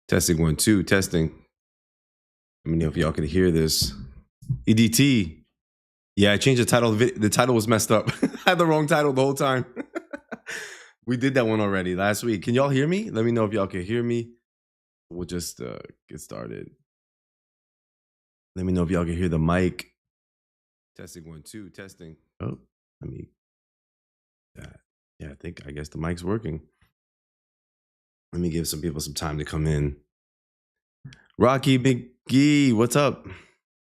Testing 1, 2, testing. Let me know if y'all can hear this. EDT. Yeah, I changed the title. The title was messed up. I had the wrong title the whole time. We did that one already last week. Can y'all hear me? Let me know if y'all can hear me. We'll just get started. Let me know if y'all can hear the mic. Testing 1, 2, testing. Oh, let me. Yeah, I guess the mic's working. Let me give some people some time to come in. Rocky McGee, what's up?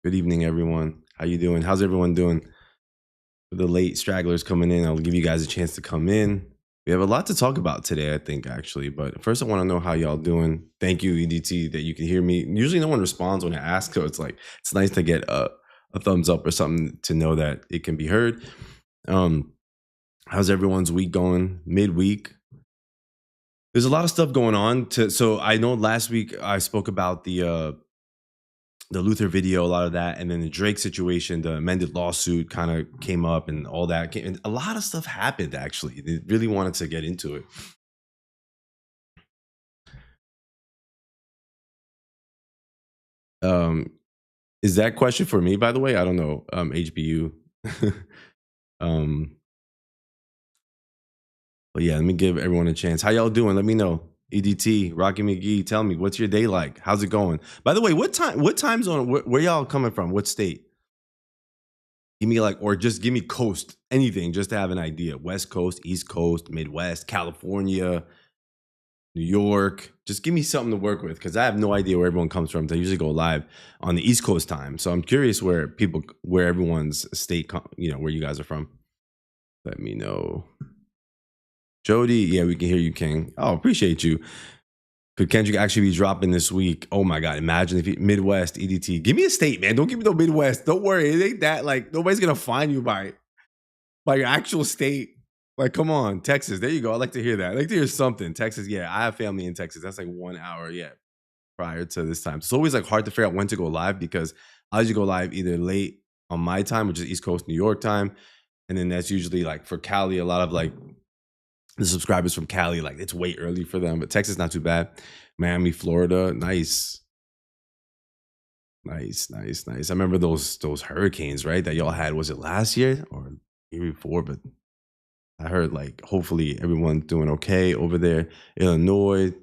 Good evening, everyone. How you doing? How's everyone doing? For the late stragglers coming in, I'll give you guys a chance to come in. We have a lot to talk about today, I think, actually. But first, I want to know how y'all doing. Thank you, EDT, that you can hear me. Usually, no one responds when I ask, so it's nice to get a thumbs up or something to know that it can be heard. How's everyone's week going? Midweek. There's a lot of stuff going on. So I know last week I spoke about the Luther video, a lot of that, and then the Drake situation, the amended lawsuit kind of came up, and all that. And a lot of stuff happened. Actually, they really wanted to get into it. Is that question for me? By the way, I don't know. HBU. But yeah, let me give everyone a chance. How y'all doing? Let me know. EDT, Rocky McGee, tell me, what's your day like? How's it going? By the way, what time zone, where y'all coming from? What state? Give me or just give me coast, anything, just to have an idea. West Coast, East Coast, Midwest, California, New York. Just give me something to work with, because I have no idea where everyone comes from. They usually go live on the East Coast time. So I'm curious where everyone's state, where you guys are from. Let me know. Jody, yeah, we can hear you, King. Oh, appreciate you. Could Kendrick actually be dropping this week? Oh my God, imagine if Midwest, EDT. Give me a state, man. Don't give me no Midwest. Don't worry. It ain't that, nobody's going to find you by your actual state. Come on, Texas. There you go. I like to hear that. I like to hear something. Texas, yeah, I have family in Texas. That's 1 hour, prior to this time. So it's always hard to figure out when to go live, because I usually go live either late on my time, which is East Coast New York time. And then that's usually for Cali, a lot of the subscribers from Cali, it's way early for them, but Texas not too bad. Miami, Florida, nice. I remember those hurricanes, right, that y'all had. Was it last year or year before? But I heard hopefully everyone's doing okay over there. Illinois.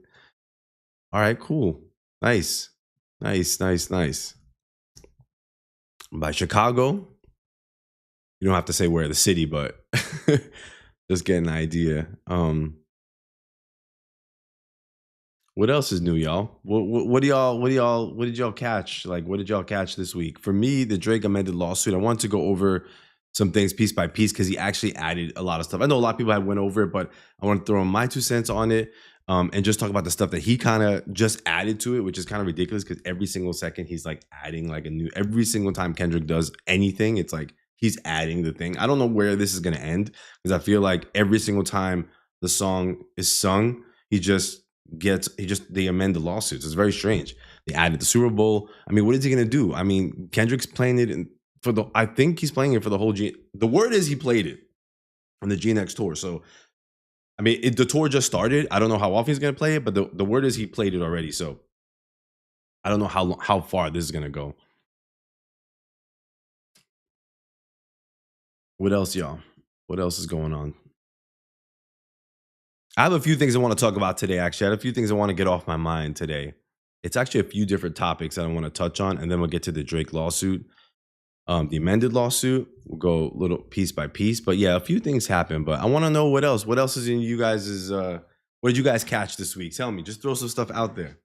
All right, cool. Nice. By Chicago, you don't have to say where the city, but just get an idea. What else is new, y'all? What did y'all catch? What did y'all catch this week? For me, the Drake amended lawsuit, I want to go over some things piece by piece, because he actually added a lot of stuff. I know a lot of people have went over it, but I want to throw my 2 cents on it, and just talk about the stuff that he kind of just added to it, which is kind of ridiculous, because every single second he's adding a new. Every single time Kendrick does anything, it's he's adding the thing. I don't know where this is going to end, because I feel like every single time the song is sung, they amend the lawsuits. It's very strange. They added the Super Bowl. I mean, what is he gonna do? I mean, Kendrick's playing it I think he's playing it for the whole the word is he played it on the GNX tour. So I mean, the tour just started. I don't know how often he's gonna play it, but the word is he played it already. So I don't know how far this is gonna go. What else, y'all? What else is going on? I have a few things I want to talk about today, actually. I had a few things I want to get off my mind today. It's actually a few different topics that I want to touch on, and then we'll get to the Drake lawsuit. The amended lawsuit, we'll go little piece by piece. But yeah, a few things happen. But I want to know what else. What else is in you guys' what did you guys catch this week? Tell me. Just throw some stuff out there.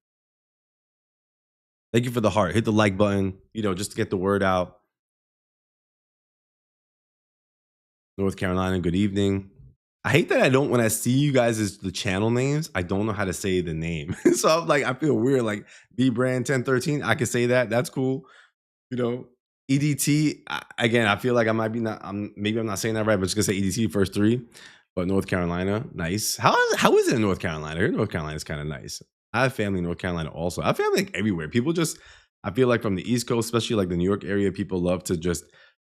Thank you for the heart. Hit the like button, just to get the word out. North Carolina, good evening. I hate that when I see you guys as the channel names, I don't know how to say the name. So I'm I feel weird. B Brand 1013, I can say that. That's cool. EDT, again, I feel like I might be maybe I'm not saying that right, but just gonna say EDT first 3. But North Carolina, nice. How is it in North Carolina? I heard North Carolina is kind of nice. I have family in North Carolina also. I have family everywhere. People I feel from the East Coast, especially the New York area, people just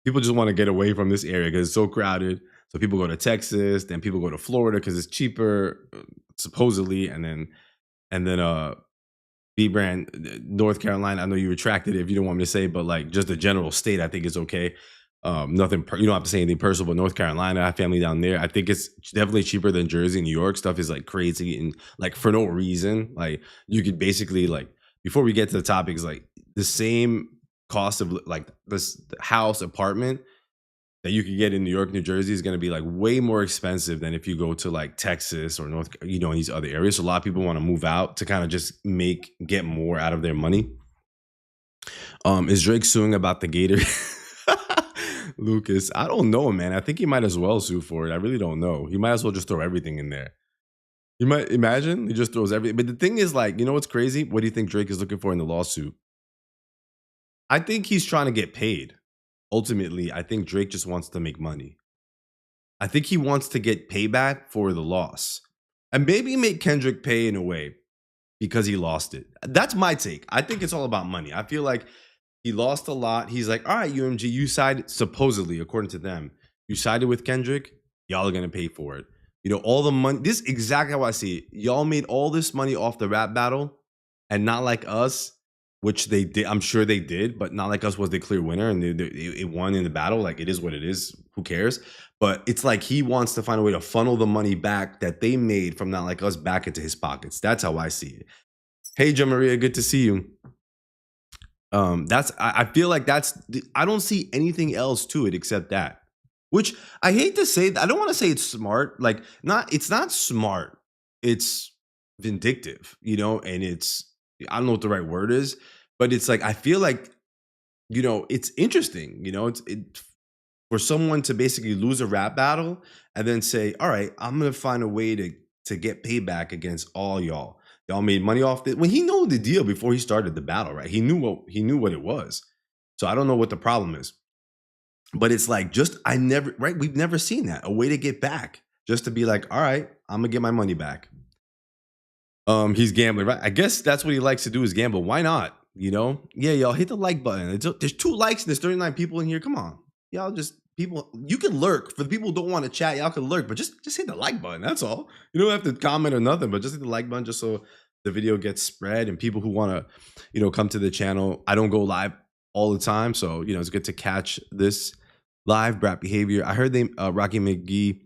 want to get away from this area because it's so crowded. So people go to Texas, then people go to Florida because it's cheaper, supposedly, and then B brand, North Carolina. I know you retracted it if you don't want me to say, but like just the general state, I think is okay. Nothing. You don't have to say anything personal, but North Carolina, I have family down there. I think it's definitely cheaper than Jersey, New York. Stuff is like crazy and like for no reason. Like you could basically like before we get to the topics, like the same cost of like this house apartment that you could get in New York, New Jersey is going to be like way more expensive than if you go to like Texas or North, in these other areas. So a lot of people want to move out to kind of just get more out of their money. Is Drake suing about the Gator? Lucas, I don't know, man. I think he might as well sue for it. I really don't know. He might as well just throw everything in there. You might imagine he just throws everything. But the thing is, like, you know what's crazy? What do you think Drake is looking for in the lawsuit? I think he's trying to get paid. Ultimately, I think Drake just wants to make money. I think he wants to get payback for the loss and maybe make Kendrick pay in a way because he lost it. That's my take. I think it's all about money. I feel like he lost a lot. He's like, all right, UMG, you sided, supposedly, according to them, you sided with Kendrick. Y'all are going to pay for it. All the money. This is exactly how I see it. Y'all made all this money off the rap battle and not like us, which they did. I'm sure they did, but not like us was the clear winner and it won in the battle. Like it is what it is. Who cares? But it's like he wants to find a way to funnel the money back that they made from not like us back into his pockets. That's how I see it. Hey, Jo Maria, good to see you. I feel like I don't see anything else to it except that. Which I hate to say. I don't want to say it's smart. Like it's not smart. It's vindictive, and I don't know what the right word is, but it's like I feel like it's interesting. It's for someone to basically lose a rap battle and then say, all right, I'm gonna find a way to get payback against all y'all. Y'all made money off it when he knew the deal before he started the battle, right? He knew what it was. So I don't know what the problem is. But it's like we've never seen that. A way to get back. Just to be like, all right, I'm gonna get my money back. He's gambling, right? I guess that's what he likes to do is gamble. Why not? Yeah, y'all hit the like button. There's 2 likes and there's 39 people in here. Come on. Y'all just people, you can lurk. For the people who don't want to chat, y'all can lurk, but just hit the like button. That's all. You don't have to comment or nothing, but just hit the like button just so the video gets spread and people who want to, come to the channel. I don't go live all the time, so it's good to catch this live brat behavior. I heard they Rocky McGee.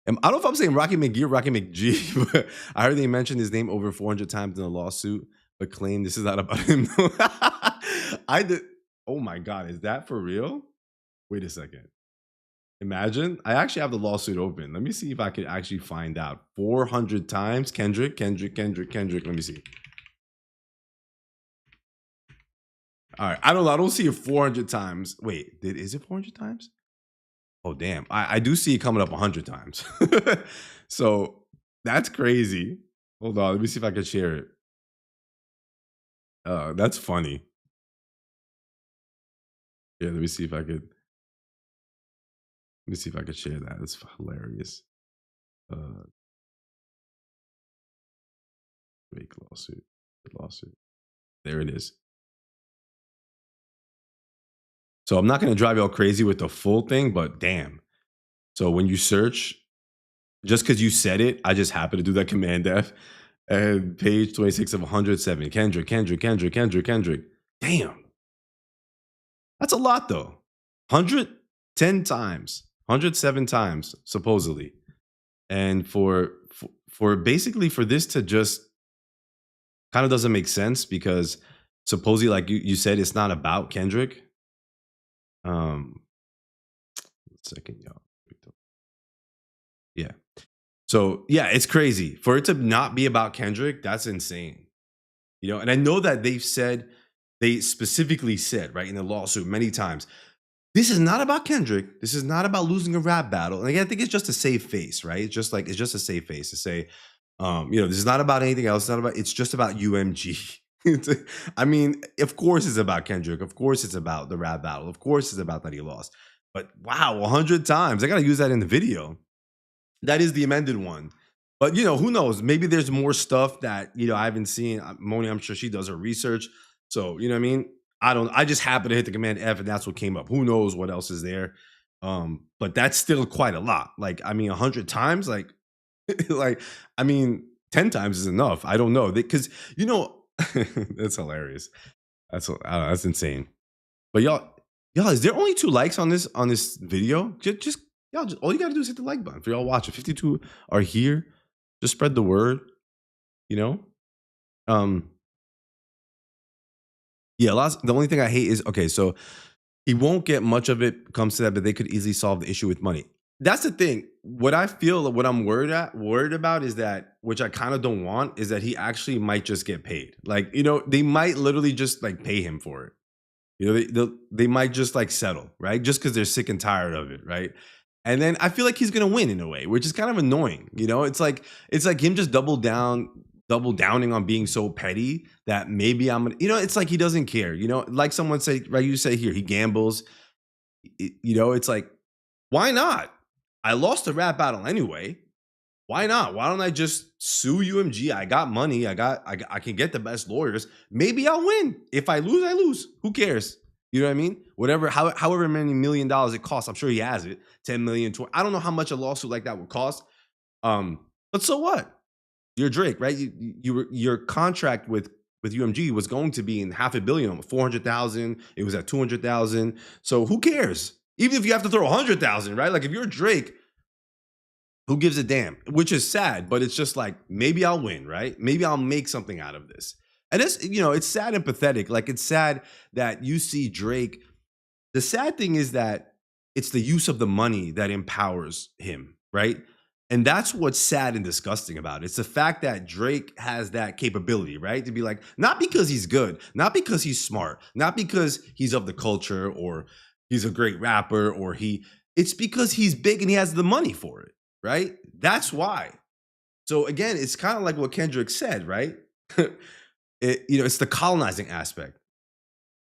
I don't know if I'm saying Rocky McGee or Rocky McG, but I heard they mentioned his name over 400 times in a lawsuit, but claim this is not about him. I did. Oh my God, is that for real? Wait a second. Imagine. I actually have the lawsuit open. Let me see if I can actually find out. 400 times. Kendrick. Let me see. All right. I don't know. I don't see it 400 times. Wait, is it 400 times? Oh, damn. I do see it coming up 100 times. So that's crazy. Hold on. Let me see if I can share it. That's funny. Yeah, let me see if I could. Let me see if I could share that. It's hilarious. Fake lawsuit. Lawsuit. There it is. So I'm not going to drive y'all crazy with the full thing, but damn. So when you search, just because you said it, I just happened to do that Command F. And page 26 of 107. Kendrick. Damn. That's a lot though. 110 times. 107 times, supposedly. And for basically for this to just kind of doesn't make sense because supposedly, like you said, it's not about Kendrick. Second, y'all. Yeah. So yeah, it's crazy for it to not be about Kendrick. That's insane. And I know that they specifically said right in the lawsuit many times, this is not about Kendrick. This is not about losing a rap battle. And again, I think it's just a safe face, right? It's just a safe face to say, this is not about anything else. It's just about UMG. I mean, of course it's about Kendrick. Of course it's about the rap battle. Of course it's about that he lost. But wow, 100 times. I got to use that in the video. That is the amended one. But, who knows? Maybe there's more stuff that, I haven't seen. Moni, I'm sure she does her research. So, you know what I mean? I just happened to hit the Command F and that's what came up. Who knows what else is there? But that's still quite a lot. Like, 100 times, like, 10 times is enough. I don't know. Because, That's hilarious. That's I don't know, that's insane. But y'all, is there only 2 likes on this video? Just y'all, just, all you gotta do is hit the like button for y'all watching. 52 are here. Just spread the word. You know. Um. Yeah. Lots. The only thing I hate is okay. So he won't get much of it comes to that, but they could easily solve the issue with money. That's the thing. What I feel, what I'm worried about is that, which I kind of don't want, is that he actually might just get paid. Like, they might literally just like pay him for it. They might just like settle, right? Just because they're sick and tired of it, right? And then I feel like he's gonna win in a way, which is kind of annoying. It's like him just double downing on being so petty that maybe I'm gonna, it's like he doesn't care. Like someone say, right? You say here, he gambles. It's like, why not? I lost a rap battle anyway. Why not? Why don't I just sue UMG? I got money. I can get the best lawyers. Maybe I'll win. If I lose, I lose. Who cares? You know what I mean? Whatever, however many $1,000,000 it costs, I'm sure he has it. 10 million, 20. I don't know how much a lawsuit like that would cost. But so what? You're Drake, right? Your contract with UMG was going to be in $500 million, 400,000. It was at 200,000. So who cares? Even if you have to throw 100,000, right? Like if you're Drake, who gives a damn? Which is sad, but it's just like, maybe I'll win, right? Maybe I'll make something out of this. And it's sad and pathetic. Like it's sad that you see Drake. The sad thing is that it's the use of the money that empowers him, right? And that's what's sad and disgusting about it. It's the fact that Drake has that capability, right? To be like, not because he's good, not because he's smart, not because he's of the culture or he's a great rapper it's because he's big and he has the money for it, right? That's why. So again, it's kind of like what Kendrick said, right? It's the colonizing aspect.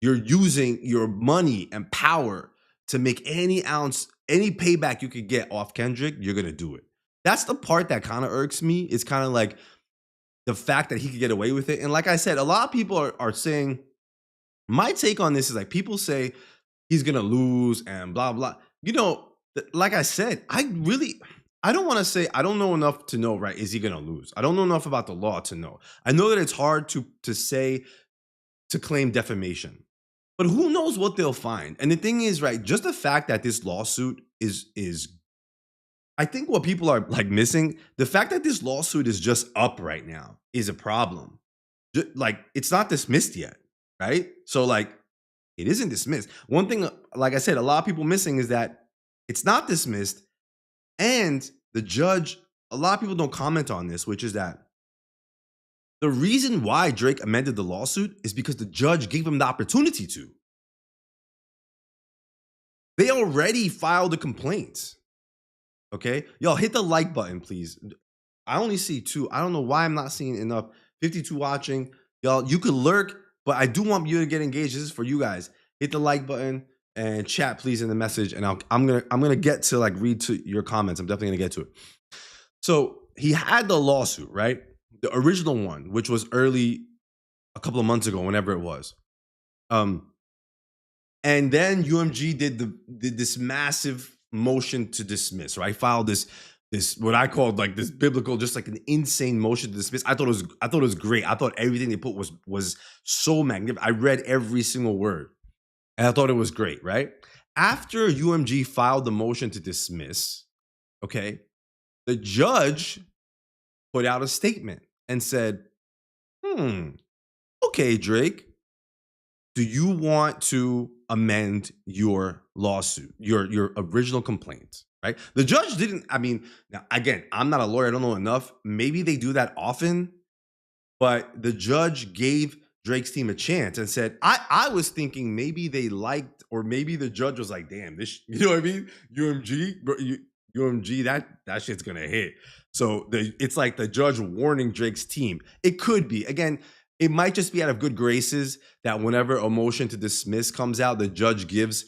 You're using your money and power to make any payback you could get off Kendrick, you're going to do it. That's the part that kind of irks me. It's kind of like the fact that he could get away with it. And like I said, a lot of people are saying, my take on this is like, people say he's going to lose and blah, blah. Like I said, I don't want to say, I don't know enough to know, right? Is he going to lose? I don't know enough about the law to know. I know that it's hard to say, to claim defamation. But who knows what they'll find? And the thing is, right, just the fact that this lawsuit is I think what people are like missing, the fact that this lawsuit is just up right now is a problem. Like it's not dismissed yet, right? So like it isn't dismissed. One thing, like I said, a lot of people missing is that it's not dismissed, and the judge, a lot of people don't comment on this, which is that the reason why Drake amended the lawsuit is because the judge gave him the opportunity to. They already filed a complaint. Okay? Y'all hit the like button, please. I only see 2. I don't know why I'm not seeing enough. 52 watching. Y'all, you could lurk, but I do want you to get engaged. This is for you guys. Hit the like button and chat, please, in the message. And I'm gonna get to like read to your comments. I'm definitely gonna get to it. So he had the lawsuit, right? The original one, which was early, a couple of months ago, whenever it was. And then UMG did this massive motion to dismiss, right? Filed this what I called like this biblical, just like an insane motion to dismiss. I thought it was great. I thought everything they put was so magnificent. I read every single word, and I thought it was great, right? After UMG filed the motion to dismiss, okay, the judge put out a statement and said, okay, Drake, do you want to amend your lawsuit, your original complaint, right? The judge didn't, now again, I'm not a lawyer, I don't know enough. Maybe they do that often, but the judge gave Drake's team a chance and said, I was thinking maybe they liked, or maybe the judge was like, damn, this, you know what I mean? UMG, that shit's gonna hit. So it's like the judge warning Drake's team. It could be, again, it might just be out of good graces that whenever a motion to dismiss comes out, the judge gives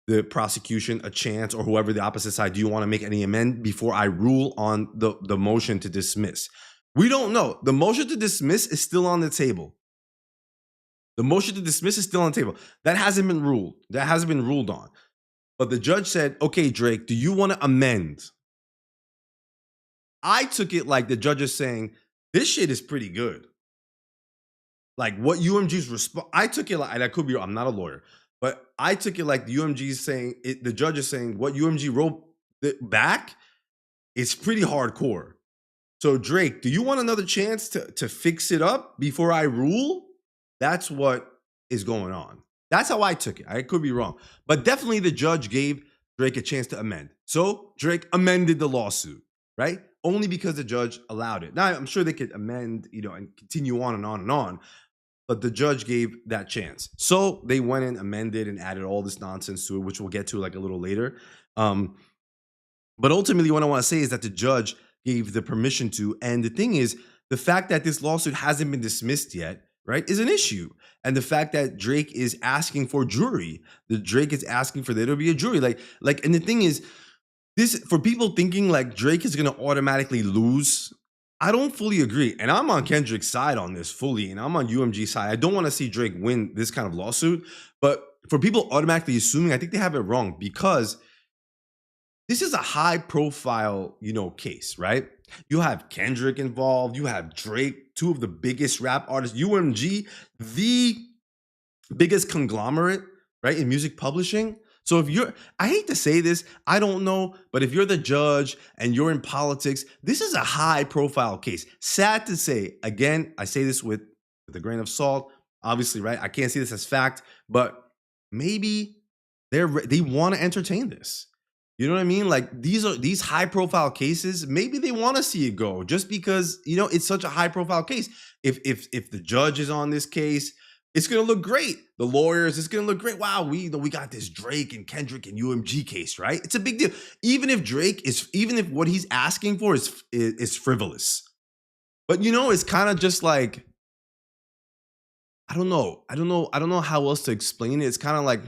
the prosecution a chance, or whoever the opposite side, do you want to make any amend before I rule on the motion to dismiss? We don't know. The motion to dismiss is still on the table. The motion to dismiss is still on the table. That hasn't been ruled. That hasn't been ruled on. But the judge said, okay, Drake, do you want to amend? I took it like the judge is saying, this shit is pretty good. Like what UMG's response, I took it like, and I could be, I'm not a lawyer, but I took it like the UMG is saying, the judge is saying what UMG wrote back, it's pretty hardcore. So Drake, do you want another chance to fix it up before I rule? That's what is going on. That's how I took it. I could be wrong, but definitely the judge gave Drake a chance to amend. So Drake amended the lawsuit, right? Only because the judge allowed it. Now I'm sure they could amend, and continue on and on and on, but the judge gave that chance. So they went and amended and added all this nonsense to it, which we'll get to like a little later. But ultimately, what I want to say is that the judge gave the permission to, and the thing is, the fact that this lawsuit hasn't been dismissed yet, right, is an issue. And the fact that Drake is asking for jury, the Drake is asking for there to be a jury, and the thing is, this, for people thinking like Drake is going to automatically lose, I don't fully agree. And I'm on Kendrick's side on this fully, and I'm on UMG's side. I don't want to see Drake win this kind of lawsuit, but for people automatically assuming, I think they have it wrong, because this is a high profile, case, right? You have Kendrick involved, you have Drake, two of the biggest rap artists, UMG, the biggest conglomerate, right, in music publishing. So I hate to say this, I don't know, but if you're the judge and you're in politics, this is a high profile case. Sad to say, again, I say this with a grain of salt, obviously, right? I can't see this as fact, but maybe they want to entertain this. You know what I mean? Like these high profile cases, maybe they want to see it go just because, it's such a high profile case. If the judge is on this case, it's going to look great. The lawyers, it's going to look great. Wow, we got this Drake and Kendrick and UMG case, right? It's a big deal. Even if what he's asking for is frivolous. But it's kind of just like, I don't know how else to explain it. It's kind of like,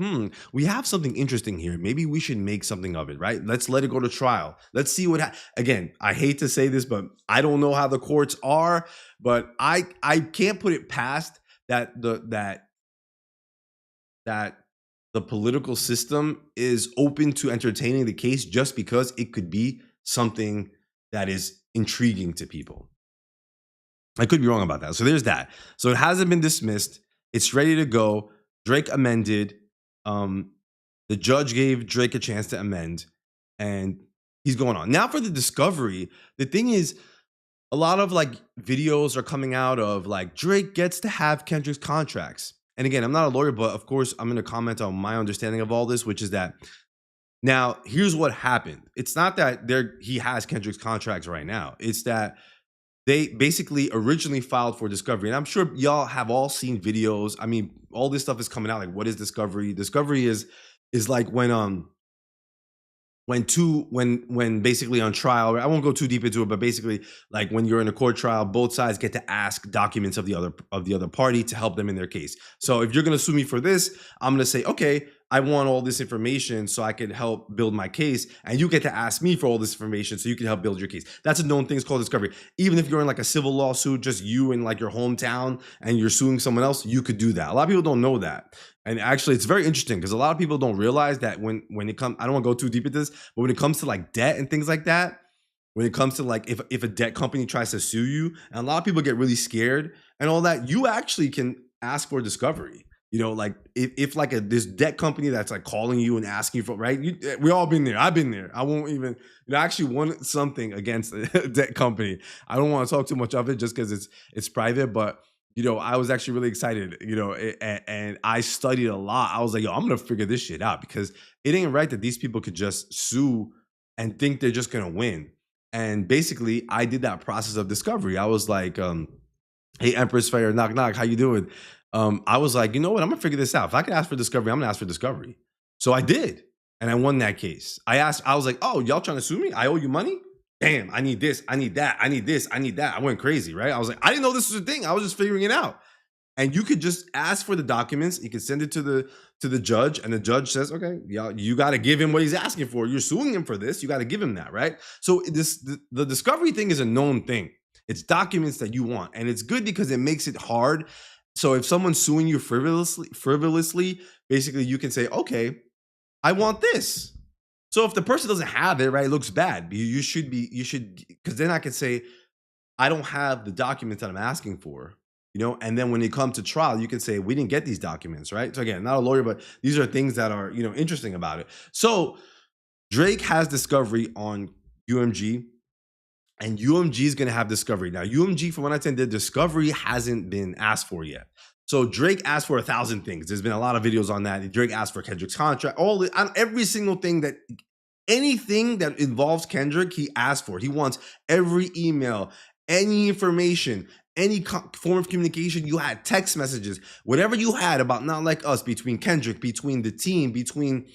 we have something interesting here. Maybe we should make something of it, right? Let's let it go to trial. Let's see what again, I hate to say this, but I don't know how the courts are, but I can't put it past that the political system is open to entertaining the case just because it could be something that is intriguing to people. I could be wrong about that. So there's that. So it hasn't been dismissed. It's ready to go. Drake amended. The judge gave Drake a chance to amend, and he's going on. Now for the discovery, the thing is, a lot of like videos are coming out of like Drake gets to have Kendrick's contracts. And again, I'm not a lawyer, but of course I'm going to comment on my understanding of all this, which is that now here's what happened. It's not that he has Kendrick's contracts right now. It's that they basically originally filed for discovery. And I'm sure y'all have all seen videos. I mean, all this stuff is coming out. Like, what is discovery? Discovery is like when basically on trial, I won't go too deep into it, but basically like when you're in a court trial, both sides get to ask documents of the other party to help them in their case. So if you're going to sue me for this, I'm going to say, okay, I want all this information so I can help build my case. And you get to ask me for all this information so you can help build your case. That's a known thing. It's called discovery. Even if you're in like a civil lawsuit, just you in like your hometown and you're suing someone else, you could do that. A lot of people don't know that. And actually, it's very interesting because a lot of people don't realize that when it comes, I don't want to go too deep into this, but when it comes to like debt and things like that, when it comes to like if a debt company tries to sue you, and a lot of people get really scared and all that, you actually can ask for discovery. Like if like this debt company that's like calling you and asking for, right? We all been there. I've been there. I won't even, I actually won something against a debt company. I don't want to talk too much of it just because it's private, but I was actually really excited, and I studied a lot. I was like, yo, I'm going to figure this shit out because it ain't right that these people could just sue and think they're just going to win. And basically I did that process of discovery. I was like, hey, Empress Fair, knock, knock. How you doing? I was like, you know what? I'm gonna figure this out. If I could ask for discovery, I'm gonna ask for discovery. So I did. And I won that case. I was like, oh, y'all trying to sue me? I owe you money? Damn, I need this. I need that. I need this. I need that. I went crazy, right? I was like, I didn't know this was a thing. I was just figuring it out. And you could just ask for the documents. You could send it to the judge, and the judge says, okay, y'all, you got to give him what he's asking for. You're suing him for this. You got to give him that, right? So the discovery thing is a known thing. It's documents that you want, and it's good because it makes it hard. So if someone's suing you frivolously, basically you can say, okay, I want this. So if the person doesn't have it, right, it looks bad. You should, because then I can say, I don't have the documents that I'm asking for. and then when it comes to trial, you can say we didn't get these documents, right? So again, not a lawyer, but these are things that are interesting about it. So Drake has discovery on UMG, and UMG is going to have discovery. Now, UMG, from what I understand, the discovery hasn't been asked for yet. So Drake asked for 1,000 things. There's been a lot of videos on that. Drake asked for Kendrick's contract, every single thing anything that involves Kendrick, he asked for. He wants every email, any information, any form of communication you had, text messages, whatever you had about Not Like Us, between Kendrick, between the team, between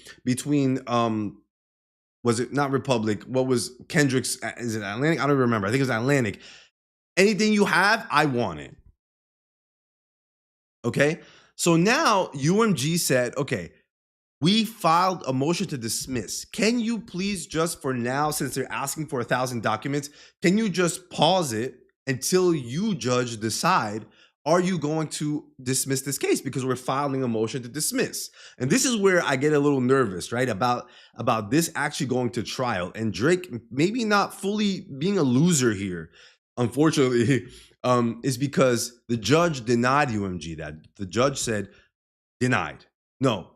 was it not Republic? What was Kendrick's? Is it Atlantic? I don't remember. I think it was Atlantic. Anything you have, I want it. Okay. So now UMG said, okay, we filed a motion to dismiss. Can you please just, for now, since they're asking for 1,000 documents, can you just pause it until you, judge, decide, are you going to dismiss this case? Because we're filing a motion to dismiss. And this is where I get a little nervous, right? About this actually going to trial, and Drake maybe not fully being a loser here, unfortunately, is because the judge denied UMG that. The judge said, denied. No,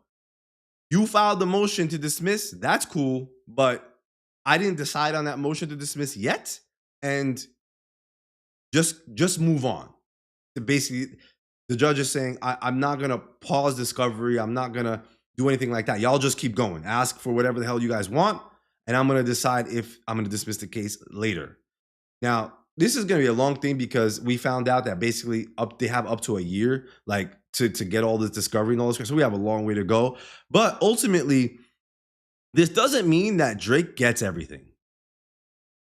you filed the motion to dismiss. That's cool, but I didn't decide on that motion to dismiss yet. And just move on. Basically, the judge is saying, I'm not going to pause discovery. I'm not going to do anything like that. Y'all just keep going. Ask for whatever the hell you guys want, and I'm going to decide if I'm going to dismiss the case later. Now, this is going to be a long thing because we found out that basically they have up to a year, like to get all this discovery and all this. So we have a long way to go. But ultimately, this doesn't mean that Drake gets everything.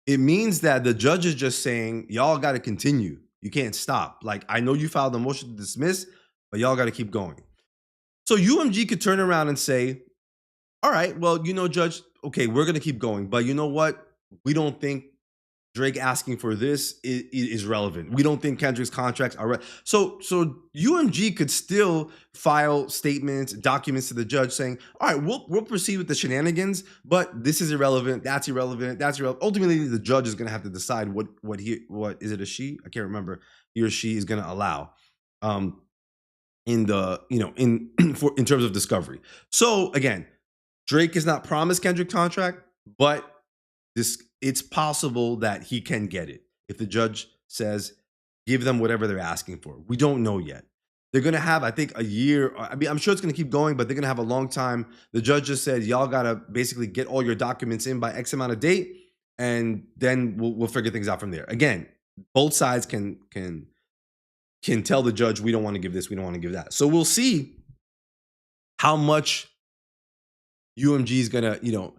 It means that the judge is just saying, y'all got to continue. You can't stop. Like, I know you filed a motion to dismiss, but y'all got to keep going. So UMG could turn around and say, all right, well, judge, okay, we're going to keep going. But you know what? We don't think Drake asking for this is relevant. We don't think Kendrick's contracts are so UMG could still file statements, documents to the judge saying, all right, we'll proceed with the shenanigans, but this is irrelevant, that's irrelevant, that's irrelevant. Ultimately, the judge is going to have to decide what is it, a she? I can't remember. He or she is going to allow in the in terms of discovery. So again, Drake is not promised Kendrick contract, but it's possible that he can get it if the judge says, give them whatever they're asking for. We don't know yet. They're going to have, I think, a year. I mean, I'm sure it's going to keep going, but they're going to have a long time. The judge just said, y'all got to basically get all your documents in by X amount of date, and then we'll figure things out from there. Again, both sides can tell the judge, we don't want to give this, we don't want to give that. So we'll see how much UMG is going to,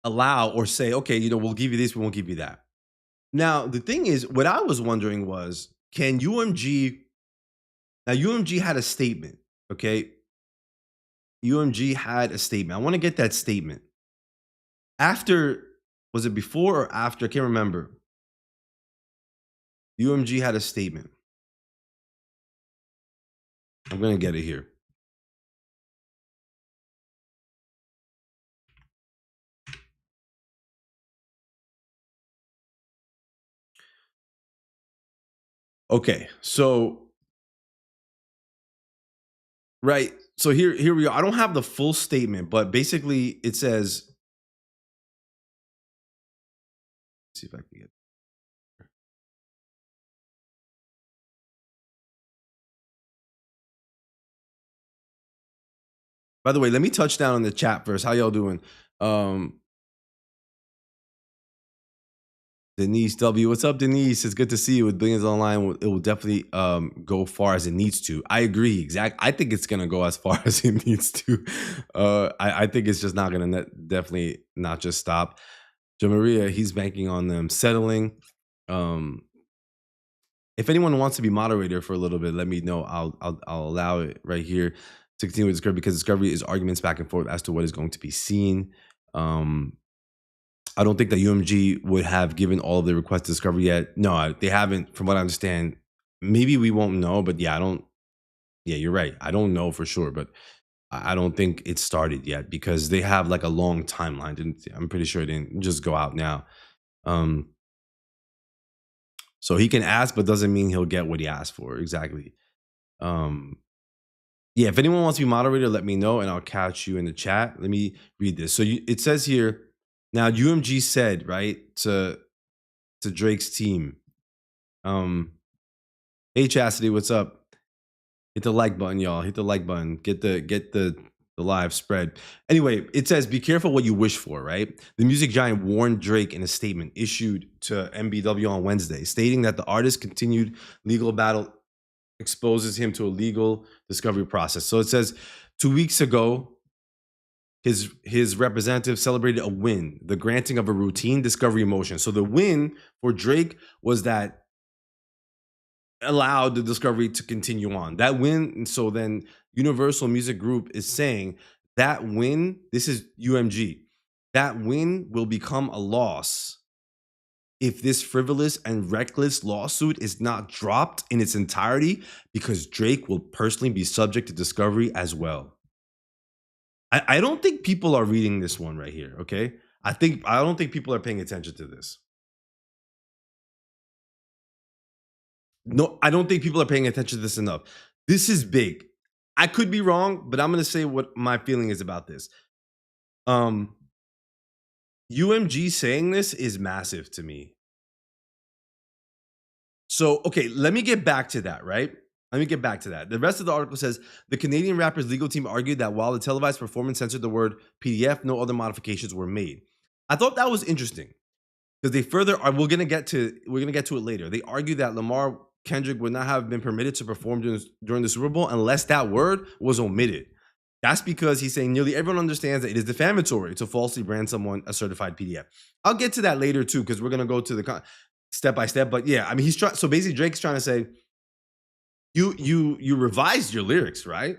allow or say, okay, we'll give you this, we won't give you that. Now, the thing is, what I was wondering was, can UMG, now UMG had a statement, okay? UMG had a statement. I want to get that statement. After, was it before or after? I can't remember. UMG had a statement. I'm going to get it here. Okay, so right, so here we are. I don't have the full statement, but basically it says, let's see if I can get. By the way, let me touch down on the chat first. How y'all doing? Denise W. What's up, Denise? It's good to see you with Billions Online. It will definitely go far as it needs to. I agree. Exactly. I think it's going to go as far as it needs to. I think it's just not going to definitely not just stop. Jo Maria, he's banking on them settling. If anyone wants to be moderator for a little bit, let me know. I'll allow it right here to continue with discovery, because discovery is arguments back and forth as to what is going to be seen. I don't think that UMG would have given all of the requested discovery yet. No, they haven't, from what I understand. Maybe we won't know, but yeah, you're right. I don't know for sure, but I don't think it started yet because they have like a long timeline. I'm pretty sure it didn't just go out now. So he can ask, but doesn't mean he'll get what he asked for. Exactly. Um, yeah, if anyone wants to be moderator, let me know and I'll catch you in the chat. Let me read this. So it says here, now UMG said, right, to Drake's team. Hey Chastity, what's up? Hit the like button, y'all. Hit the like button. Get the live spread. Anyway, it says, be careful what you wish for, right? The music giant warned Drake in a statement issued to MBW on Wednesday, stating that the artist's continued legal battle exposes him to a legal discovery process. So it says 2 weeks ago, his representative celebrated a win, the granting of a routine discovery motion. So the win for Drake was that allowed the discovery to continue on. That win, so then Universal Music Group is saying that win, this is UMG, that win will become a loss if this frivolous and reckless lawsuit is not dropped in its entirety, because Drake will personally be subject to discovery as well. I don't think people are reading this one right here, okay? I don't think people are paying attention to this. No, I don't think people are paying attention to this enough. This is big. I could be wrong, but I'm going to say what my feeling is about this. UMG saying this is massive to me. So, okay, let me get back to that, right? Let me get back to that. The rest of the article says, the Canadian rapper's legal team argued that while the televised performance censored the word PDF, no other modifications were made. I thought that was interesting because they further are, we're gonna get to it later. They argue that Lamar Kendrick would not have been permitted to perform during the Super Bowl unless that word was omitted. That's because he's saying nearly everyone understands that it is defamatory to falsely brand someone a certified PDF. I'll get to that later too, because we're gonna go to the step by step. But yeah, I mean, he's trying. So basically, Drake's trying to say, you revised your lyrics, right?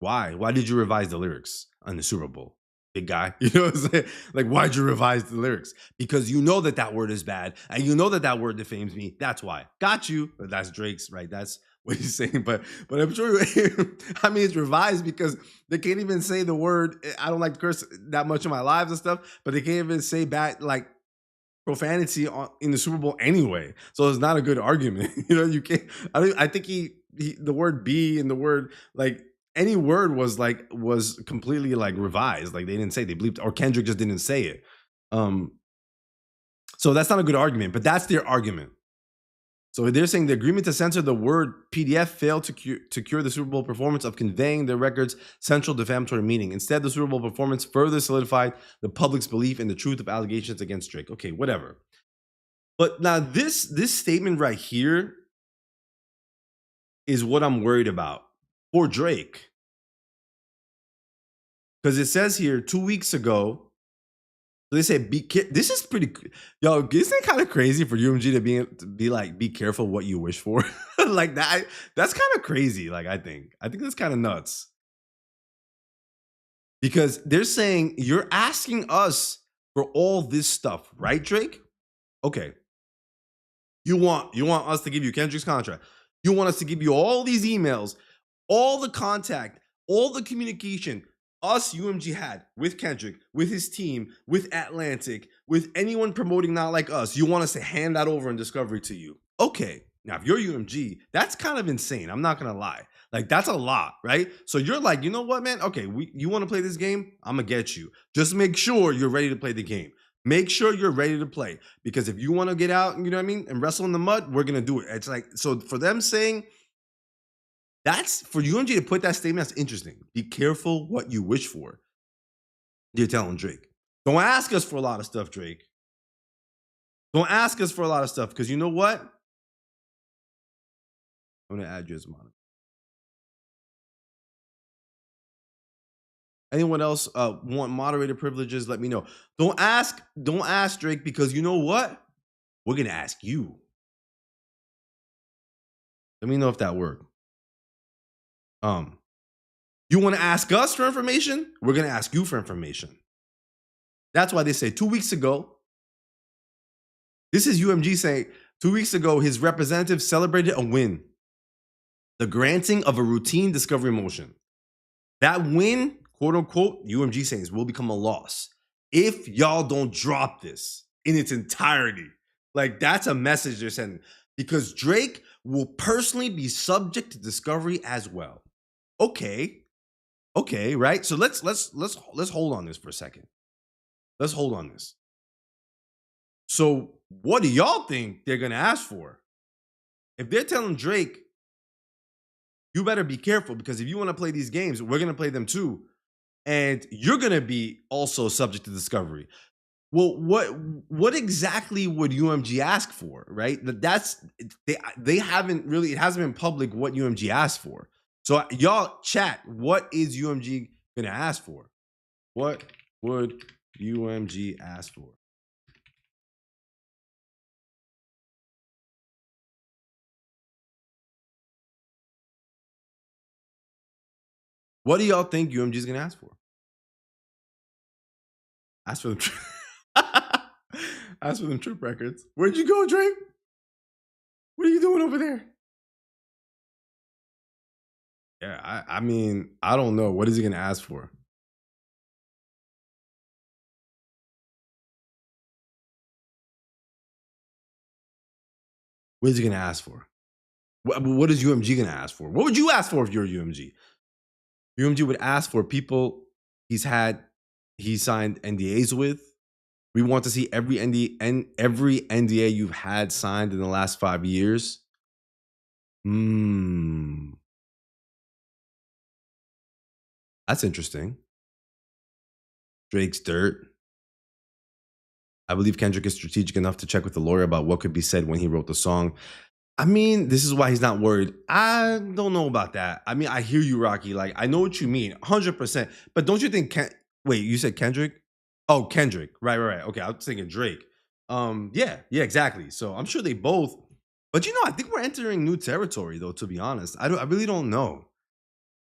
Why? Why did you revise the lyrics on the Super Bowl? Big guy, you know what I'm saying? Like, why'd you revise the lyrics? Because you know that word is bad, and you know that word defames me. That's why. Got you. But that's Drake's, right? That's what he's saying. But I'm sure. I mean, it's revised because they can't even say the word. I don't like to curse that much in my lives and stuff, but they can't even say bad like profanity in the Super Bowl anyway. So it's not a good argument. You know, you can't. I think he the word "b" and the word like. Any word was completely like revised. Like they didn't say, they bleeped, or Kendrick just didn't say it. So that's not a good argument, but that's their argument. So they're saying the agreement to censor the word PDF failed to cure the Super Bowl performance of conveying the record's central defamatory meaning. Instead, the Super Bowl performance further solidified the public's belief in the truth of allegations against Drake. Okay, whatever. But now this statement right here is what I'm worried about for Drake. Because it says here 2 weeks ago, they said, this is pretty, yo, isn't it kind of crazy for UMG to be like, be careful what you wish for? Like that, that's kind of crazy. Like, I think that's kind of nuts. Because they're saying, you're asking us for all this stuff, right, Drake? Okay. You want us to give you Kendrick's contract. You want us to give you all these emails, all the contact, all the communication us UMG had with Kendrick, with his team, with Atlantic, with anyone promoting Not Like Us. You want us to hand that over in discovery to you. Okay. Now, if you're UMG, that's kind of insane. I'm not going to lie. Like, that's a lot, right? So you're like, you know what, man? Okay, you want to play this game? I'm going to get you. Just make sure you're ready to play the game. Make sure you're ready to play. Because if you want to get out, you know what I mean, and wrestle in the mud, we're going to do it. It's like, so for them saying, that's for UMG to put that statement. That's interesting. Be careful what you wish for. You're telling Drake. Don't ask us for a lot of stuff, Drake. Don't ask us for a lot of stuff, because you know what? I'm gonna add you as a monitor. Anyone else want moderator privileges? Let me know. Don't ask Drake, because you know what? We're gonna ask you. Let me know if that worked. You want to ask us for information? We're going to ask you for information. That's why they say 2 weeks ago, this is UMG saying 2 weeks ago, his representative celebrated a win, the granting of a routine discovery motion. That win, quote unquote, UMG saying, will become a loss if y'all don't drop this in its entirety. Like, that's a message they're sending. because Drake will personally be subject to discovery as well. Okay. Okay, right? So let's hold on this for a second. Let's hold on this. So what do y'all think they're gonna ask for? If they're telling Drake, you better be careful because if you want to play these games, we're gonna play them too. And you're gonna be also subject to discovery. Well, what exactly would UMG ask for, right? That's they haven't really, it hasn't been public what UMG asked for. So y'all chat, what is UMG gonna ask for? What would UMG ask for? What do y'all think UMG is gonna ask for? Ask for them. Ask for them trip records. Where'd you go, Drake? What are you doing over there? Yeah, I mean, I don't know. What is he gonna ask for? What is he gonna ask for? What is UMG gonna ask for? What would you ask for if you're UMG? UMG would ask for people he signed NDAs with. We want to see every NDA you've had signed in the last 5 years. That's interesting. Drake's dirt. I believe Kendrick is strategic enough to check with the lawyer about what could be said when he wrote the song. I mean, this is why he's not worried. I don't know about that. I mean, I hear you, Rocky. Like, I know what you mean, 100%. But don't you think? Wait, you said Kendrick? Oh, Kendrick. Right. Okay, I was thinking Drake. Yeah, exactly. So I'm sure they both. But I think we're entering new territory, though. To be honest, I really don't know.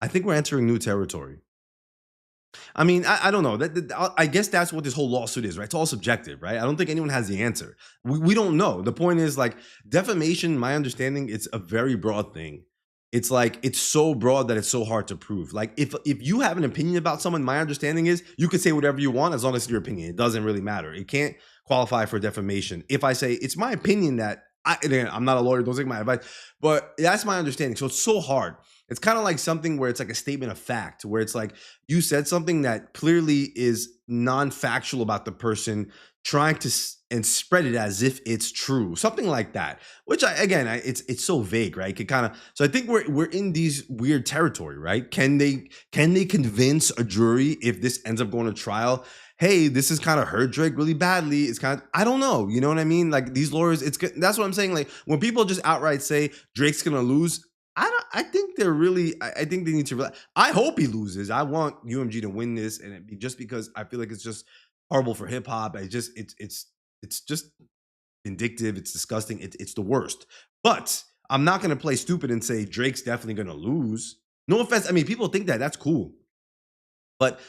I think we're entering new territory. I mean, I don't know. I guess that's what this whole lawsuit is, right? It's all subjective, right? I don't think anyone has the answer. We don't know. The point is, like, defamation, my understanding, it's a very broad thing. It's like, it's so broad that it's so hard to prove. Like, if you have an opinion about someone, my understanding is you can say whatever you want as long as it's your opinion. It doesn't really matter. It can't qualify for defamation. If I say it's my opinion that I'm not a lawyer, don't take my advice, but that's my understanding. So it's so hard. It's kind of like something where it's like a statement of fact, where it's like you said something that clearly is non-factual about the person, trying to and spread it as if it's true, something like that. Which it's so vague, right? It kind of, so I think we're in these weird territory, right? Can they convince a jury if this ends up going to trial? Hey, this has kind of hurt Drake really badly. It's kind of, I don't know, you know what I mean? Like, these lawyers, that's what I'm saying. Like, when people just outright say Drake's gonna lose, I think they're really, I think they need to relax. I hope he loses. I want UMG to win this, and just because I feel like it's just horrible for hip hop. It's just vindictive. It's disgusting. It's the worst. But I'm not gonna play stupid and say Drake's definitely gonna lose. No offense. I mean, people think that. That's cool, but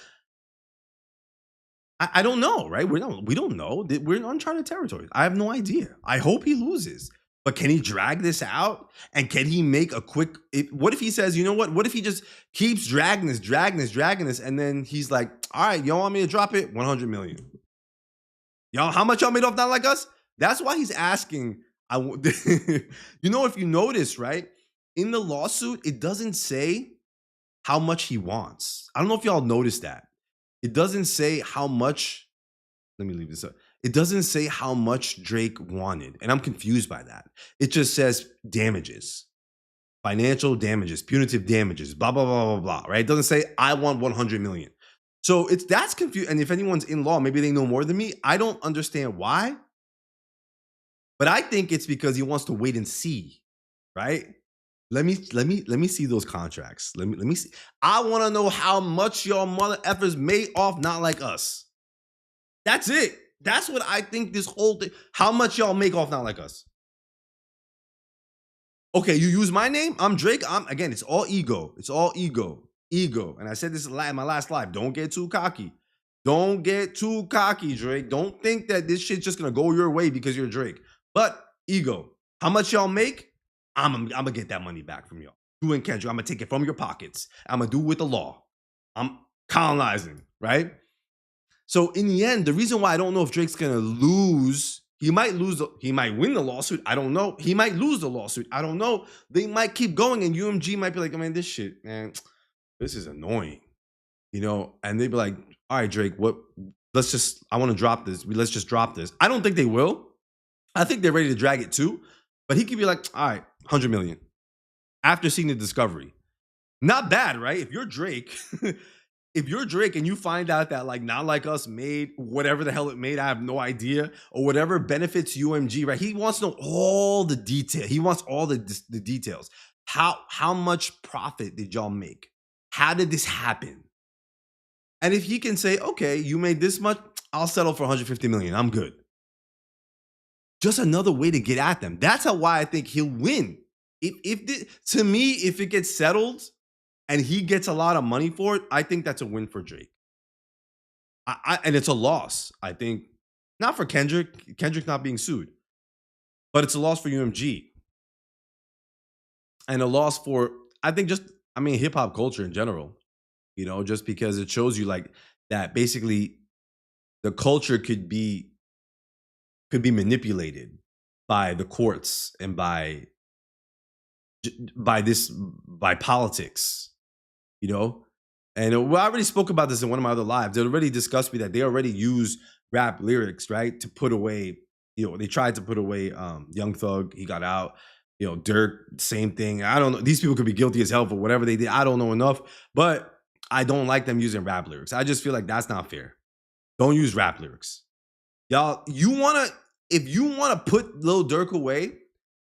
I don't know, right? We don't know. We're in uncharted territory. I have no idea. I hope he loses. But can he drag this out? And can he make a quick? What if he says, you know what? What if he just keeps dragging this, and then he's like, all right, y'all want me to drop it? 100 million. Y'all, how much y'all made off Not Like Us? That's why he's asking. If you notice, right? In the lawsuit, it doesn't say how much he wants. I don't know if y'all noticed that. It doesn't say how much. Let me leave this up. It doesn't say how much Drake wanted, and I'm confused by that. It just says damages, financial damages, punitive damages, blah, blah, blah, blah, blah, right? It doesn't say I want 100 million. So that's confused. And if anyone's in law, maybe they know more than me. I don't understand why, but I think it's because he wants to wait and see, right? Let me see those contracts. Let me see. I want to know how much your mother effers made off Not Like Us. That's it. That's what I think this whole thing. How much y'all make off Not Like Us? Okay, you use my name. I'm Drake. Again, it's all ego. It's all ego. And I said this in my last live. Don't get too cocky. Don't get too cocky, Drake. Don't think that this shit's just gonna go your way because you're Drake. But ego. How much y'all make? I'm gonna get that money back from y'all. You and Kendrick. I'm gonna take it from your pockets. I'm gonna do it with the law. I'm colonizing, right? So in the end, the reason why I don't know if Drake's gonna lose He might lose. He might win the lawsuit. I don't know. He might lose the lawsuit. I don't know. They might keep going, and UMG might be like, man, this shit, man, this is annoying, And they'd be like, all right, Drake, what? I want to drop this. Let's just drop this. I don't think they will. I think they're ready to drag it too. But he could be like, all right, 100 million after seeing the discovery. Not bad, right? If you're Drake, and you find out that like Not Like Us made whatever the hell it made, I have no idea, or whatever benefits UMG, right? He wants to know all the detail. He wants all the details. How much profit did y'all make? How did this happen? And if he can say, okay, you made this much, I'll settle for 150 million. I'm good. Just another way to get at them. That's why I think he'll win. To me, if it gets settled and he gets a lot of money for it, I think that's a win for Drake. And it's a loss, I think, not for Kendrick not being sued, but it's a loss for UMG. And a loss for, I think, hip hop culture in general, just because it shows you like that basically the culture could be manipulated by the courts and by politics, And I already spoke about this in one of my other lives. They already discussed me that they already use rap lyrics, right, to put away. They tried to put away Young Thug. He got out. Dirk, same thing. I don't know. These people could be guilty as hell for whatever they did. I don't know enough, but I don't like them using rap lyrics. I just feel like that's not fair. Don't use rap lyrics. Y'all, if you want to put Lil Durk away,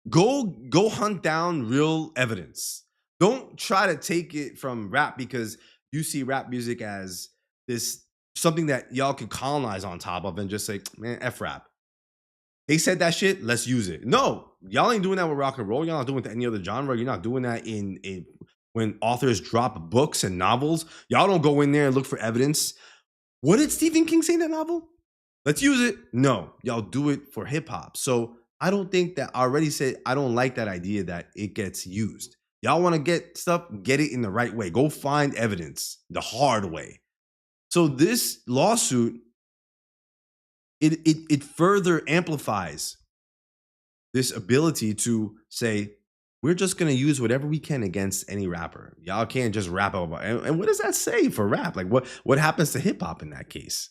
go hunt down real evidence. Don't try to take it from rap because you see rap music as this something that y'all can colonize on top of and just say, man, F rap. They said that shit, let's use it. No, y'all ain't doing that with rock and roll. Y'all not doing it with any other genre. You're not doing that in when authors drop books and novels. Y'all don't go in there and look for evidence. What did Stephen King say in that novel? Let's use it. No, y'all do it for hip hop. So I don't think that I already said I don't like that idea that it gets used. Y'all want to get stuff, get it in the right way. Go find evidence the hard way. So this lawsuit, it further amplifies this ability to say, we're just going to use whatever we can against any rapper. Y'all can't just rap about it. And what does that say for rap? Like what happens to hip hop in that case?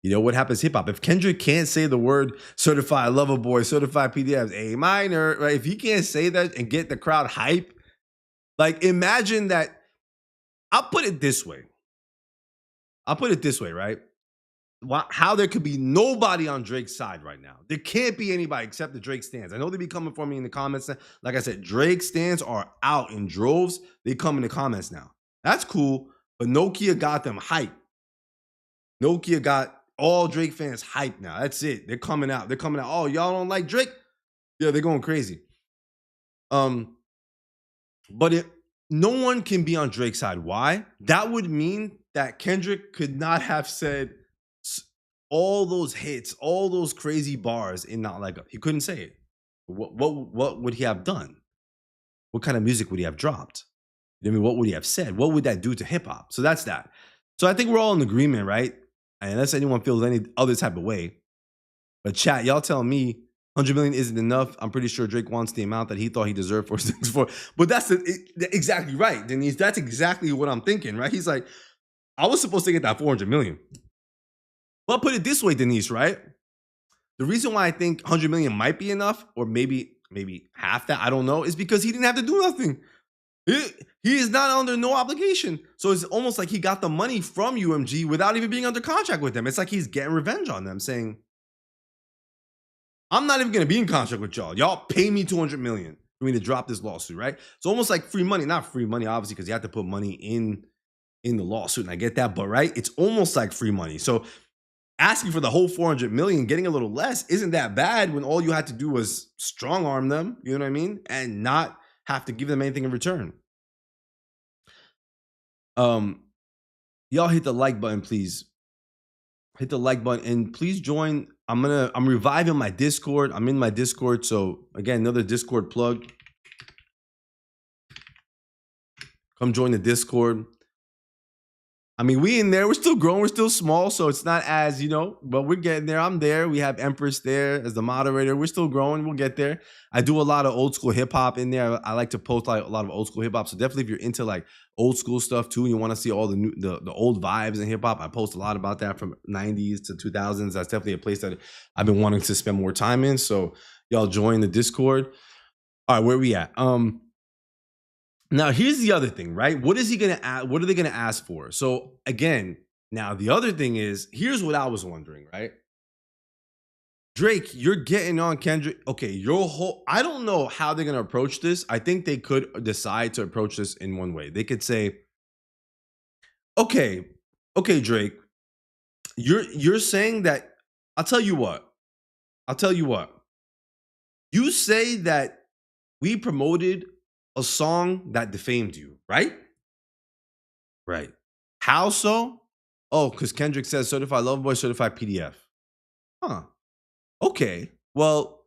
What happens to hip hop? If Kendrick can't say the word certified lover boy, certified PDFs, A minor, right? If he can't say that and get the crowd hype, like imagine that. I'll put it this way, right? How there could be nobody on Drake's side right now. There can't be anybody except the Drake stans. I know they be coming for me in the comments. Like I said, Drake stans are out in droves. They come in the comments now. That's cool, but Nokia got them hype. Nokia got all Drake fans hyped now. That's it. They're coming out. Oh, y'all don't like Drake? Yeah, they're going crazy. But no one can be on Drake's side. Why? That would mean that Kendrick could not have said all those hits, all those crazy bars in Not Like Us. He couldn't say it. What would he have done? What kind of music would he have dropped? What would he have said? What would that do to hip hop? So that's that. So I think we're all in agreement, right? And unless anyone feels any other type of way. But chat, y'all tell me 100 million isn't enough. I'm pretty sure Drake wants the amount that he thought he deserved for 64. But that's exactly right, Denise. That's exactly what I'm thinking, right? He's like, I was supposed to get that 400 million. Well, put it this way, Denise, right? The reason why I think 100 million might be enough, or maybe half that, I don't know, is because he didn't have to do nothing. He is not under no obligation. So it's almost like he got the money from UMG without even being under contract with them. It's like he's getting revenge on them, saying, I'm not even going to be in contract with y'all. Y'all pay me 200 million for me to drop this lawsuit, right? It's almost like free money. Not free money, obviously, because you have to put money in the lawsuit, and I get that, but right? It's almost like free money. So asking for the whole 400 million, getting a little less, isn't that bad when all you had to do was strong arm them, you know what I mean? And not have to give them anything in return. Y'all hit the like button, please. Hit the like button and please join. I'm reviving my Discord. I'm in my Discord. So again, another Discord plug. Come join the Discord. I mean, we in there. We're still growing. We're still small, so it's not as but we're getting there. I'm there. We have Empress there as the moderator. We're still growing. We'll get there. I do a lot of old school hip hop in there. I like to post like a lot of old school hip hop. So definitely, if you're into like old school stuff too, and you want to see all the new the old vibes in hip hop, I post a lot about that from '90s to 2000s. That's definitely a place that I've been wanting to spend more time in. So y'all join the Discord. All right, where we at? Now, here's the other thing, right? What is he going to ask? What are they going to ask for? So, again, now the other thing is, here's what I was wondering, right? Drake, you're getting on Kendrick. Okay, I don't know how they're going to approach this. I think they could decide to approach this in one way. They could say, okay, Drake, you're saying that, I'll tell you what. You say that we promoted a song that defamed you, right? Right. How so? Oh, because Kendrick says certified lover boy, certified PDF. Huh. Okay. Well,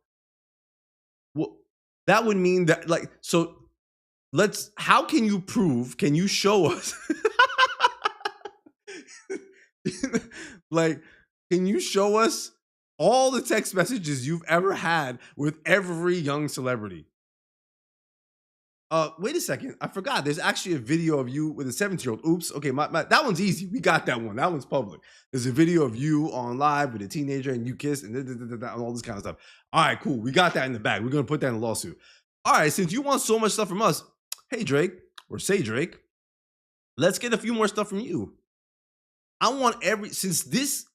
that would mean that, like, so how can you prove, can you show us? Like, can you show us all the text messages you've ever had with every young celebrity? Wait a second. I forgot. There's actually a video of you with a 17-year-old. Oops. Okay, that one's easy. We got that one. That one's public. There's a video of you on live with a teenager and you kiss and all this kind of stuff. All right, cool. We got that in the bag. We're gonna put that in the lawsuit. All right, since you want so much stuff from us, hey Drake, or say Drake, let's get a few more stuff from you. I want since this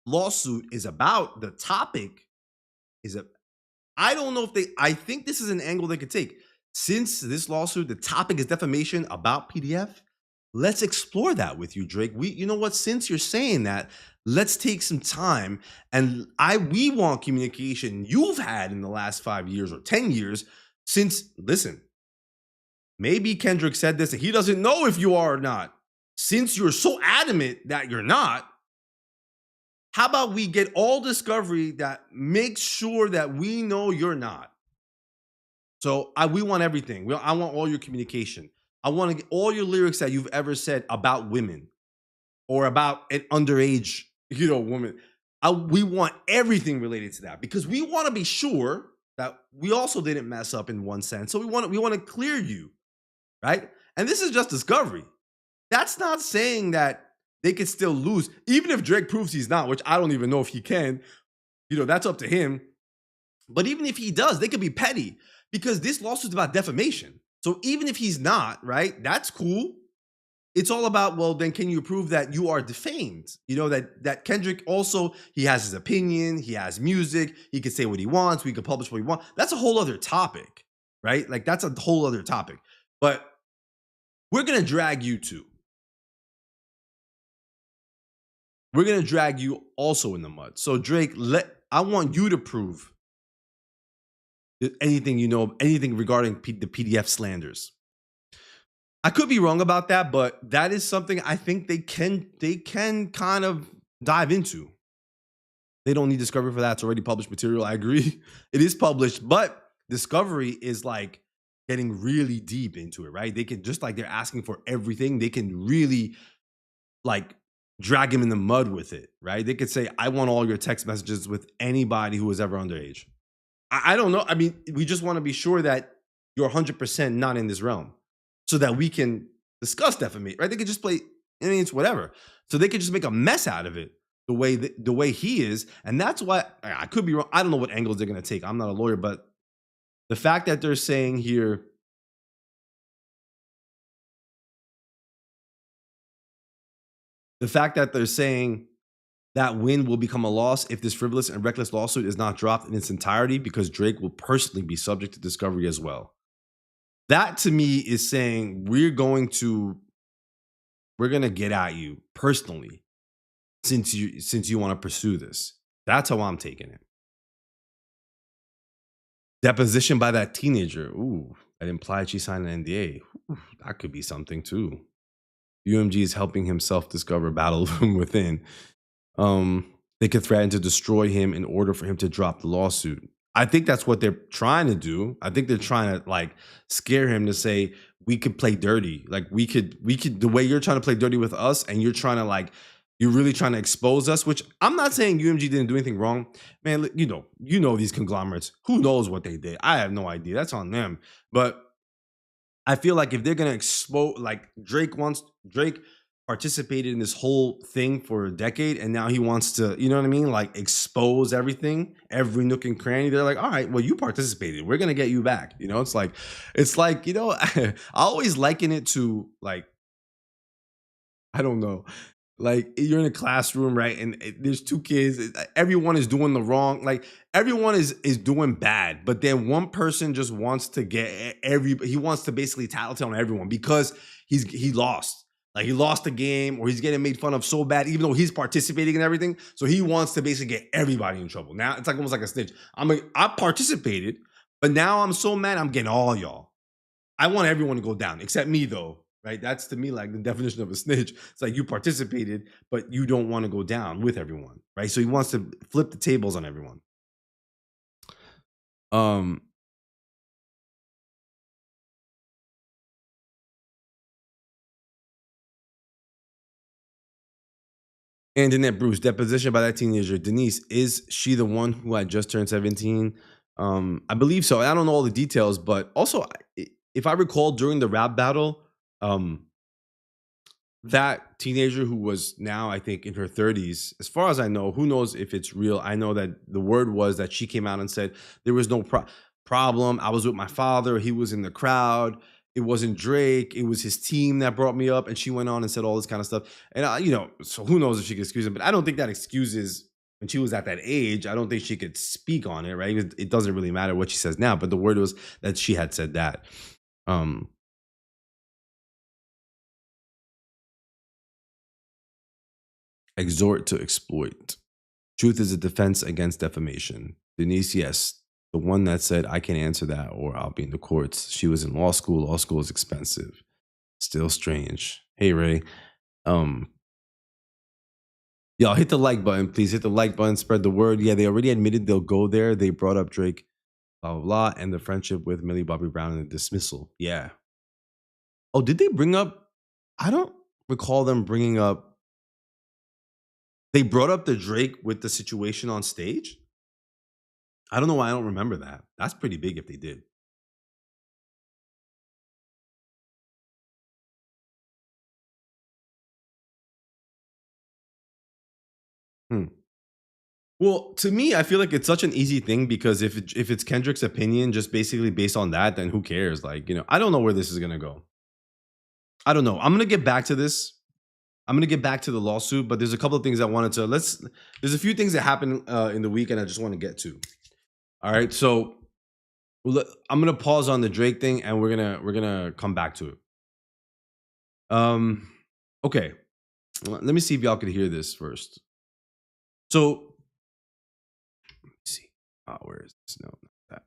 lawsuit is about the topic, I don't know if I think this is an angle they could take. Since this lawsuit, the topic is defamation about PDF, let's explore that with you, Drake. You know what? Since you're saying that, let's take some time, and we want communication you've had in the last 5 years or 10 years since. Listen, maybe Kendrick said this and he doesn't know if you are or not. Since you're so adamant that you're not, how about we get all discovery that makes sure that we know you're not? So we want everything. I want all your communication. I want to get all your lyrics that you've ever said about women or about an underage, woman. We want everything related to that because we want to be sure that we also didn't mess up in one sense. So we want to clear you, right? And this is just discovery. That's not saying that they could still lose, even if Drake proves he's not, which I don't even know if he can. That's up to him. But even if he does, they could be petty. Because this lawsuit is about defamation. So even if he's not, right, that's cool. It's all about, well, then can you prove that you are defamed? That Kendrick also, he has his opinion, he has music, he can say what he wants, we can publish what he wants. That's a whole other topic, right? Like, that's a whole other topic. But we're going to drag you too. We're going to drag you also in the mud. So Drake, I want you to prove anything anything regarding the PDF slanders. I could be wrong about that, but that is something I think they can kind of dive into. They don't need discovery for that. It's already published material. I agree. It is published, but discovery is like getting really deep into it, right? They can, just like they're asking for everything, they can really like drag him in the mud with it, right? They could say, I want all your text messages with anybody who was ever underage. I don't know. I mean, we just want to be sure that you're 100% not in this realm so that we can discuss defamation, right? They could just play, it's whatever. So they could just make a mess out of it the way he is. And that's why I could be wrong. I don't know what angles they're going to take. I'm not a lawyer, but the fact that they're saying here, that win will become a loss if this frivolous and reckless lawsuit is not dropped in its entirety, because Drake will personally be subject to discovery as well. That to me is saying we're going to get at you personally since you want to pursue this. That's how I'm taking it. Deposition by that teenager. Ooh, that implied she signed an NDA. Ooh, that could be something too. UMG is helping him self-discover battle from within. They could threaten to destroy him in order for him to drop the lawsuit. I think that's what they're trying to do. I think they're trying to like scare him to say, we could play dirty. Like we could the way you're trying to play dirty with us, and you're trying to like you're really trying to expose us. Which I'm not saying UMG didn't do anything wrong, man. You know these conglomerates. Who knows what they did? I have no idea. That's on them. But I feel like if they're gonna expose, like Drake participated in this whole thing for a decade, and now he wants to, you know what I mean, like expose everything, every nook and cranny. They're like, all right, well, you participated. We're gonna get you back. It's like I always liken it to like I don't know. Like you're in a classroom, right? And there's two kids. Everyone is doing the wrong. Like everyone is doing bad, but then one person just wants to get he wants to basically tattletale on everyone because he lost. Like he lost the game, or he's getting made fun of so bad, even though he's participating in everything. So he wants to basically get everybody in trouble. Now it's like almost like a snitch. I participated, but now I'm so mad. I'm getting all y'all. I want everyone to go down except me, though. Right? That's to me like the definition of a snitch. It's like you participated, but you don't want to go down with everyone, right? So he wants to flip the tables on everyone. Um, and Annette Bruce, deposition by that teenager, Denise, is she the one who had just turned 17? I believe so. I don't know all the details, but also, if I recall during the rap battle, um, that teenager who was now, I think, in her 30s, as far as I know, who knows if it's real. I know that the word was that she came out and said there was no problem. I was with my father. He was in the crowd. It wasn't Drake. It was his team that brought me up. And she went on and said all this kind of stuff. And, so who knows if she could excuse him. But I don't think that excuses when she was at that age. I don't think she could speak on it, right? It doesn't really matter what she says now. But the word was that she had said that. Exhort to exploit. Truth is a defense against defamation. Denise, yes, the one that said, I can answer that or I'll be in the courts. She was in law school. Law school is expensive. Still strange. Hey, Ray. Y'all hit the like button, please. Hit the like button, spread the word. Yeah, they already admitted they'll go there. They brought up Drake, blah, blah, blah, and the friendship with Millie Bobby Brown and the dismissal. Yeah. Oh, did they bring up? I don't recall them bringing up. They brought up the Drake with the situation on stage? I don't know why I don't remember that. That's pretty big if they did. Hmm. Well, to me, I feel like it's such an easy thing because if it's Kendrick's opinion, just basically based on that, then who cares? Like, I don't know where this is gonna go. I don't know. I'm gonna get back to this. I'm gonna get back to the lawsuit, but there's a couple of things I wanted to There's a few things that happened in the week, and I just want to get to. All right, so I'm gonna pause on the Drake thing, and we're gonna come back to it. Okay. Let me see if y'all could hear this first. So, let me see. Where is this? No, not that.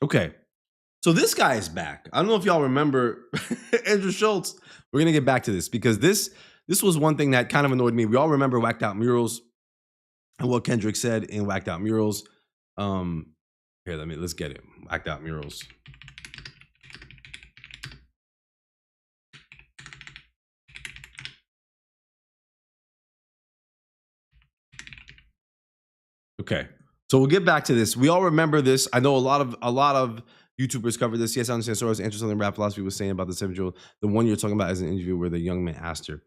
Okay. So this guy is back. I don't know if y'all remember Andrew Schulz. We're gonna get back to this because this was one thing that kind of annoyed me. We all remember Whacked Out Murals and what Kendrick said in Whacked Out Murals. Here, let's get it. Whacked Out Murals. Okay. So we'll get back to this. We all remember this. I know a lot of YouTubers covered this. Yes, I understand. So I was interested in rap philosophy was saying about the 7-year-old. The one you're talking about is an interview where the young man asked her.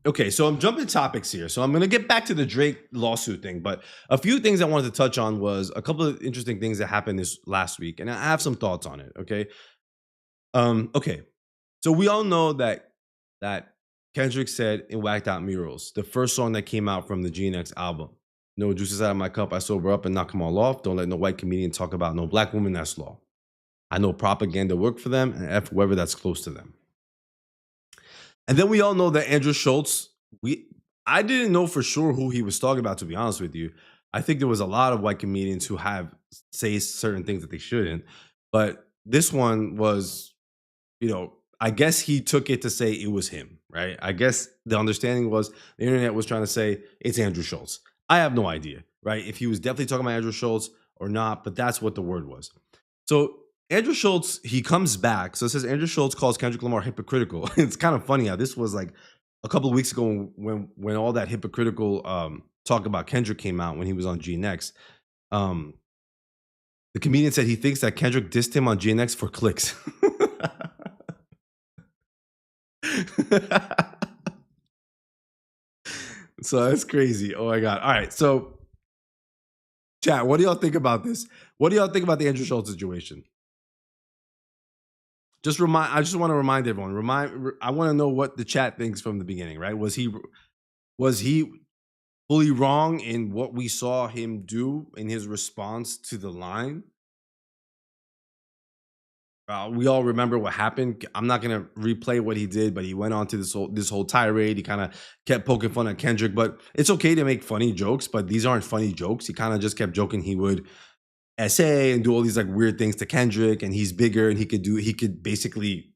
Okay, so I'm jumping topics here. So I'm gonna get back to the Drake lawsuit thing, but a few things I wanted to touch on was a couple of interesting things that happened this last week, and I have some thoughts on it. Okay. Okay. So we all know that Kendrick said in Whacked Out Murals, the first song that came out from the GNX album. No juices out of my cup, I sober up and knock them all off. Don't let no white comedian talk about no black woman, that's law. I know propaganda work for them and F whoever that's close to them. And then we all know that Andrew Schulz, I didn't know for sure who he was talking about, to be honest with you. I think there was a lot of white comedians who have say certain things that they shouldn't. But this one was, I guess he took it to say it was him, right? I guess the understanding was the internet was trying to say it's Andrew Schulz. I have no idea. right? If he was definitely talking about Andrew Schulz or not, but that's what the word was. So Andrew Schulz, he comes back. So it says Andrew Schulz calls Kendrick Lamar hypocritical. It's kind of funny how this was like a couple of weeks ago when all that hypocritical talk about Kendrick came out when he was on GNX. The comedian said he thinks that Kendrick dissed him on GNX for clicks. So that's crazy. Oh my God. All right. So chat, what do y'all think about this? What do y'all think about the Andrew Schulz situation? I just want to remind everyone. I want to know what the chat thinks from the beginning, right? Was he fully wrong in what we saw him do in his response to the line? We all remember what happened. I'm not gonna replay what he did, but he went on to this whole tirade. He kind of kept poking fun at Kendrick, but it's okay to make funny jokes, but these aren't funny jokes. He kind of just kept joking he would essay and do all these like weird things to Kendrick, and he's bigger and he could basically,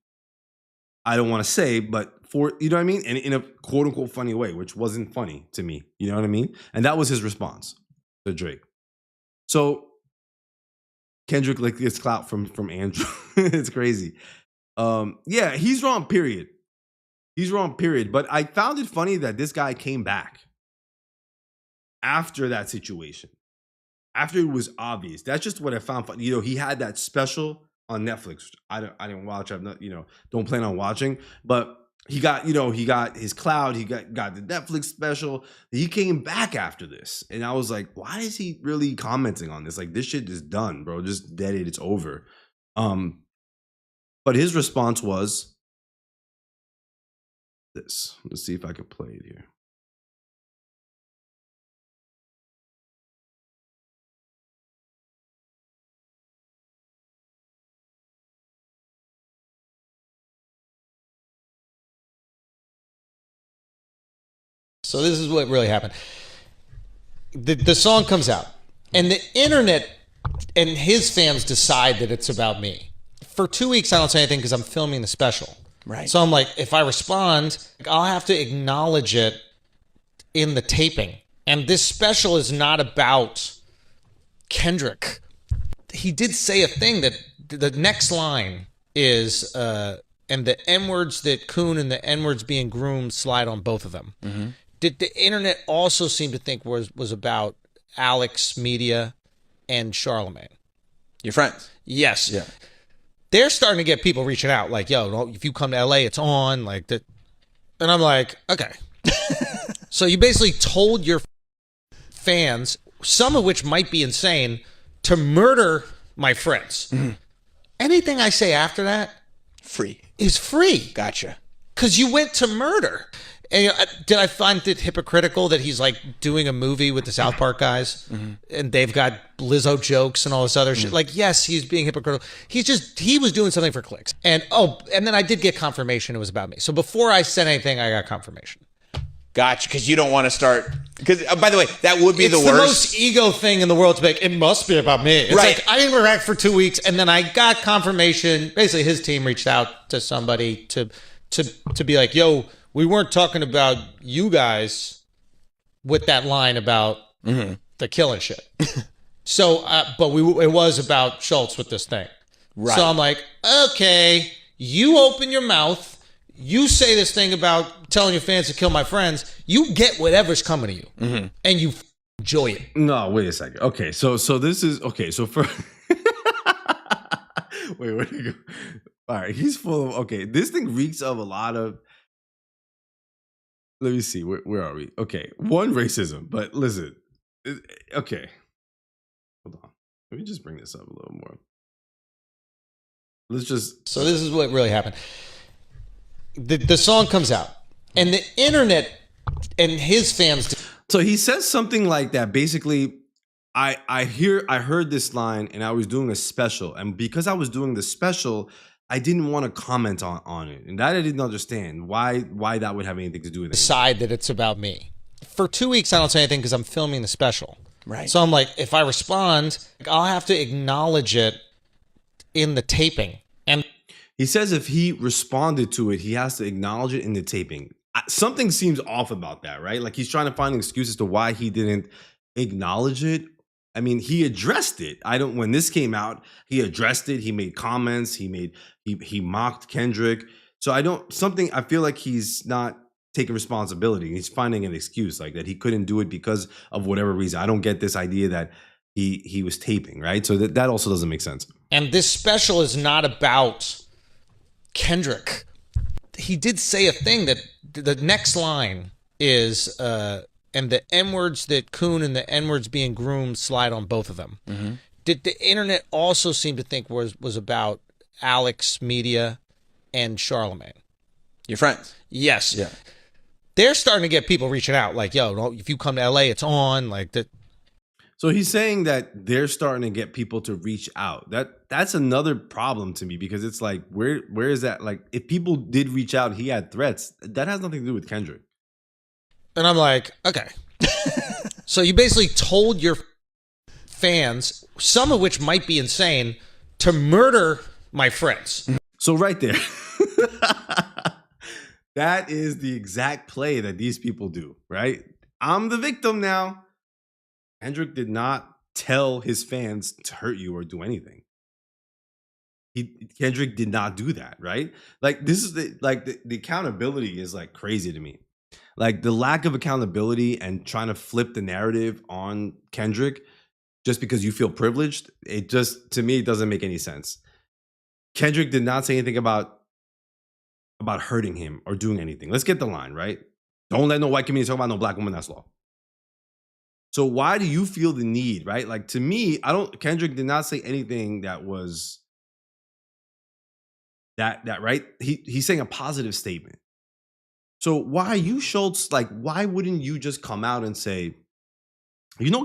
I don't want to say, but for, you know what I mean, in a quote unquote funny way, which wasn't funny to me. You know what I mean? And that was his response to Drake. So Kendrick like gets clout from Andrew. It's crazy. Yeah, he's wrong, period. He's wrong, period. But I found it funny that this guy came back after that situation. After it was obvious. That's just what I found funny. You know, he had that special on Netflix. I didn't watch. I'm not, don't plan on watching. But he got his cloud. He got the Netflix special. He came back after this. And I was like, why is he really commenting on this? Like, this shit is done, bro. Just dead it. It's over. But his response was this. Let's see if I can play it here. So this is what really happened. The song comes out, and the internet and his fans decide that it's about me. For 2 weeks, I don't say anything because I'm filming the special. Right. So I'm like, if I respond, I'll have to acknowledge it in the taping. And this special is not about Kendrick. He did say a thing that the next line is, and the N-words that Coon and the N-words being groomed slide on both of them. Mm-hmm. Did the internet also seem to think was about Alex Media and Charlemagne? Your friends. Yes. Yeah. They're starting to get people reaching out like, yo, if you come to LA, it's on. Like that. And I'm like, okay. So you basically told your fans, some of which might be insane, to murder my friends. Mm-hmm. Anything I say after that Free. is free. Gotcha. Because you went to murder. And did I find it hypocritical that he's like doing a movie with the South Park guys, mm-hmm. and they've got Lizzo jokes and all this other shit? Like, yes, he's being hypocritical. He was doing something for clicks. And then I did get confirmation it was about me. So before I said anything, I got confirmation. Gotcha, because you don't want to start. Because by the way, that would be the worst. It's the most ego thing in the world to be like, it must be about me. It's right. Like I didn't react for 2 weeks, and then I got confirmation. Basically, his team reached out to somebody to be like, yo, we weren't talking about you guys with that line about mm-hmm. the killing shit. So, but it was about Schulz with this thing. Right. So I'm like, okay, you open your mouth. You say this thing about telling your fans to kill my friends. You get whatever's coming to you, mm-hmm. and you enjoy it. No, wait a second. Okay, so this is okay. So for wait, where do you go? All right, he's full of okay. This thing reeks of a lot of. Let me see. Where are we? Okay, one, racism. But listen, okay, hold on. Let me just bring this up a little more. Let's just. So this is what really happened. The song comes out, and the internet and his fans. So he says something like that. Basically, I heard this line, and I was doing a special, and because I was doing the special, I didn't want to comment on it, and that I didn't understand why that would have anything to do with it. Decide that it's about me. For 2 weeks, I don't say anything because I'm filming the special. Right. So I'm like, if I respond, I'll have to acknowledge it in the taping. And he says if he responded to it, he has to acknowledge it in the taping. Something seems off about that, right? Like he's trying to find an excuse as to why he didn't acknowledge it. I mean, he addressed it. When this came out, he addressed it. He made comments. He mocked Kendrick. So I feel like he's not taking responsibility. He's finding an excuse like that he couldn't do it because of whatever reason. I don't get this idea that he was taping, right? So that also doesn't make sense. And this special is not about Kendrick. He did say a thing that the next line is, and the N-words that Coon and the N-words being groomed slide on both of them. Mm-hmm. Did the internet also seem to think was about Alex, Media, and Charlemagne? Your friends. Yes. Yeah. They're starting to get people reaching out like, yo, if you come to LA, it's on. Like that. So he's saying that they're starting to get people to reach out. That's another problem to me because it's like, where is that? Like, if people did reach out, he had threats. That has nothing to do with Kendrick. And I'm like, okay. So you basically told your fans, some of which might be insane, to murder my friends. So right there, that is the exact play that these people do, right? I'm the victim now. Kendrick did not tell his fans to hurt you or do anything. Kendrick did not do that, right? Like, this is the accountability is like crazy to me. Like, the lack of accountability and trying to flip the narrative on Kendrick just because you feel privileged, to me, it doesn't make any sense. Kendrick did not say anything about hurting him or doing anything. Let's get the line, right? Don't let no white community talk about no black woman, that's law. So why do you feel the need, right? Like, to me, Kendrick did not say anything that was that right? He's saying a positive statement. So why you, Schulz, like, why wouldn't you just come out and say,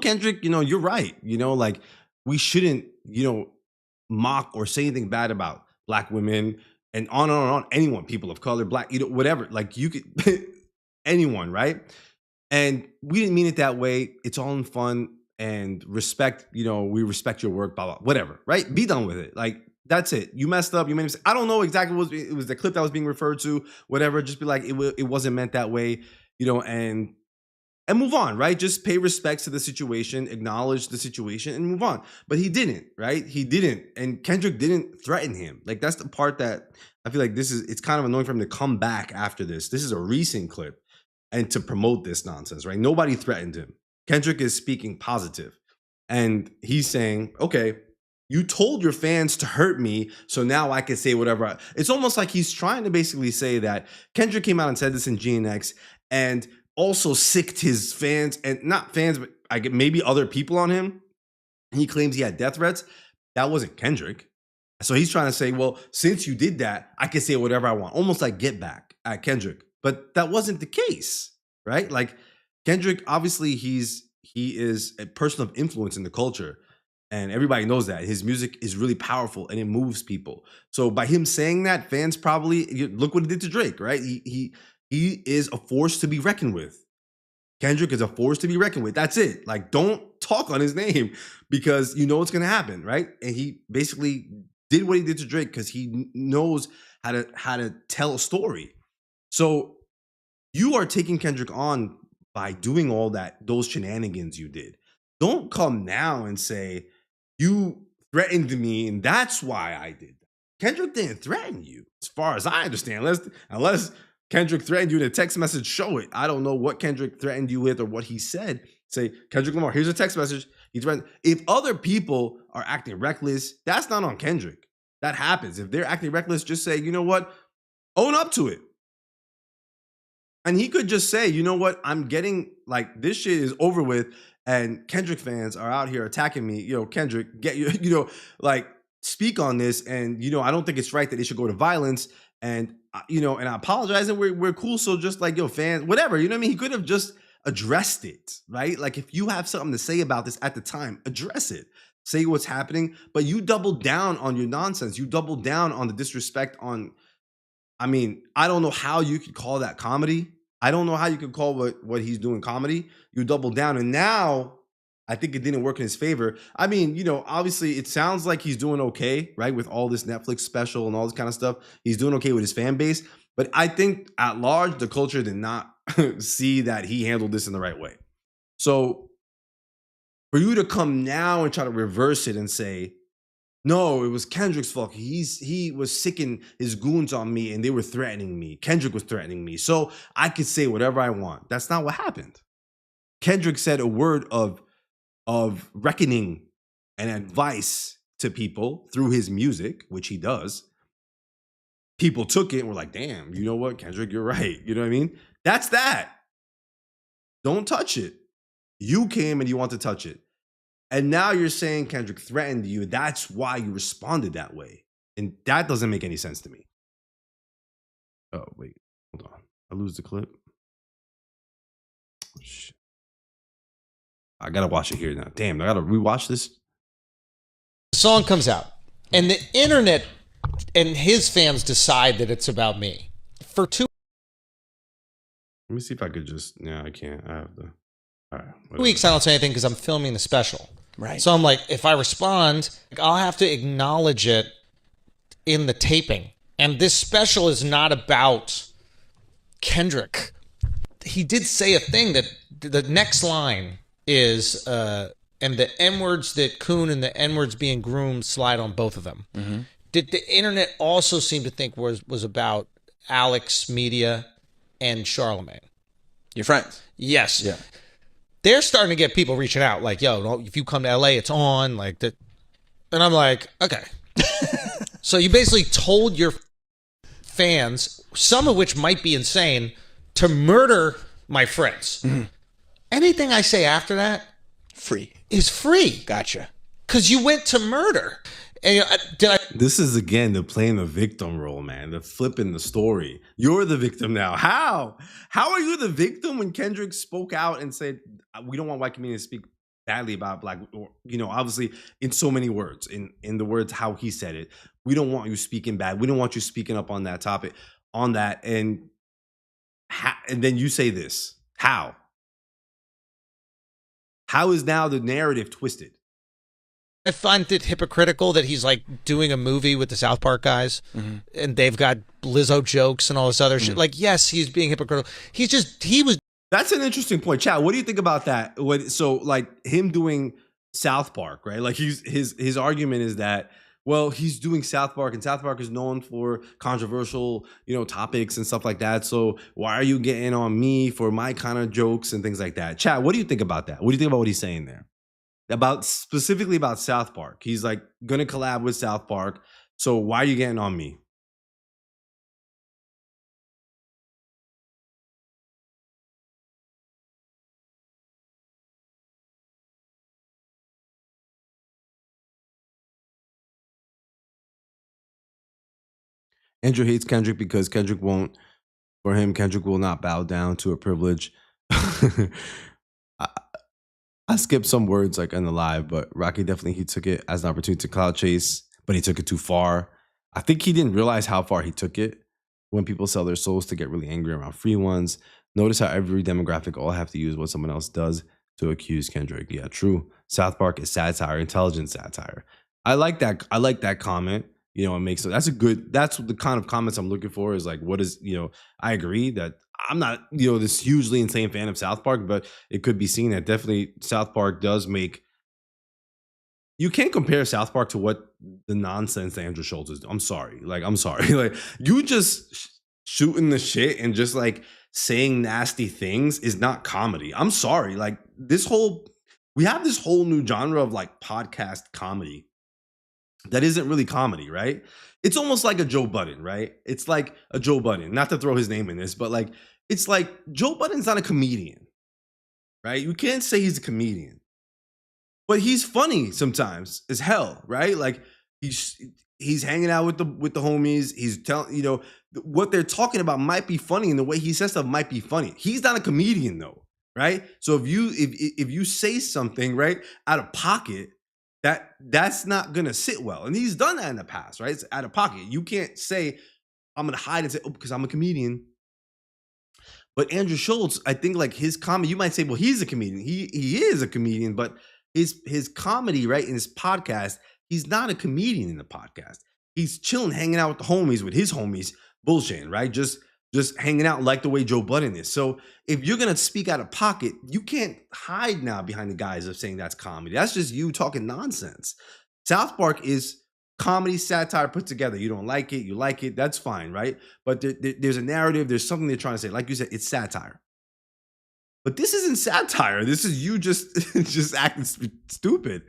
Kendrick, you're right. Like, we shouldn't, mock or say anything bad about black women and on and on, anyone, people of color, black, whatever. Like, you could, anyone, right? And we didn't mean it that way. It's all in fun and respect, we respect your work, blah, blah, whatever, right? Be done with it. Like, that's it. You messed up. You made a mistake. I don't know exactly what it was the clip that was being referred to, whatever. Just be like, it wasn't meant that way, and move on, right? Just pay respects to the situation, acknowledge the situation, and move on. But he didn't, right? He didn't. And Kendrick didn't threaten him. Like, that's the part that I feel like it's kind of annoying for him to come back after this. This is a recent clip and to promote this nonsense, right? Nobody threatened him. Kendrick is speaking positive. And he's saying, okay, you told your fans to hurt me, so now I can say whatever. It's almost like he's trying to basically say that Kendrick came out and said this in GNX and also sicked his fans, and not fans, but maybe other people on him. He claims he had death threats. That wasn't Kendrick. So he's trying to say, well, since you did that, I can say whatever I want. Almost like get back at Kendrick. But that wasn't the case, right? Like, Kendrick, obviously, he is a person of influence in the culture. And everybody knows that. His music is really powerful and it moves people. So by him saying that, fans probably, look what he did to Drake, right? He is a force to be reckoned with. Kendrick is a force to be reckoned with. That's it. Like, don't talk on his name because you know what's going to happen, right? And he basically did what he did to Drake because he knows how to tell a story. So you are taking Kendrick on by doing all those shenanigans you did. Don't come now and say, you threatened me and that's why I did that. Kendrick didn't threaten you, as far as I understand. Unless Kendrick threatened you in a text message, show it. I don't know what Kendrick threatened you with or what he said. Say, Kendrick Lamar, here's a text message. He threatened. If other people are acting reckless, that's not on Kendrick. That happens. If they're acting reckless, just say, you know what? Own up to it. And he could just say, you know what? I'm getting, like, this shit is over with. And Kendrick fans are out here attacking me. Kendrick, get you, like, speak on this. And, I don't think it's right that they should go to violence. And, and I apologize. And we're cool. So just like, fans, whatever, you know what I mean? He could have just addressed it, right? Like, if you have something to say about this at the time, address it. Say what's happening. But you double down on your nonsense. You double down on the disrespect on, I don't know how you could call that comedy. I don't know how you could call what he's doing comedy. You double down. And now I think it didn't work in his favor. Obviously it sounds like he's doing okay, right? With all this Netflix special and all this kind of stuff. He's doing okay with his fan base. But I think at large, the culture did not see that he handled this in the right way. So For you to come now and try to reverse it and say, no, it was Kendrick's fault. He was sicking his goons on me and they were threatening me. Kendrick was threatening me. So I could say whatever I want. That's not what happened. Kendrick said a word of reckoning and advice to people through his music, which he does. People took it and were like, damn, you know what, Kendrick, you're right. You know what I mean? That's that. Don't touch it. You came and you want to touch it. And now you're saying Kendrick threatened you. That's why you responded that way. And that doesn't make any sense to me. Oh, wait. Hold on. I lose the clip. Oh, shit. I got to watch it here now. Damn, I got to rewatch this. The song comes out, and the internet and his fans decide that it's about me. For 2 Let me see if I could just... Yeah, I can't. I have to... All right. Whatever. weeks, I don't say anything because I'm filming the special. Right. So I'm like, if I respond, I'll have to acknowledge it in the taping. And this special is not about Kendrick. He did say a thing that the next line is, and the N-words that Coon and the N-words being groomed slide on both of them. Mm-hmm. Did the internet also seem to think was about Alex, Media, and Charlemagne? Your friends. Yes. Yeah. They're starting to get people reaching out like, yo, if you come to LA, it's on like that. And I'm like, okay. So you basically told your fans, some of which might be insane, to murder my friends. Mm-hmm. Anything I say after that Free. is free. Gotcha. Because you went to murder. And This is, again, the playing the victim role, man. The flipping the story. You're the victim now. How? How are you the victim when Kendrick spoke out and said, we don't want white communities to speak badly about black, or, you know, obviously in so many words, in the words how he said it. We don't want you speaking bad. We don't want you speaking up on that topic, on that. And then you say this. How? How is now the narrative twisted? I find it hypocritical that he's like doing a movie with the South Park guys, mm-hmm. and they've got Lizzo jokes and all this other shit. Like, yes, he's being hypocritical. He was. That's an interesting point, Chad. What do you think about that? So, like him doing South Park, right? Like his argument is that, well, he's doing South Park, and South Park is known for controversial, you know, topics and stuff like that. So why are you getting on me for my kind of jokes and things like that? Chad, what do you think about that? What do you think about what he's saying there? Specifically about South Park. He's like gonna collab with South Park. So why are you getting on me? Andrew hates Kendrick because Kendrick won't. For him, Kendrick will not bow down to a privilege. I skipped some words like in the live, but Rocky definitely, he took it as an opportunity to cloud chase, but he took it too far. I think he didn't realize how far he took it when people sell their souls to get really angry around free ones. Notice how every demographic all have to use what someone else does to accuse Kendrick. Yeah, true. South Park is satire, intelligent satire. I like that. I like that comment. You know, it makes that's the kind of comments I'm looking for is like, what is, you know, I agree that I'm not, you know, this hugely insane fan of South Park, but it could be seen that definitely South Park does make, you can't compare South Park to what the nonsense that Andrew Schulz is doing. I'm sorry. Like, you just shooting the shit and just like saying nasty things is not comedy. I'm sorry. Like we have this whole new genre of like podcast comedy that isn't really comedy, right? It's almost like a Joe Budden, right? It's like a Joe Budden, not to throw his name in this, but like, it's like Joe Budden's not a comedian, right? You can't say he's a comedian, but he's funny sometimes as hell, right? Like he's hanging out with the homies. He's telling, you know, what they're talking about might be funny, and the way he says stuff might be funny. He's not a comedian though, right? So if you say something right out of pocket, that's not gonna sit well. And he's done that in the past, right? It's out of pocket. You can't say, I'm gonna hide and say, oh, because I'm a comedian. But Andrew Schulz, I think like his comedy, you might say, well, he's a comedian. He is a comedian, but his comedy, right, in his podcast, he's not a comedian in the podcast. He's chilling, hanging out with the homies, with his homies, bullshitting, right? Just just hanging out like the way Joe Budden is. So if you're gonna speak out of pocket, you can't hide now behind the guise of saying that's comedy. That's just you talking nonsense. South Park is comedy, satire put together. You don't like it, you like it, that's fine, right? But there's a narrative, there's something they're trying to say. Like you said, it's satire. But this isn't satire. This is you just acting stupid.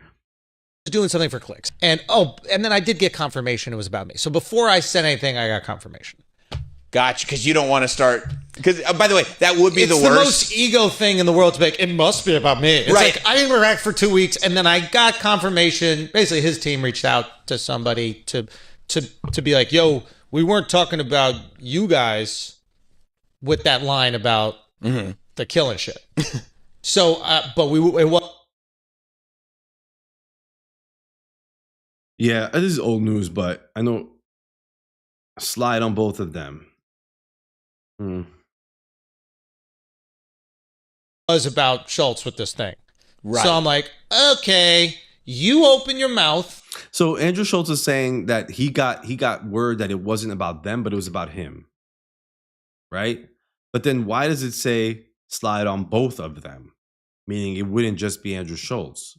Doing something for clicks. And then I did get confirmation it was about me. So before I said anything, I got confirmation. Gotcha, because you don't want to start. Because by the way, that would be It's the the worst. most ego thing in the world to make. It must be about me. It's Right. like I didn't react for 2 weeks, and then I got confirmation. Basically, his team reached out to somebody to be like, "Yo, we weren't talking about you guys with that line about the killing shit." So, but it was. Yeah, this is old news, but I know slide on both of them. Was about Schulz with this thing. Right. So I'm like, okay, you open your mouth. So Andrew Schulz is saying that he got word that it wasn't about them, but it was about him. Right? But then why does it say slide on both of them? Meaning it wouldn't just be Andrew Schulz.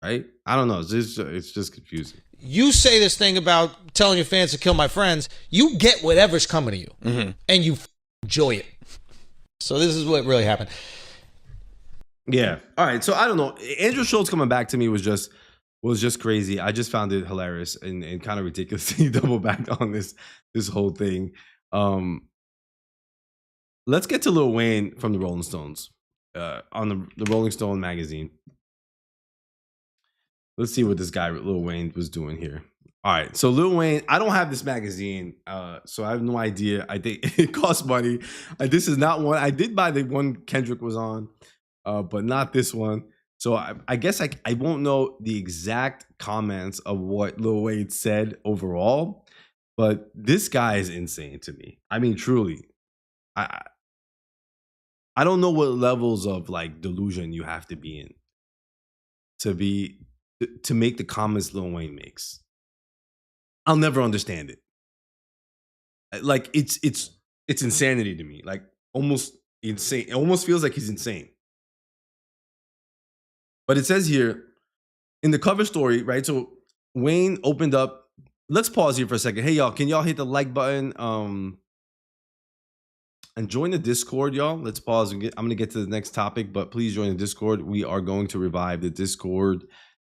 Right? I don't know. It's just confusing. You say this thing about telling your fans to kill my friends. You get whatever's coming to you, and you enjoy it. So this is what really happened. Yeah. All right. So I don't know. Andrew Schulz coming back to me was just crazy. I just found it hilarious and kind of ridiculous. He double backed on this whole thing. Let's get to Lil Wayne from the Rolling Stones on the Rolling Stone magazine. Let's see what this guy Lil Wayne was doing here. All right, so Lil Wayne, I don't have this magazine, so I have no idea. I think it costs money. This is not one. I did buy the one Kendrick was on, but not this one. So I guess I won't know the exact comments of what Lil Wayne said overall, but this guy is insane to me. I mean, truly, I don't know what levels of like delusion you have to be in to make the comments Lil Wayne makes. I'll never understand it. Like it's insanity to me. Like almost insane. It almost feels like he's insane. But it says here in the cover story, right? So Wayne opened up. Let's pause here for a second. Hey y'all, can y'all hit the like button? And join the Discord, y'all. Let's pause. I'm gonna get to the next topic, but please join the Discord. We are going to revive the Discord,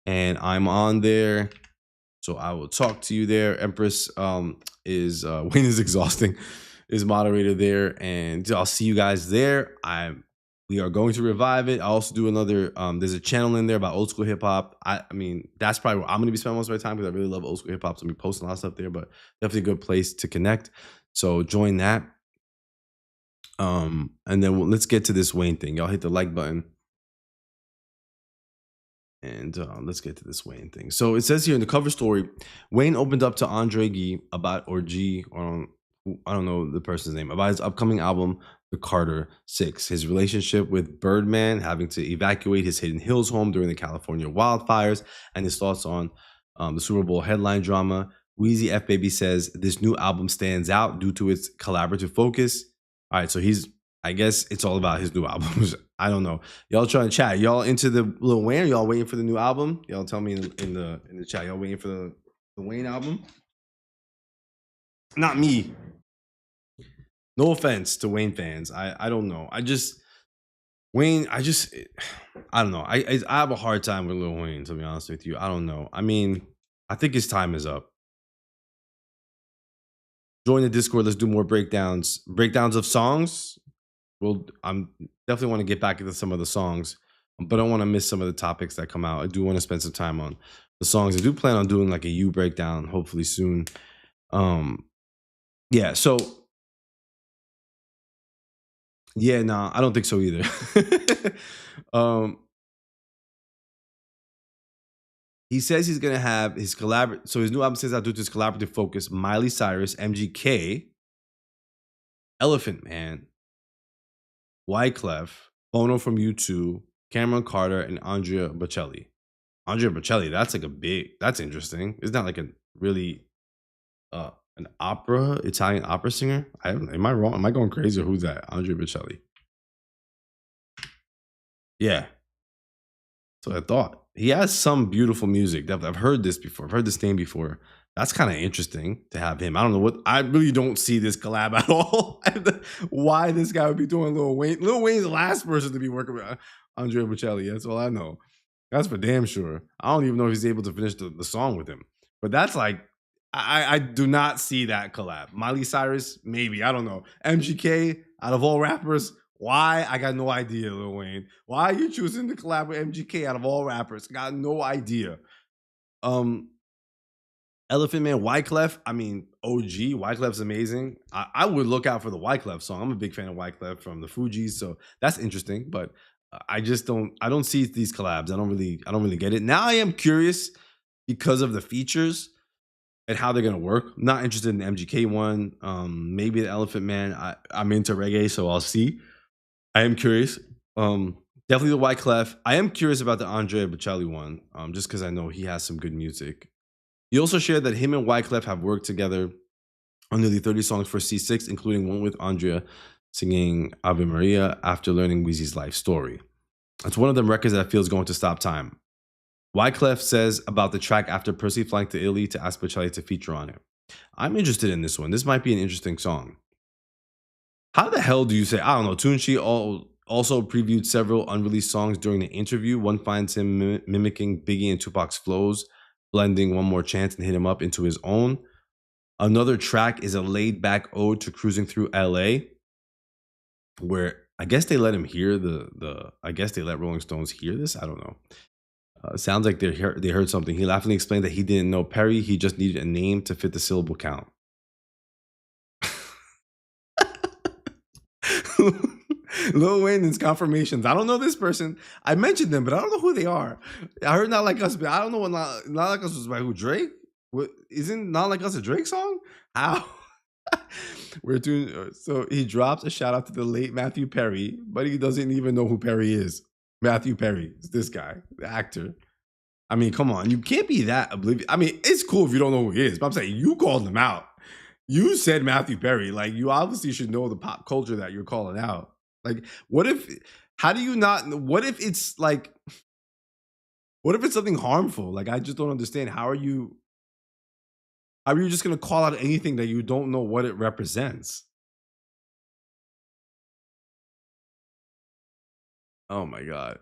and I'm on there. So I will talk to you there. Empress is Wayne is exhausting, is moderator there, and I'll see you guys there. We are going to revive it. I also do another. There's a channel in there about old school hip hop. I mean, that's probably where I'm going to be spending most of my time because I really love old school hip hop. So I'm be posting a lot of stuff there, but definitely a good place to connect. So join that. And then let's get to this Wayne thing. Y'all hit the like button. And let's get to this Wayne thing. So it says here in the cover story, Wayne opened up to Andre Gee about, or G, or I don't know the person's name, about his upcoming album, The Carter 6, his relationship with Birdman, having to evacuate his Hidden Hills home during the California wildfires, and his thoughts on the Super Bowl headline drama. Wheezy F Baby says this new album stands out due to its collaborative focus. All right, so I guess it's all about his new album. I don't know. Y'all trying to chat. Y'all into the Lil Wayne? Y'all waiting for the new album? Y'all tell me in the chat. Y'all waiting for the Wayne album? Not me. No offense to Wayne fans. I don't know. I don't know. I have a hard time with Lil Wayne, to be honest with you. I don't know. I mean, I think his time is up. Join the Discord. Let's do more breakdowns of songs. Well, I'm definitely want to get back into some of the songs, but I don't want to miss some of the topics that come out. I do want to spend some time on the songs. I do plan on doing like a U breakdown hopefully soon. Yeah, so yeah, no, I don't think so either. He says he's gonna have his so his new album says out due to his collaborative focus, Miley Cyrus, MGK, Elephant Man, Wyclef, Bono from U2, Cameron Carter, and Andrea Bocelli. Andrea Bocelli, that's like that's interesting. Isn't that like a really An opera, Italian opera singer? I don't, am I wrong? Am I going crazy or who's that? Andrea Bocelli. Yeah. That's what I thought. He has some beautiful music. I've heard this before. I've heard this name before. That's kind of interesting to have him. I don't know what. I really don't see this collab at all. Why this guy would be doing Lil Wayne? Lil Wayne's the last person to be working with Andrea Bocelli. That's all I know. That's for damn sure. I don't even know if he's able to finish the song with him. But that's like, I do not see that collab. Miley Cyrus, maybe. I don't know. MGK, out of all rappers, why? I got no idea, Lil Wayne. Why are you choosing to collab with MGK out of all rappers? Got no idea. Elephant Man, Wyclef. I mean, OG. Wyclef's amazing. I would look out for the Wyclef song. I'm a big fan of Wyclef from the Fugees, so that's interesting. But I just don't. I don't see these collabs. I don't really get it. Now I am curious because of the features and how they're gonna work. I'm not interested in the MGK one. Maybe the Elephant Man. I'm into reggae, so I'll see. I am curious. Definitely the Wyclef. I am curious about the Andrea Bocelli one, just because I know he has some good music. He also shared that him and Wyclef have worked together on nearly 30 songs for C6, including one with Andrea singing Ave Maria after learning Weezy's life story. It's one of them records that feels going to stop time. Wyclef says about the track after Percy flying to Italy to ask Bocelli to feature on it. I'm interested in this one. This might be an interesting song. How the hell do you say? I don't know. Tunchi also previewed several unreleased songs during the interview. One finds him mimicking Biggie and Tupac's flows, blending One More Chance and Hit Him Up into his own. Another track is a laid-back ode to cruising through LA, where I guess they let him hear I guess they let Rolling Stones hear this. I don't know. Sounds like they heard something. He laughingly explained that he didn't know Perry. He just needed a name to fit the syllable count. Lil Wayne and his confirmations. I don't know this person. I mentioned them, but I don't know who they are. I heard Not Like Us, but I don't know what Not Like Us was by who. Drake? What, isn't Not Like Us a Drake song? How? We're doing so. He drops a shout out to the late Matthew Perry, but he doesn't even know who Perry is. Matthew Perry is this guy, the actor. I mean, come on, you can't be that oblivious. I mean, it's cool if you don't know who he is, but I'm saying you called him out. You said Matthew Perry. Like, you obviously should know the pop culture that you're calling out. Like, how do you not, what if it's something harmful? Like, I just don't understand. How are you just going to call out anything that you don't know what it represents? Oh my God.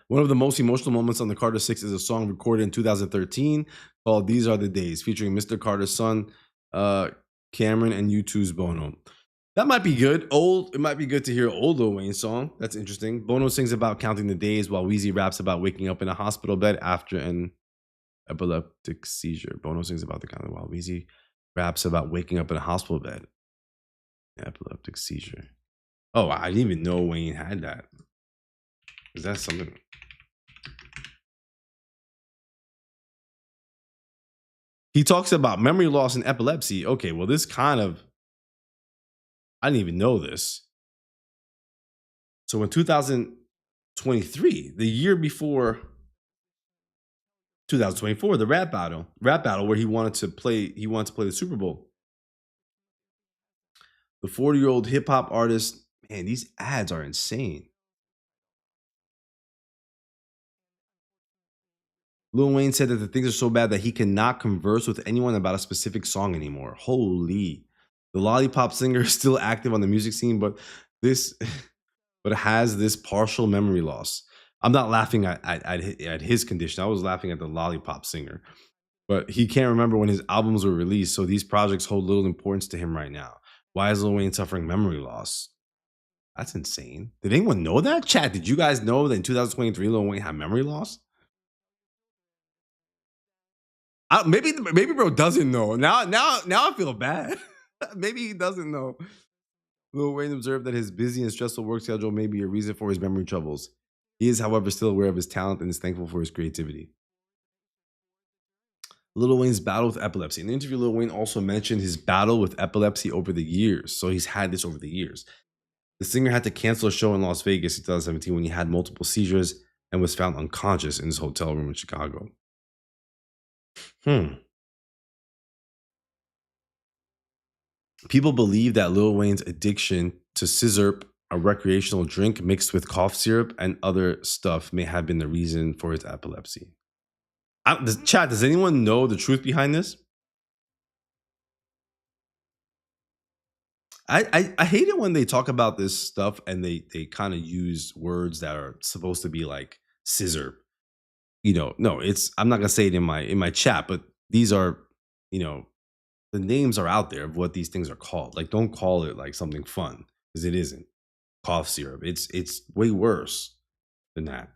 One of the most emotional moments on the Carter 6 is a song recorded in 2013 called These Are the Days, featuring Mr. Carter's son, Cameron, and U2's Bono. That might be good. It might be good to hear an old Lil Wayne song. That's interesting. Bono sings about counting the days while Weezy raps about waking up in a hospital bed after an epileptic seizure. Bono sings about the counting while Weezy raps about waking up in a hospital bed. Epileptic seizure. Oh, I didn't even know Wayne had that. Is that something? He talks about memory loss and epilepsy. Okay, well, this kind of, I didn't even know this. So in 2023, the year before 2024, the rap battle where he wanted to play the Super Bowl. The 40-year-old hip hop artist, man, these ads are insane. Lil Wayne said that the things are so bad that he cannot converse with anyone about a specific song anymore. Holy. The Lollipop singer is still active on the music scene, but has this partial memory loss. I'm not laughing at his condition. I was laughing at the Lollipop singer. But he can't remember when his albums were released, so these projects hold little importance to him right now. Why is Lil Wayne suffering memory loss? That's insane. Did anyone know that? Chat, did you guys know that in 2023 Lil Wayne had memory loss? Maybe bro doesn't know. Now I feel bad. Maybe he doesn't know. Lil Wayne observed that his busy and stressful work schedule may be a reason for his memory troubles. He is, however, still aware of his talent and is thankful for his creativity. Lil Wayne's battle with epilepsy. In the interview, Lil Wayne also mentioned his battle with epilepsy over the years. So he's had this over the years. The singer had to cancel a show in Las Vegas in 2017 when he had multiple seizures and was found unconscious in his hotel room in Chicago. People believe that Lil Wayne's addiction to scissor, a recreational drink mixed with cough syrup and other stuff, may have been the reason for his epilepsy. Chat, does anyone know the truth behind this? I hate it when they talk about this stuff and they kind of use words that are supposed to be like scissor. No, I'm not gonna say it in my chat, but these are, the names are out there of what these things are called. Like, don't call it like something fun, because it isn't. Cough syrup. It's way worse than that.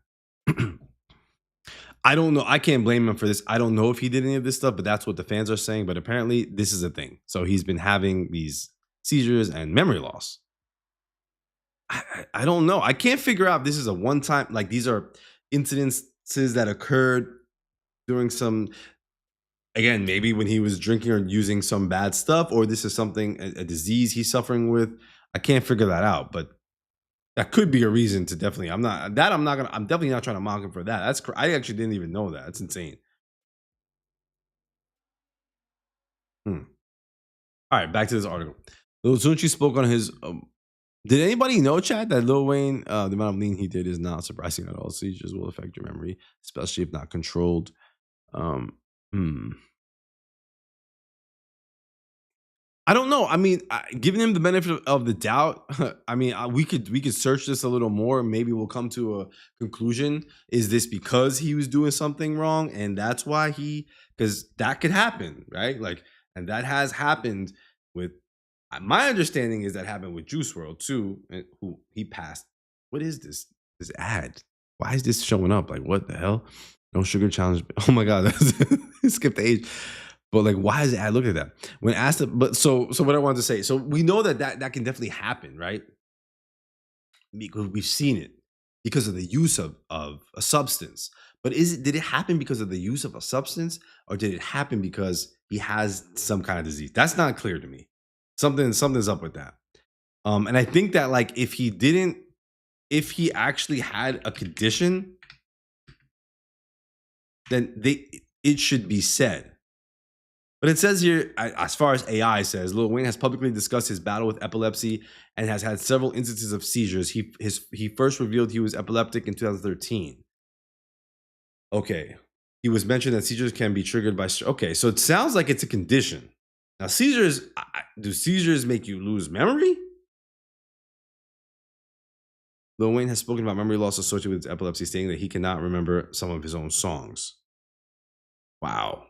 I don't know. I can't blame him for this. I don't know if he did any of this stuff, but that's what the fans are saying. But apparently, this is a thing. So he's been having these seizures and memory loss. I don't know. I can't figure out if this is a one time. Like, these are incidences that occurred during some. Again, maybe when he was drinking or using some bad stuff, or this is something, a disease he's suffering with. I can't figure that out, but that could be a reason to definitely. I'm definitely not trying to mock him for that. I actually didn't even know that. That's insane. All right, back to this article. Lil Tunechi spoke on his. Did anybody know, chat, that Lil Wayne, the amount of lean he did is not surprising at all. Seizures will affect your memory, especially if not controlled. I don't know. I mean, giving him the benefit of the doubt. I mean, we could search this a little more. Maybe we'll come to a conclusion. Is this because he was doing something wrong, and that's why because that could happen, right? Like, and that has happened with. My understanding is that happened with Juice WRLD too, who he passed. What is this ad? Why is this showing up? Like, what the hell? No sugar challenge. Oh my god, skip the age. But like, why is the ad? Look at that. When asked, but so what I wanted to say. So we know that can definitely happen, right? Because we've seen it because of the use of a substance. But did it happen because of the use of a substance, or did it happen because he has some kind of disease? That's not clear to me. Something's up with that. And I think that, like, if he actually had a condition, then it should be said. But it says here, as far as AI says, Lil Wayne has publicly discussed his battle with epilepsy and has had several instances of seizures. He first revealed he was epileptic in 2013. Okay. He was mentioned that seizures can be triggered by. Okay, so it sounds like it's a condition. Now, do seizures make you lose memory? Lil Wayne has spoken about memory loss associated with his epilepsy, stating that he cannot remember some of his own songs. Wow.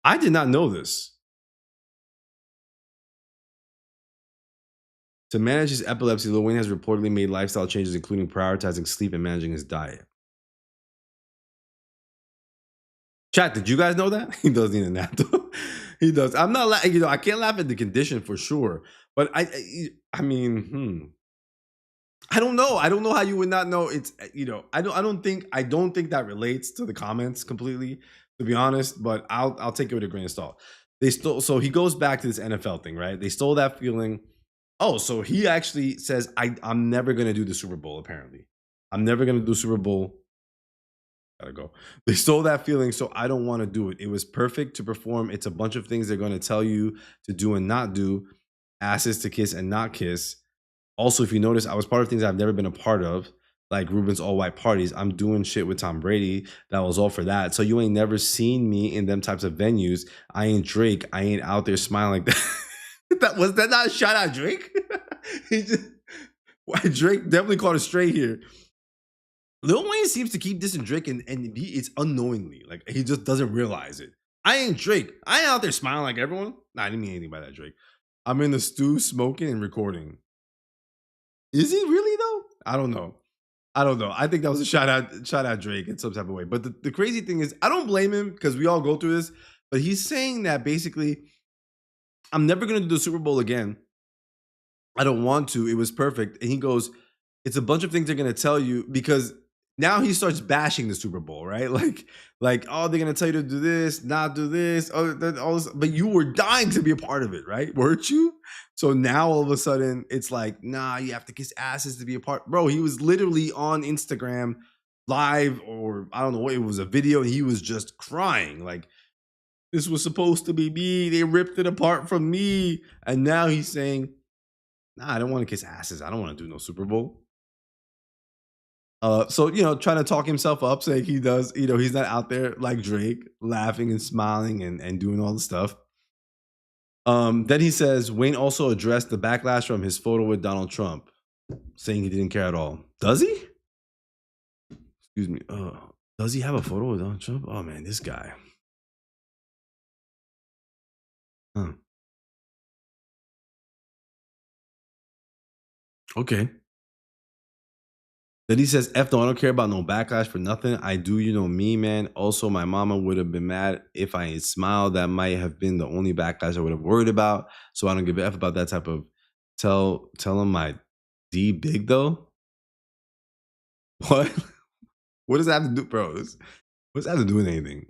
I did not know this. To manage his epilepsy, Lil Wayne has reportedly made lifestyle changes, including prioritizing sleep and managing his diet. Chat, did you guys know that? He does need a nap, though. He does. I'm not laughing. I can't laugh at the condition for sure. But I mean, I don't know. I don't know how you would not know. It's, I don't think that relates to the comments completely, to be honest. But I'll take it with a grain of salt. So he goes back to this NFL thing, right? They stole that feeling. Oh, so he actually says, I'm never gonna do the Super Bowl. Apparently, I'm never gonna do Super Bowl. Gotta go. They stole that feeling, so I don't want to do it. It was perfect to perform. It's a bunch of things they're going to tell you to do and not do. Asses to kiss and not kiss. Also, if you notice, I was part of things I've never been a part of, like Ruben's all-white parties. I'm doing shit with Tom Brady. That was all for that. So you ain't never seen me in them types of venues. I ain't Drake. I ain't out there smiling like that. Was that not a shout out Drake? Drake definitely caught a stray here. Lil Wayne seems to keep dissing Drake, and it's unknowingly. Like, he just doesn't realize it. I ain't Drake. I ain't out there smiling like everyone. Nah, I didn't mean anything by that, Drake. I'm in the stew smoking and recording. Is he really, though? I don't know. I think that was a shout out Drake in some type of way. But the crazy thing is, I don't blame him, because we all go through this. But he's saying that basically, I'm never going to do the Super Bowl again. I don't want to. It was perfect. And he goes, it's a bunch of things they're going to tell you, because now he starts bashing the Super Bowl, right? Like, oh, they're gonna tell you to do this, not do this, all this, but you were dying to be a part of it, right? Weren't you? So now all of a sudden it's like, nah, you have to kiss asses to be a part. Bro, he was literally on Instagram live, or I don't know what, it was a video, and he was just crying. Like, This was supposed to be me. They ripped it apart from me. And now he's saying, nah, I don't want to kiss asses. I don't want to do no Super Bowl. So, trying to talk himself up, saying he does, he's not out there like Drake, laughing and smiling and doing all the stuff. Then he says, Wayne also addressed the backlash from his photo with Donald Trump, saying he didn't care at all. Does he? Excuse me. Does he have a photo with Donald Trump? Oh, man, this guy. Huh. Okay. Then he says, F no, I don't care about no backlash for nothing. I do, me, man. Also, my mama would have been mad if I ain't smiled. That might have been the only backlash I would have worried about. So I don't give a F about that type of tell him my D big though. What? What does that have to do, bro? What does that have to do with anything?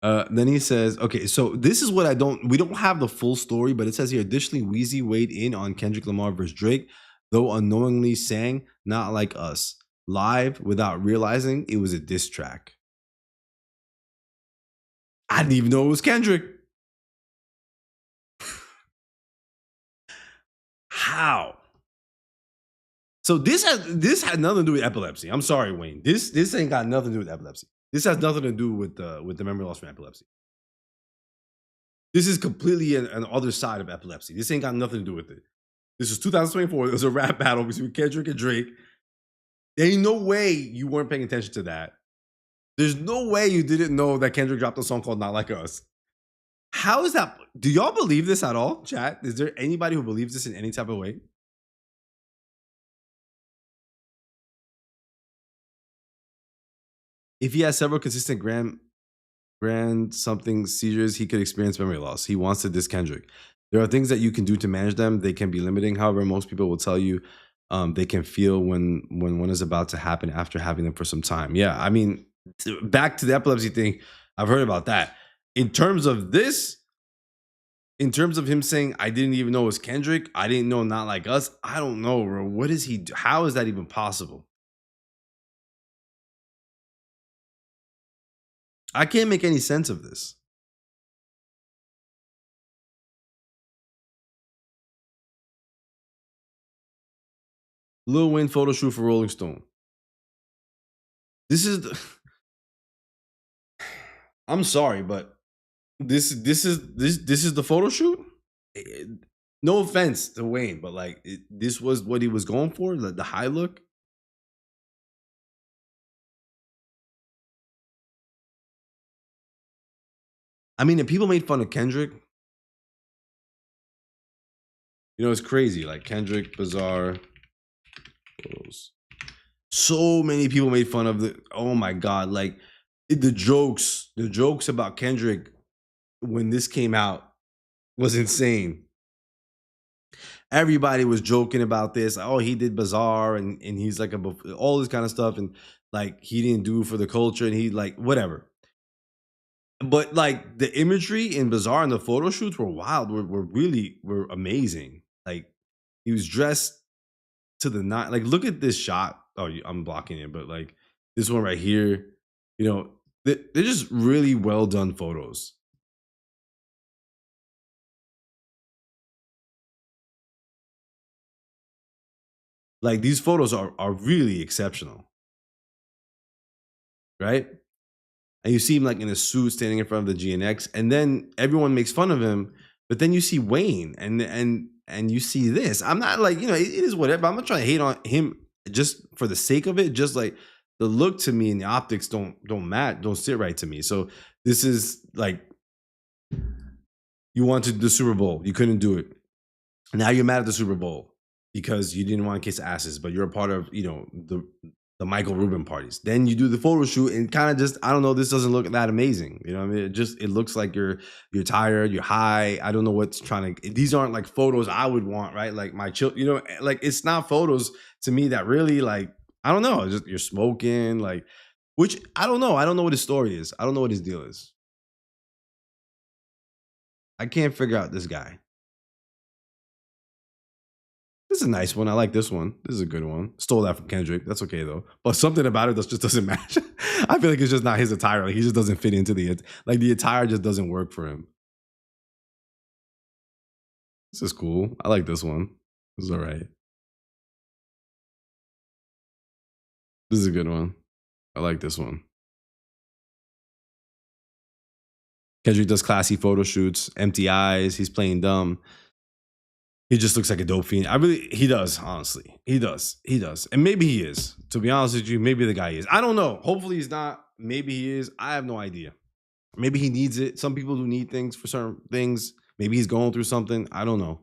Then he says, okay, so this is what we don't have the full story, but it says here, additionally, Weezy weighed in on Kendrick Lamar versus Drake, though unknowingly sang Not Like Us live without realizing it was a diss track. I didn't even know it was Kendrick. How? So this had nothing to do with epilepsy. I'm sorry, Wayne. This ain't got nothing to do with epilepsy. This has nothing to do with the memory loss from epilepsy. This is completely an other side of epilepsy. This ain't got nothing to do with it. This is 2024. It was a rap battle between Kendrick and Drake. There ain't no way you weren't paying attention to that. There's no way you didn't know that Kendrick dropped a song called Not Like Us. How is that? Do y'all believe this at all, chat? Is there anybody who believes this in any type of way? If he has several consistent grand something seizures, he could experience memory loss. He wants to diss Kendrick. There are things that you can do to manage them. They can be limiting. However, most people will tell you they can feel when one is about to happen after having them for some time. Yeah, I mean, back to the epilepsy thing, I've heard about that. In terms of this, in terms of him saying, I didn't even know it was Kendrick, I didn't know Not Like Us, I don't know, bro. What is he do? How is that even possible? I can't make any sense of this. Lil Wayne photo shoot for Rolling Stone. This is I'm sorry, but this is the photo shoot. No offense to Wayne, but like this was what he was going for, the high look. I mean, if people made fun of Kendrick, it's crazy. Like Kendrick bizarre photos. So many people made fun of the. Oh my god! Like the jokes about Kendrick when this came out was insane. Everybody was joking about this. Oh, he did bizarre, and he's like all this kind of stuff, and like he didn't do for the culture, and he like whatever. But like the imagery in Bizarre and the photo shoots were wild. Were amazing. Like he was dressed to the night. Like look at this shot. Oh, I'm blocking it, but like this one right here. They're just really well done photos. Like these photos are really exceptional, right? And you see him like in a suit standing in front of the GNX, and then everyone makes fun of him. But then you see Wayne, and you see this. I'm not like it is whatever. But I'm not trying to hate on him just for the sake of it. Just like the look to me and the optics don't sit right to me. So this is like you wanted the Super Bowl, you couldn't do it. Now you're mad at the Super Bowl because you didn't want to kiss asses, but you're a part of the Michael Rubin parties. Then you do the photo shoot and kind of just, I don't know, this doesn't look that amazing. You know what I mean? It looks like you're tired, you're high. I don't know what's these aren't like photos I would want, right? Like my children, like it's not photos to me that really like, I don't know, just you're smoking, like, which I don't know. I don't know what his story is. I don't know what his deal is. I can't figure out this guy. This is a nice one. I like this one. This is a good one. Stole that from Kendrick. That's okay though. But something about it just doesn't match. I feel like it's just not his attire. Like he just doesn't fit into the attire just doesn't work for him. This is cool. I like this one. This is all right. This is a good one. I like this one. Kendrick does classy photo shoots, empty eyes. He's playing dumb. He just looks like a dope fiend. He does, honestly. He does. And maybe he is. To be honest with you, maybe the guy is. I don't know. Hopefully he's not. Maybe he is. I have no idea. Maybe he needs it. Some people do need things for certain things. Maybe he's going through something. I don't know.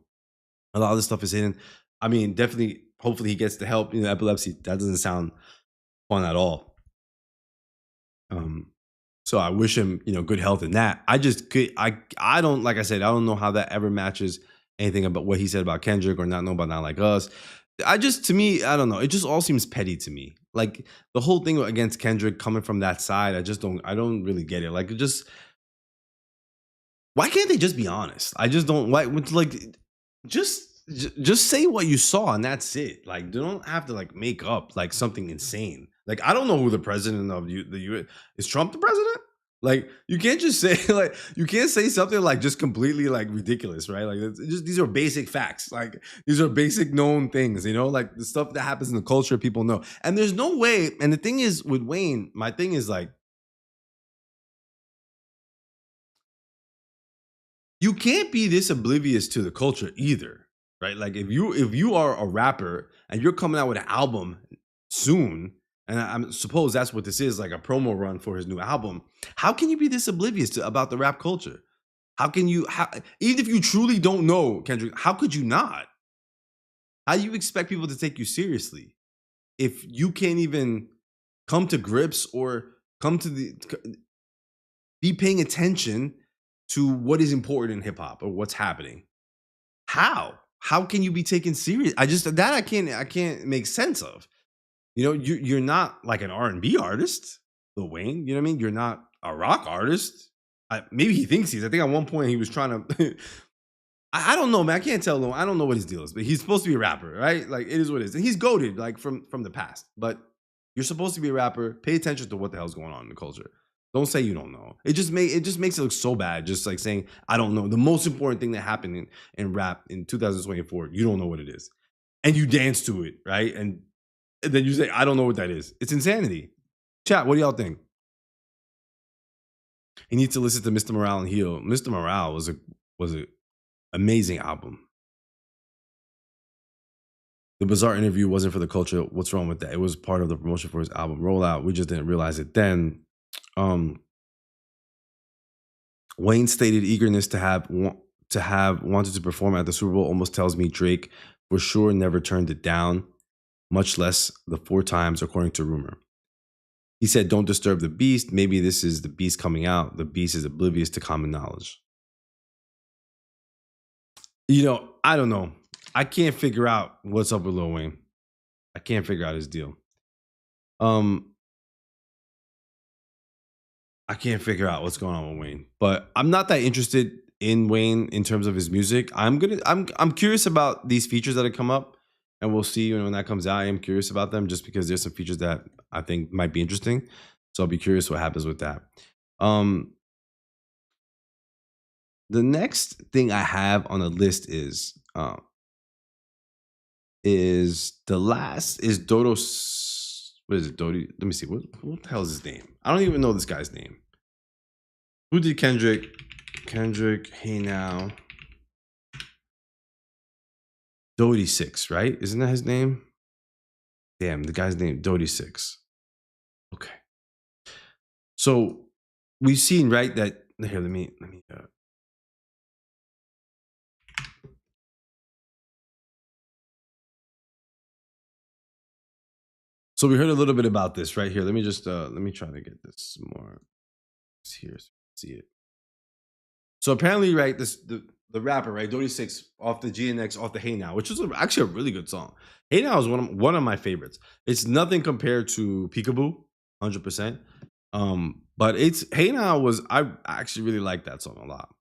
A lot of this stuff is hidden. I mean, definitely, hopefully he gets the help. Epilepsy, that doesn't sound fun at all. So I wish him, good health in that. I don't, like I said, I don't know how that ever matches anything about what he said about Kendrick or not know about Not Like Us. To me, I don't know. It just all seems petty to me. Like the whole thing against Kendrick coming from that side, I don't really get it. Like why can't they just be honest? I just don't just say what you saw and that's it. Like they don't have to make up something insane. Like I don't know who the president of the U.S. is. Trump the president? Like you can't just say you can't say something just completely ridiculous, right? Like it's just these are basic facts. Like these are basic known things, like the stuff that happens in the culture people know. And there's no way. And the thing is with Wayne, my thing is you can't be this oblivious to the culture either, right? Like if you are a rapper and you're coming out with an album soon, and I suppose that's what this is, like a promo run for his new album. How can you be this oblivious about the rap culture? How can you, even if you truly don't know Kendrick, how could you not? How do you expect people to take you seriously if you can't even come to grips or be paying attention to what is important in hip hop or what's happening? How can you be taken serious? I can't make sense of. You're not like an R&B artist, Lil Wayne. You know what I mean? You're not a rock artist. Maybe he thinks he's. I think at one point he was trying to. I don't know, man. I can't tell him. I don't know what his deal is, but he's supposed to be a rapper, right? Like it is what it is, and he's goated from the past. But you're supposed to be a rapper. Pay attention to what the hell's going on in the culture. Don't say you don't know. It just makes it look so bad. Just like saying I don't know. The most important thing that happened in rap in 2024, you don't know what it is, and you dance to it, right? And then you say, I don't know what that is. It's insanity. Chat, what do y'all think? He needs to listen to Mr. Morale and Heal. Mr. Morale was a amazing album. The Bizarre interview wasn't for the culture. What's wrong with that? It was part of the promotion for his album rollout. We just didn't realize it then. Wayne stated eagerness to have wanted to perform at the Super Bowl. Almost tells me Drake for sure never turned it down, much less the 4 times, according to rumor. He said, don't disturb the beast. Maybe this is the beast coming out. The beast is oblivious to common knowledge. I don't know. I can't figure out what's up with Lil Wayne. I can't figure out his deal. I can't figure out what's going on with Wayne. But I'm not that interested in Wayne in terms of his music. I'm curious about these features that have come up. And we'll see when that comes out. I am curious about them just because there's some features that I think might be interesting. So I'll be curious what happens with that. The next thing I have on the list is Dodo. What is it? Dodi? Let me see. What the hell is his name? I don't even know this guy's name. Who did Kendrick? Hey Now. Dodi 6, right? Isn't that his name? Damn, the guy's name, Dodi 6. Okay. So we've seen, right, that here, let me So we heard a little bit about this right here. Let me just let me try to get this more here so you can see it. So apparently, right, the rapper, right, Dodi 6 off the GNX, off the Hey Now, which is actually a really good song. Hey Now is one of my favorites. It's nothing compared to Peekaboo, 100%. But it's Hey Now I actually really like that song a lot.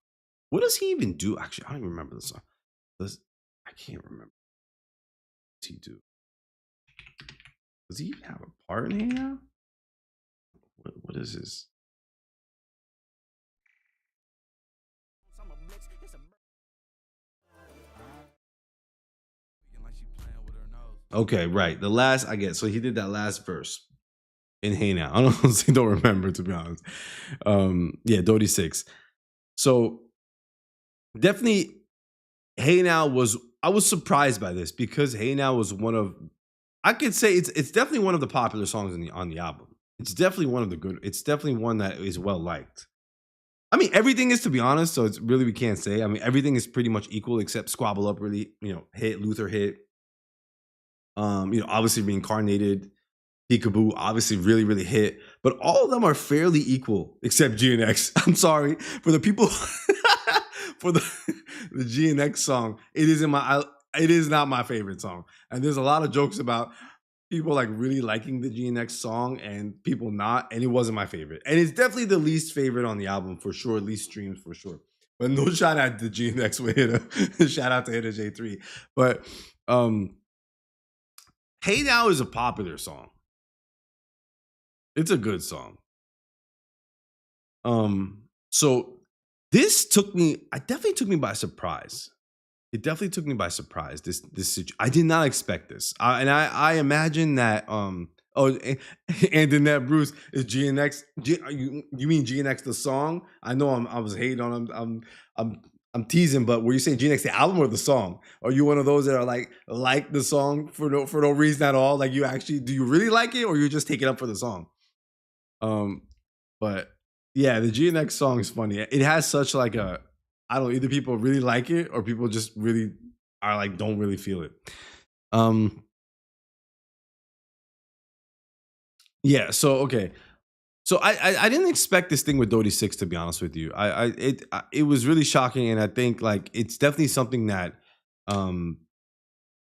What does he even do? Actually, I don't even remember the song. I can't remember. What's he do? Does he even have a part in here now? What is this? Okay, right. The last I get. So he did that last verse in Hey Now. I don't remember, to be honest. Yeah, Dodie 6. So definitely Hey Now was, I was surprised by this because Hey Now was one of, I could say it's definitely one of the popular songs on the album. It's definitely one of the good, it's definitely one that is well liked. I mean, everything is, to be honest, so it's really, we can't say. I mean, everything is pretty much equal except Squabble Up really, hit, Luther hit. Obviously Reincarnated, Peekaboo obviously really, really hit, but all of them are fairly equal except GNX. I'm sorry for the people for the GNX song. It is not my favorite song, and there's a lot of jokes about people like really liking the GNX song and people not, and it wasn't my favorite, and it's definitely the least favorite on the album for sure, least streams for sure. But no shout out to GNX with Hitter. Shout out to Hitter J3, but Hey Now is a popular song. It's a good song. So this definitely took me by surprise. It definitely took me by surprise. I did not expect this. I imagine that and then that Bruce is GNX. You mean GNX the song? I know I was hating on him. I'm teasing, but were you saying GNX the album or the song? Are you one of those that are like the song for no reason at all? Like, do you really like it, or you just take it up for the song? But yeah, the GNX song is funny. It has such like a, I don't know, either people really like it or people just really are like, don't really feel it. Yeah, so okay. So I didn't expect this thing with Dodie 6, to be honest with you. It was really shocking, and I think like it's definitely something that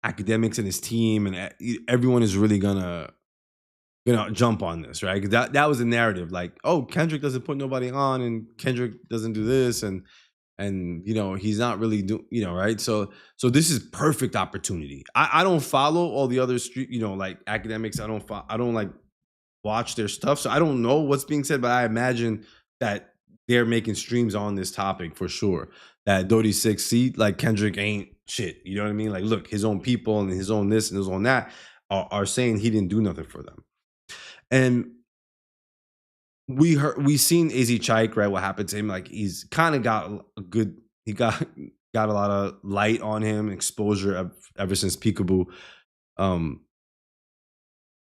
Academics and his team and everyone is really gonna jump on this, right? 'Cause that was a narrative, like, oh, Kendrick doesn't put nobody on, and Kendrick doesn't do this, and he's not really right. So this is perfect opportunity. I don't follow all the other street, like Academics. I don't like watch their stuff, so I don't know what's being said, but I imagine that they're making streams on this topic for sure. That Dodie 6, see, like Kendrick ain't shit. You know what I mean? Like, look, his own people and his own this and his own that are saying he didn't do nothing for them. And we seen AZ Chike, right? What happened to him? Like, he's kind of got he got a lot of light on him, exposure ever since Peekaboo.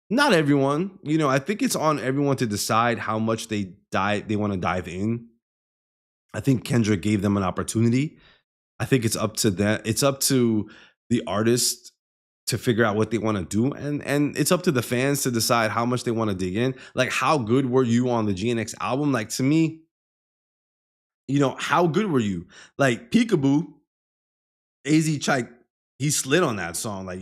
Not everyone, I think it's on everyone to decide how much they want to dive in. I think Kendrick gave them an opportunity. I think it's up to them. It's up to the artist to figure out what they want to do, and it's up to the fans to decide how much they want to dig in. Like, how good were you on the GNX album? Like, to me, how good were you? Like, Peekaboo, AZ Chike, he slid on that song. Like,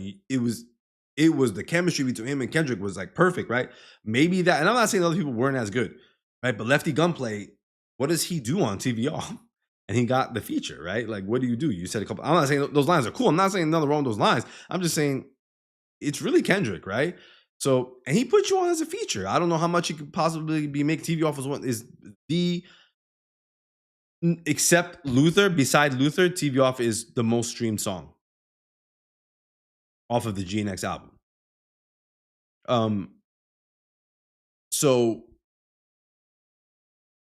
it was the chemistry between him and Kendrick was like perfect, right? Maybe that, and I'm not saying other people weren't as good, right? But Lefty Gunplay, what does he do on TVR? And he got the feature, right? Like, what do? You said a couple. I'm not saying those lines are cool. I'm not saying nothing wrong with those lines. I'm just saying it's really Kendrick, right? So, and he put you on as a feature. I don't know how much you could possibly be make TV off as one is the, except Luther. Beside Luther, TV Off is the most streamed song off of the GNX album. So,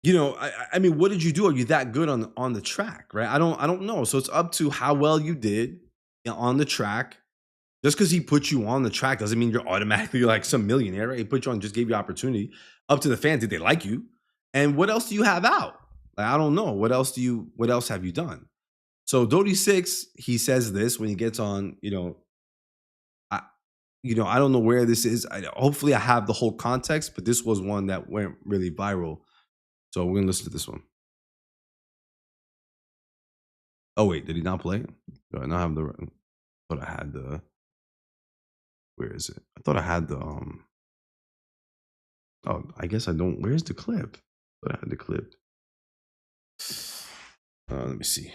I mean, what did you do? Are you that good on the track, right? I don't know. So it's up to how well you did on the track. Just because he put you on the track doesn't mean you're automatically like some millionaire, right? He put you on, just gave you opportunity. Up to the fans, did they like you? And what else do you have out? Like, I don't know. What else have you done? So Dodie 6, he says this when he gets on, I don't know where this is. Hopefully I have the whole context, but this was one that went really viral. So we're gonna listen to this one. Oh wait, did he not play it? Do I not have the? I thought I had the. Where is it? I thought I had the. Oh, I guess I don't. Where's the clip? I thought I had the clip. Let me see.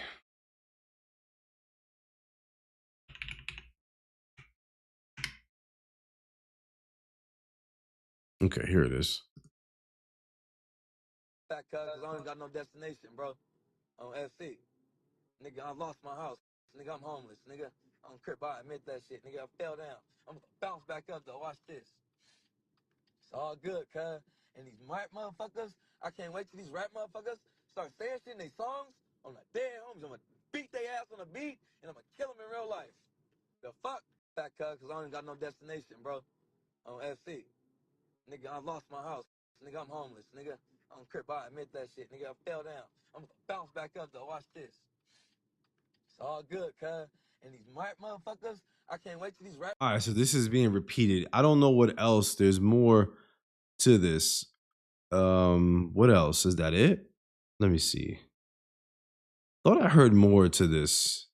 Okay, here it is. Back cuz I ain't got no destination, bro. On SC. Nigga, I lost my house. Nigga, I'm homeless. Nigga, I'm crip. I admit that shit. Nigga, I fell down. I'm gonna bounce back up though. Watch this. It's all good, cuz. And these rap motherfuckers, I can't wait till these rap motherfuckers start saying shit in their songs. I'm like, dead homies. I'm gonna beat their ass on the beat and I'm gonna kill them in real life. The fuck? Back cuz I ain't got no destination, bro. On SC. Nigga, I lost my house. Nigga, I'm homeless. Nigga, I'm crip. I admit that shit. Nigga, I fell down. I'm gonna bounce back up though. Watch this. It's all good, cuz. And these rap motherfuckers, I can't wait till these rap. All right, so this is being repeated. I don't know what else. There's more to this. What else? Is that it? Let me see. Thought I heard more to this.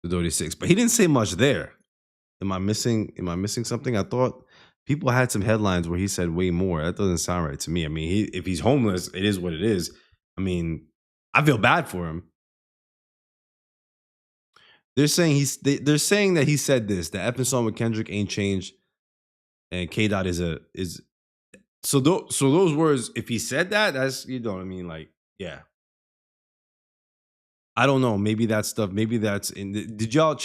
The Dodie 6, but he didn't say much there. Am I missing something? I thought people had some headlines where he said way more. That doesn't sound right to me. I mean, if he's homeless, it is what it is. I mean, I feel bad for him. They're saying they're saying that he said this. The effing song with Kendrick ain't changed, and K Dot is so those words. If he said that, that's, you know what I mean. Like, yeah. I don't know. Maybe that stuff. Maybe that's in. Did y'all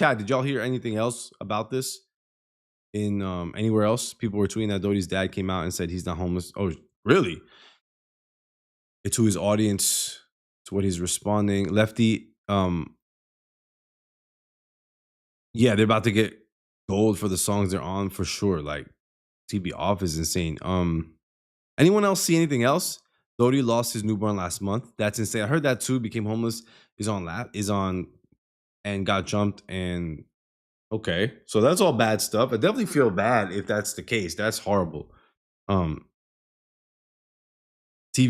hear anything else about this in anywhere else? People were tweeting that Dodie's dad came out and said he's not homeless. Oh, really? It's to his audience. To what he's responding. Lefty. Yeah, they're about to get gold for the songs they're on for sure. Like, TB off is insane. Anyone else see anything else? Dodie lost his newborn last month. That's insane. I heard that too. Became homeless. Is on and got jumped. And okay, so that's all bad stuff. I definitely feel bad if that's the case. That's horrible. TV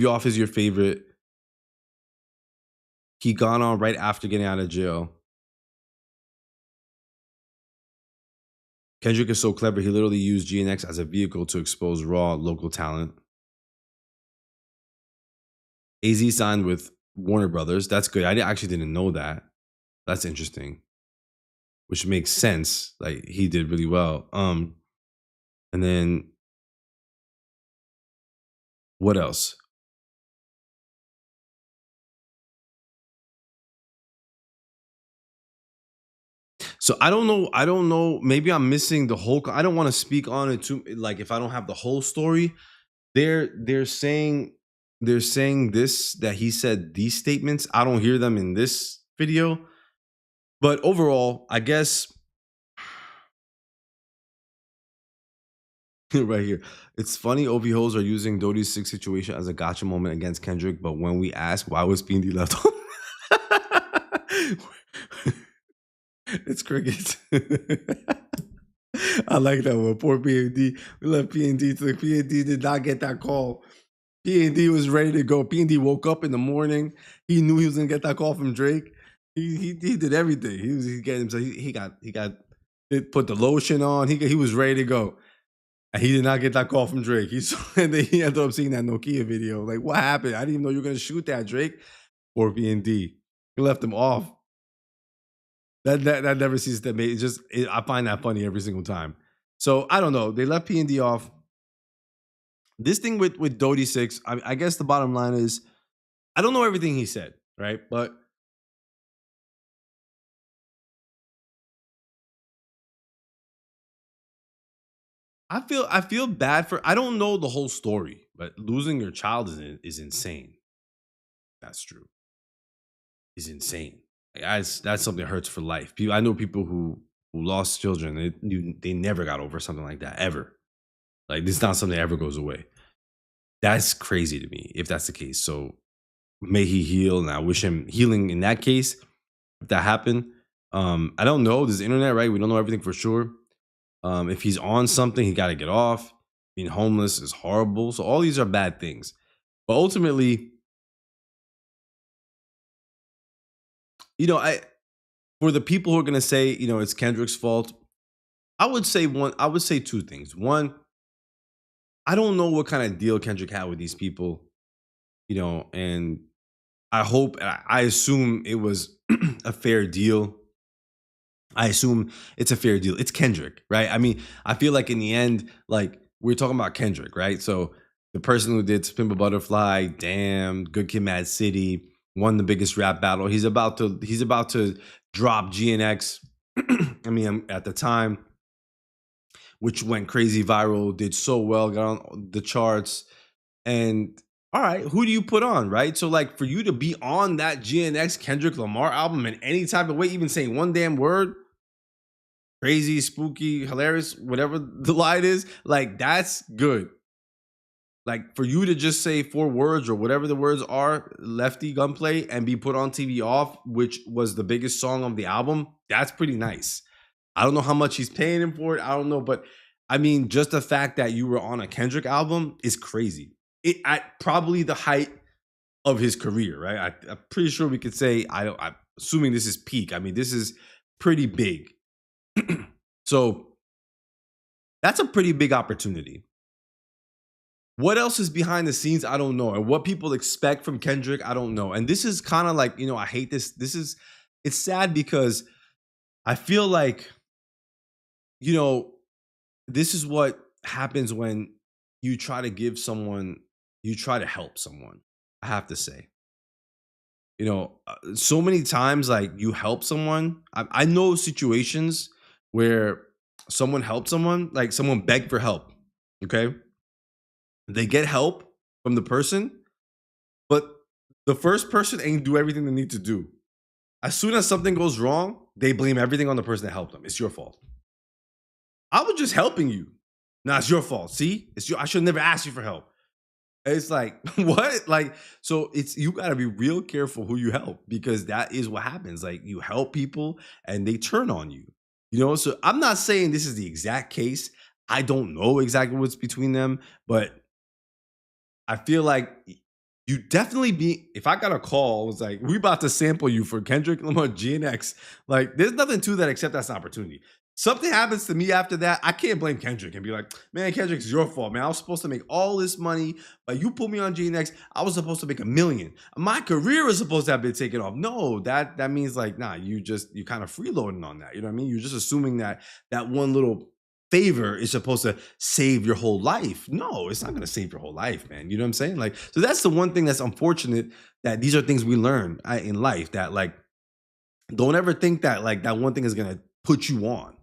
off is your favorite. He gone on right after getting out of jail. Kendrick is so clever. He literally used GNX as a vehicle to expose raw local talent. AZ signed with Warner Brothers. That's good. I actually didn't know that. That's interesting. Which makes sense. Like, he did really well. And then what else? So I don't know. Maybe I'm missing the whole. I don't want to speak on it too. Like, if I don't have the whole story, they're saying this, that he said these statements. I don't hear them in this video, but overall, I guess right here, it's funny. OV hoes are using Dodie's 6 situation as a gotcha moment against Kendrick, but when we ask why was P&D left on, it's crickets. I like that one. Poor P&D. We left P&D. P&D did not get that call. P&D was ready to go. P&D woke up in the morning. He knew he was gonna get that call from Drake. He did everything. He getting himself. He got put the lotion on. He was ready to go. And he did not get that call from Drake. And then he ended up seeing that Nokia video. Like, what happened? I didn't even know you were gonna shoot that, Drake. Or P&D. He left him off. That never ceases to make. I find that funny every single time. So I don't know. They left P&D off. This thing with Dodie 6, I guess the bottom line is, I don't know everything he said, right? But I feel bad for. I don't know the whole story, but losing your child is insane. That's true. Is insane. That's something that hurts for life. I know people who lost children. They never got over something like that ever. Like, this is not something that ever goes away. That's crazy to me if that's the case. So may he heal, and I wish him healing in that case if that happened. I don't know. This is internet, right? We don't know everything for sure. If he's on something, he got to get off. Being homeless is horrible. So all these are bad things. But ultimately, for the people who are going to say, it's Kendrick's fault, I would say two things. One, I don't know what kind of deal Kendrick had with these people, and I assume it was a fair deal. I assume it's a fair deal. It's Kendrick, right? I mean, I feel like in the end, like, we're talking about Kendrick, right? So the person who did Pimp a Butterfly, Damn, Good Kid, Mad City, won the biggest rap battle. He's about to drop GNX. I mean, at the time, which went crazy viral, did so well, got on the charts. And all right, who do you put on, right? So like for you to be on that GNX Kendrick Lamar album in any type of way, even saying one damn word, crazy, spooky, hilarious, whatever the line is, like that's good. Like for you to just say 4 words or whatever the words are, Lefty Gunplay, and be put on TV Off, which was the biggest song of the album, that's pretty nice. I don't know how much he's paying him for it. I don't know, but I mean, just the fact that you were on a Kendrick album is crazy. It at probably the height of his career, right? I'm pretty sure we could say, I'm assuming this is peak. I mean, this is pretty big. So that's a pretty big opportunity. What else is behind the scenes? I don't know. And what people expect from Kendrick, I don't know. And this is kind of like, I hate this. It's sad because I feel like, this is what happens when you try to help someone. I have to say, so many times, like you help someone. I know situations where someone helped someone, like someone begged for help. Okay. They get help from the person, but the first person ain't do everything they need to do. As soon as something goes wrong, they blame everything on the person that helped them. It's your fault. I was just helping you. Nah, it's your fault. See, I should never ask you for help. It's like, what? Like, so you got to be real careful who you help, because that is what happens. Like you help people and they turn on you, So I'm not saying this is the exact case. I don't know exactly what's between them, but I feel like you definitely if I got a call, it was like, we about to sample you for Kendrick Lamar GNX. Like, there's nothing to that except that's an opportunity. Something happens to me after that, I can't blame Kendrick and be like, man, Kendrick, it's your fault, man. I was supposed to make all this money, but you put me on GNX. I was supposed to make $1 million. My career was supposed to have been taken off. No, that means like, nah, you kind of freeloading on that. You know what I mean? You're just assuming that one little favor is supposed to save your whole life. No, it's not going to save your whole life, man. You know what I'm saying? Like, so that's the one thing that's unfortunate, that these are things we learn in life, that like, don't ever think that like that one thing is going to put you on.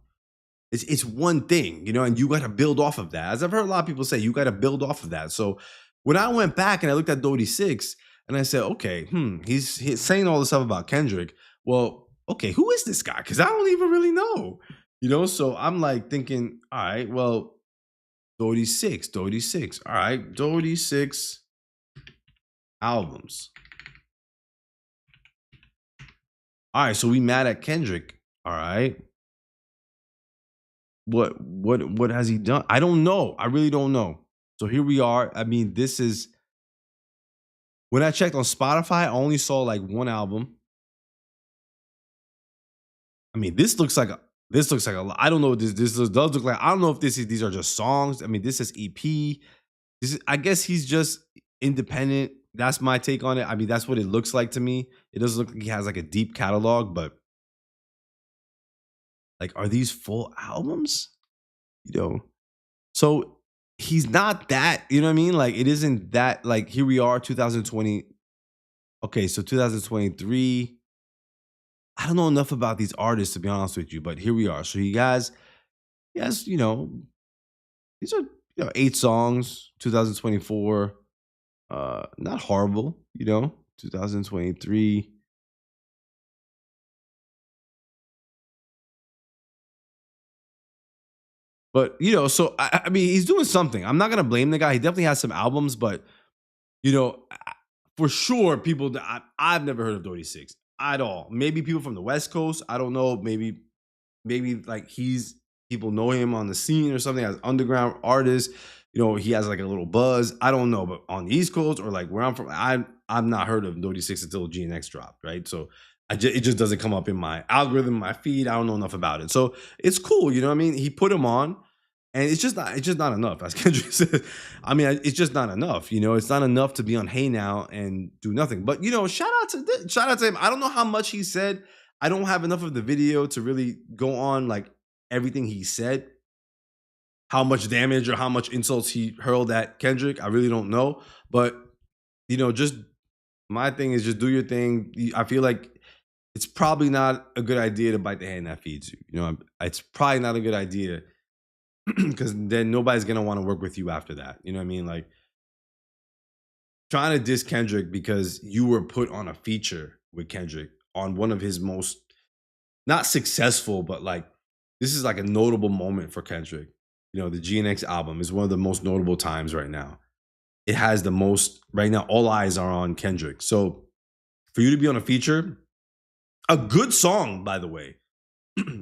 It's one thing, and you got to build off of that. As I've heard a lot of people say, you got to build off of that. So when I went back and I looked at Dodie 6 and I said, okay, he's saying all this stuff about Kendrick. Well, okay, who is this guy? Because I don't even really know. So I'm like thinking, all right, well, Dodie 6. All right, Dodie 6 albums. All right, so we mad at Kendrick. All right. What has he done? I don't know. I really don't know. So here we are. I mean, this is, when I checked on Spotify, I only saw like one album. I mean, this looks like a lot. I don't know what this does look like. I don't know if these are just songs. I mean, this is EP. I guess he's just independent. That's my take on it. I mean, that's what it looks like to me. It doesn't look like he has like a deep catalog, but like, are these full albums? So he's not that, you know what I mean? Like, it isn't that, like, here we are, 2020. Okay, so 2023. I don't know enough about these artists, to be honest with you, but here we are. So you guys, yes, these are 8 songs, 2024. Not horrible, 2023. But, so I mean, he's doing something. I'm not going to blame the guy. He definitely has some albums, but, for sure, people, I've never heard of Dodie 6 at all. Maybe people from the West Coast. I don't know. Maybe like people know him on the scene or something as underground artist. He has like a little buzz. I don't know. But on the East Coast or like where I'm from, I've not heard of Dodie 6 until GNX dropped, right? So it just doesn't come up in my algorithm, my feed. I don't know enough about it. So it's cool. You know what I mean? He put him on. And it's just not enough, as Kendrick said. I mean, it's just not enough. It's not enough to be on Hey Now and do nothing. But shout out to him. I don't know how much he said. I don't have enough of the video to really go on like everything he said. how much damage or how much insults he hurled at Kendrick. I really don't know. But, just my thing is just do your thing. I feel like it's probably not a good idea to bite the hand that feeds you. It's probably not a good idea because then nobody's going to want to work with you after that. You know what I mean? Like, trying to diss Kendrick because you were put on a feature with Kendrick on one of his most, not successful, but like, this is like a notable moment for Kendrick. The GNX album is one of the most notable times right now. It has the most, right now, all eyes are on Kendrick. So for you to be on a feature, a good song, by the way,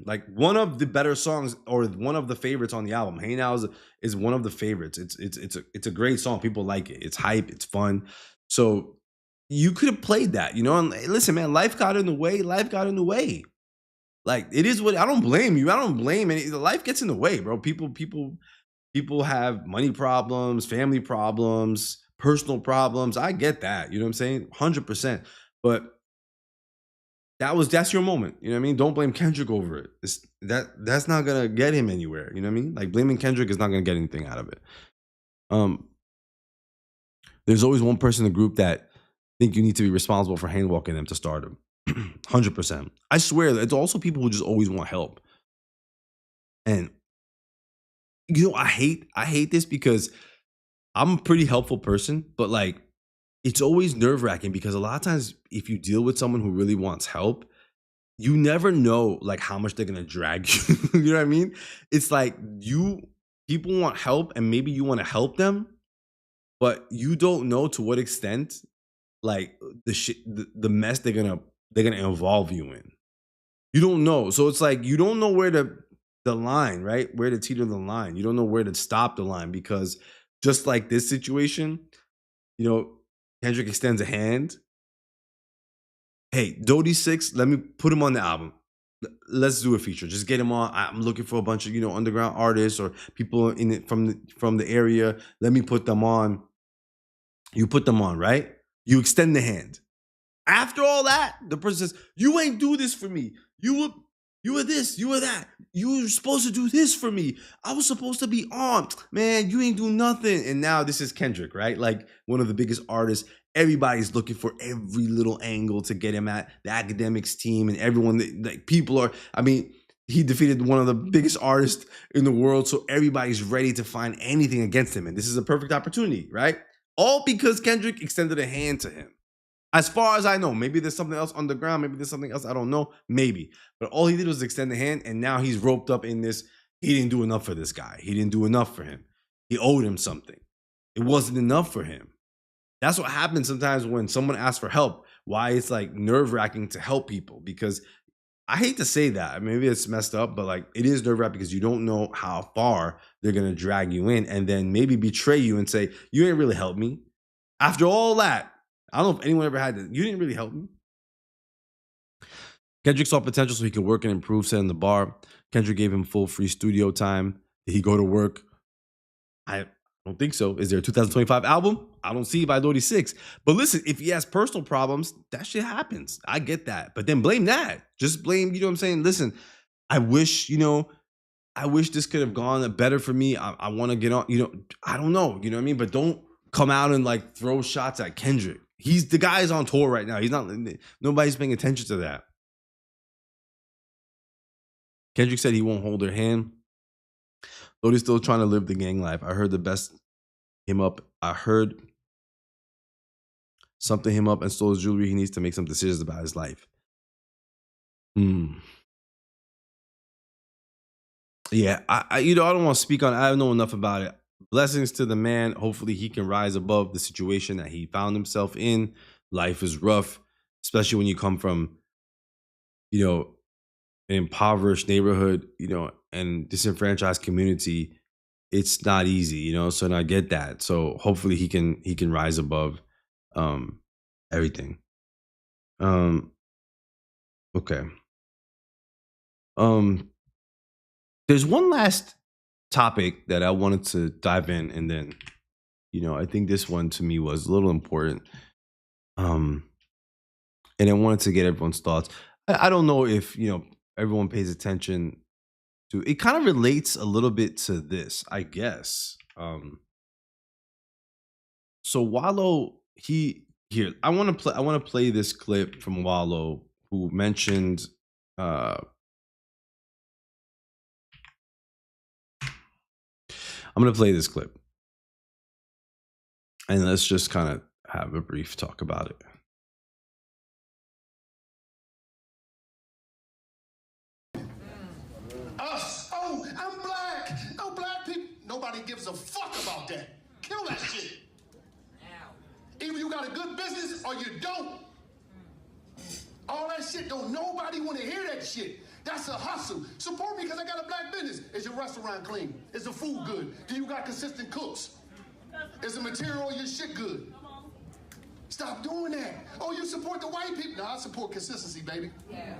like one of the better songs or one of the favorites on the album. Hey Now is one of the favorites. It's a great song. People like it. It's hype. It's fun. So you could have played that, And listen, man, life got in the way. Life got in the way. Like it is what I don't blame you. I don't blame any. Life gets in the way, bro. People have money problems, family problems, personal problems. I get that. You know what I'm saying? 100%. But that's your moment. You know what I mean? Don't blame Kendrick over it. That's not gonna get him anywhere. You know what I mean? Like blaming Kendrick is not gonna get anything out of it. There's always one person in the group that think you need to be responsible for hand walking them to stardom. 100%. I swear it's also people who just always want help. And I hate this because I'm a pretty helpful person, but like it's always nerve-wracking because a lot of times if you deal with someone who really wants help, you never know like how much they're gonna drag you. You know what I mean? It's like people want help and maybe you want to help them, but you don't know to what extent like the mess they're gonna involve you in. You don't know. So it's like you don't know where the line, right? Where to teeter the line. You don't know where to stop the line because just like this situation, Kendrick extends a hand. Hey, Dodie 6, let me put him on the album. Let's do a feature. Just get him on. I'm looking for a bunch of, underground artists or people in it from the area. Let me put them on. You put them on, right? You extend the hand. After all that, the person says, you ain't do this for me. You were this, you were that. You were supposed to do this for me. I was supposed to be on. Man, you ain't do nothing. And now this is Kendrick, right? Like one of the biggest artists. Everybody's looking for every little angle to get him at the academics team and everyone like people are, he defeated one of the biggest artists in the world. So everybody's ready to find anything against him. And this is a perfect opportunity, right? All because Kendrick extended a hand to him. As far as I know, maybe there's something else underground. Maybe there's something else. I don't know. Maybe. But all he did was extend the hand. And now he's roped up in this. He didn't do enough for this guy. He didn't do enough for him. He owed him something. It wasn't enough for him. That's what happens sometimes when someone asks for help. Why it's like nerve-wracking to help people. Because I hate to say that. Maybe it's messed up. But like it is nerve-wracking because you don't know how far they're going to drag you in. And then maybe betray you and say, you ain't really helped me. After all that. I don't know if anyone ever had this. You didn't really help me. Kendrick saw potential so he could work and improve, setting the bar. Kendrick gave him full free studio time. Did he go to work? I don't think so. Is there a 2025 album? I don't see by Dodie 6. But listen, if he has personal problems, that shit happens. I get that. But then blame that. Just blame, you know what I'm saying? Listen, I wish this could have gone better for me. I want to get on, I don't know, you know what I mean? But don't come out and like throw shots at Kendrick. The guy's on tour right now. Nobody's paying attention to that. Kendrick said he won't hold her hand. Dodie's still trying to live the gang life. I heard the best him up. I heard something him up and stole his jewelry. He needs to make some decisions about his life. Yeah, I don't want to speak on it. I don't know enough about it. Blessings to the man. Hopefully he can rise above the situation that he found himself in. Life is rough, especially when you come from, an impoverished neighborhood, and disenfranchised community. It's not easy, so I get that. So hopefully he can rise above everything. Okay. There's one last topic that I wanted to dive in, and then I think this one to me was a little important, and I wanted to get everyone's thoughts. I don't know if everyone pays attention to. It kind of relates a little bit to this, I guess. So Wallo, I want to play this clip from Wallo, who mentioned. I'm gonna play this clip, and let's just kind of have a brief talk about it. Us. Oh, I'm black. No black people. Nobody gives a fuck about that. Kill that shit. Either you got a good business or you don't. All that shit, don't nobody want to hear that shit. That's a hustle. Support me because I got a black business. Is your restaurant clean? Is the food good? Do you got consistent cooks? Is the material of your shit good? Stop doing that. Oh, you support the white people? No, I support consistency, baby. Yeah.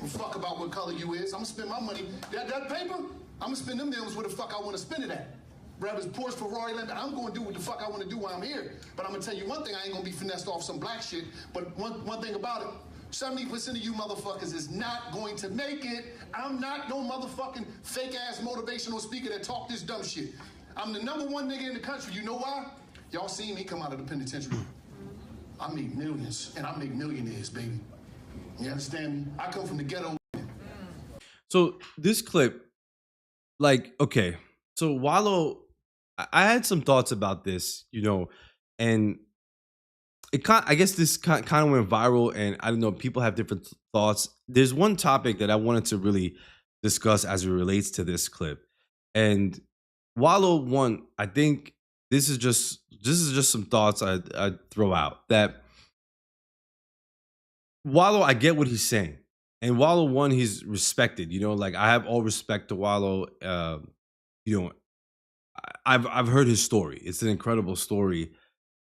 Well, fuck about what color you is. I'm gonna spend my money. That paper, I'm gonna spend them millions where the fuck I want to spend it at. Whether it's Porsche, Ferrari, Lamborghini, I'm gonna do what the fuck I want to do while I'm here. But I'm gonna tell you one thing, I ain't gonna be finessed off some black shit. But one thing about it, 70% of you motherfuckers is not going to make it. I'm not no motherfucking fake ass motivational speaker that talk this dumb shit. I'm the #1 nigga in the country. You know why? Y'all seen me come out of the penitentiary. I make millions and I make millionaires, baby. You understand me? I come from the ghetto. So this clip, like, okay, so Wallo, I had some thoughts about this, and I guess this kind of went viral, and I don't know, people have different thoughts. There's one topic that I wanted to really discuss as it relates to this clip, and Wallo, I think this is just some thoughts I'd throw out. That Wallo, I get what he's saying, and Wallo, he's respected. Like, I have all respect to Wallo. I've heard his story. It's an incredible story.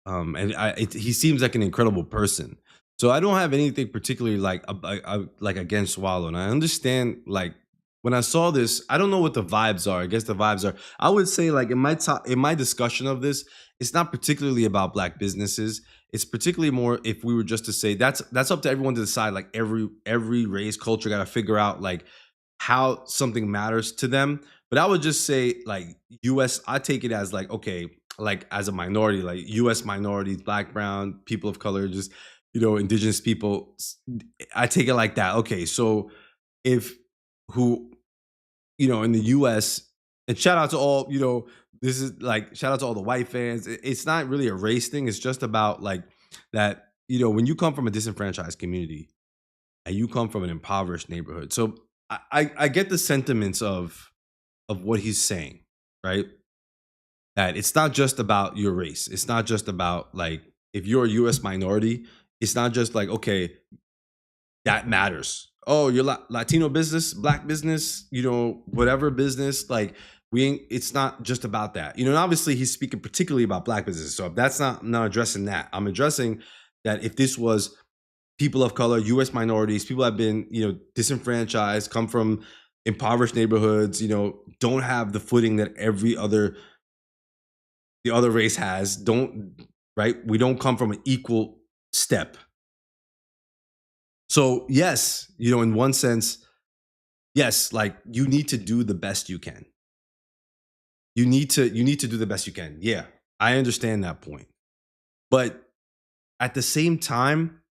And he seems like an incredible person. So I don't have anything particularly like against Wallo. And I understand, like, when I saw this, I don't know what the vibes are. I guess the vibes are, I would say, like, in my discussion of this, it's not particularly about black businesses. It's particularly more, if we were just to say, that's up to everyone to decide. Like, every race, culture got to figure out, like, how something matters to them. But I would just say, like, I take it as, like, okay, like, as a minority, like US minorities, black, brown, people of color, just, indigenous people, I take it like that. Okay, so in the US, and shout out to all, this is like, shout out to all the white fans. It's not really a race thing. It's just about, like, that, when you come from a disenfranchised community and you come from an impoverished neighborhood. So I get the sentiments of what he's saying, right? That it's not just about your race. It's not just about, like, if you're a US minority, it's not just like, okay, that matters. Oh, you're Latino business, black business, whatever business, like, it's not just about that. And obviously he's speaking particularly about black business. So that's I'm not addressing that. I'm addressing that if this was people of color, US minorities, people have been, disenfranchised, come from impoverished neighborhoods, don't have the footing that the other race has, we don't come from an equal step. So yes, in one sense, yes, like, you need to do the best you can. You need to do the best you can. Yeah, I understand that point. But at the same time,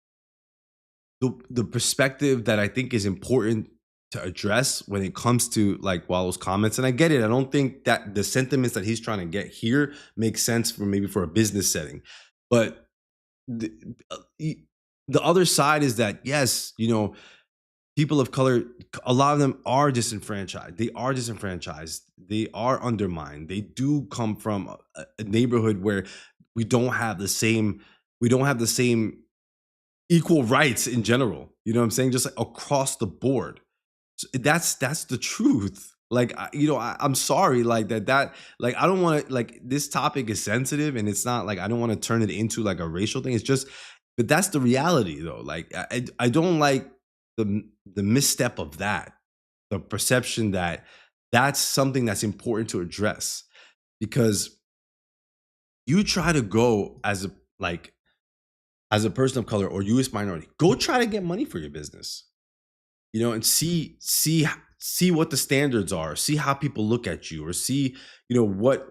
the perspective that I think is important to address when it comes to, like, Wallo's comments, and I get it, I don't think that the sentiments that he's trying to get here make sense for a business setting, but the other side is that, yes, people of color, a lot of them are disenfranchised. They are undermined. They do come from a neighborhood where we don't have the same equal rights in general. You know what I'm saying? Just, like, across the board. So that's the truth. Like, I'm sorry, like, that like, I don't want to, like, this topic is sensitive, and it's not like, I don't want to turn it into, like, a racial thing. It's just, but that's the reality, though. Like, I don't like the misstep of that, the perception that that's something that's important to address, because you try to go as a person of color or US minority, go try to get money for your business. and see what the standards are, see how people look at you, or see,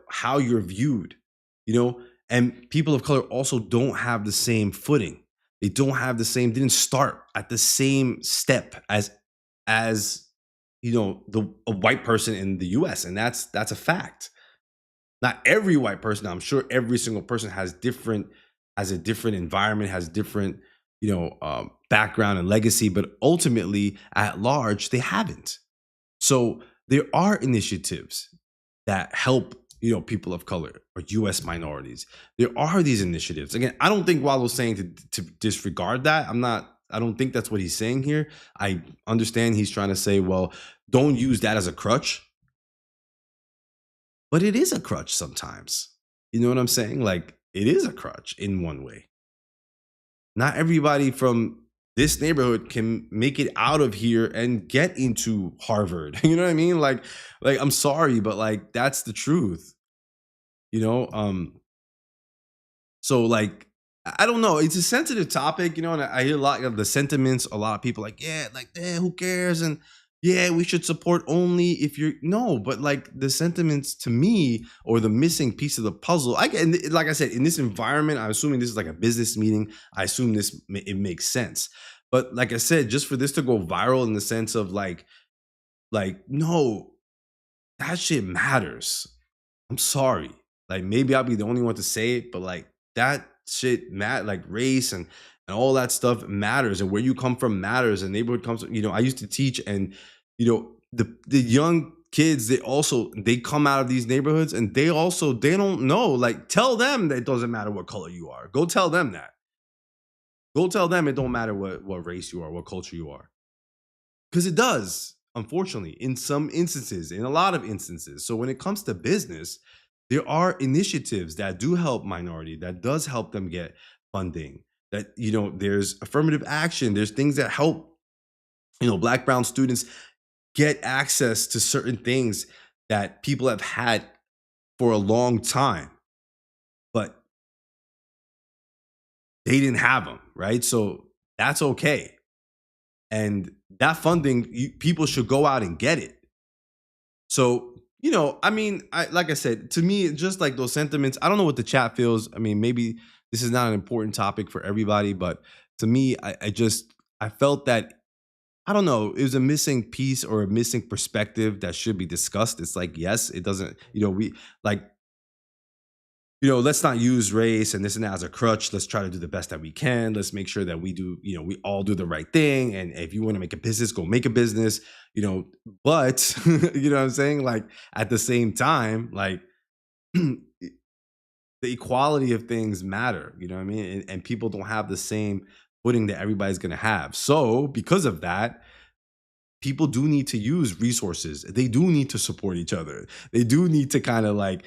how you're viewed, and people of color also don't have the same footing. They didn't start at the same step as a white person in the US. And that's a fact. Not every white person, I'm sure every single person has a different environment, has different, background and legacy, but ultimately at large, they haven't. So there are initiatives that help, people of color or US minorities. There are these initiatives. Again, I don't think Wallo's saying to disregard that. I don't think that's what he's saying here. I understand he's trying to say, well, don't use that as a crutch. But it is a crutch sometimes. You know what I'm saying? Like, it is a crutch in one way. Not everybody from this neighborhood can make it out of here and get into Harvard. You know what I mean? Like I'm sorry, but like that's the truth. So like I don't know. It's a sensitive topic, and I hear a lot of the sentiments. A lot of people like, yeah, like, who cares? And yeah, we should support only if you're but like the sentiments to me, or the missing piece of the puzzle. Like I said, in this environment, I'm assuming this is like a business meeting. I assume it makes sense. But like I said, just for this to go viral in the sense of like no, that shit matters. I'm sorry. Like maybe I'll be the only one to say it, but like that shit like race and all that stuff matters, and where you come from matters, and neighborhood comes. I used to teach, and the young kids, they come out of these neighborhoods, and they don't know. Like, tell them that it doesn't matter what color you are. Go tell them that. Go tell them it don't matter what race you are, what culture you are, because it does. Unfortunately, in some instances, in a lot of instances. So when it comes to business, there are initiatives that do help minority, that does help them get funding. That, there's affirmative action. There's things that help, Black, brown students get access to certain things that people have had for a long time, but they didn't have them, right? So that's okay. And that funding, people should go out and get it. So, like I said, to me, just like those sentiments, I don't know what the chat feels. I mean, maybe this is not an important topic for everybody, but to me, I felt that, I don't know, it was a missing piece or a missing perspective that should be discussed. It's like, yes, it doesn't, let's not use race and this and that as a crutch. Let's try to do the best that we can. Let's make sure that we do, we all do the right thing. And if you want to make a business, go make a business, but you know what I'm saying? Like, at the same time, like the equality of things matter, you know what I mean? And people don't have the same footing that everybody's going to have. So because of that, people do need to use resources. They do need to support each other. They do need to kind of like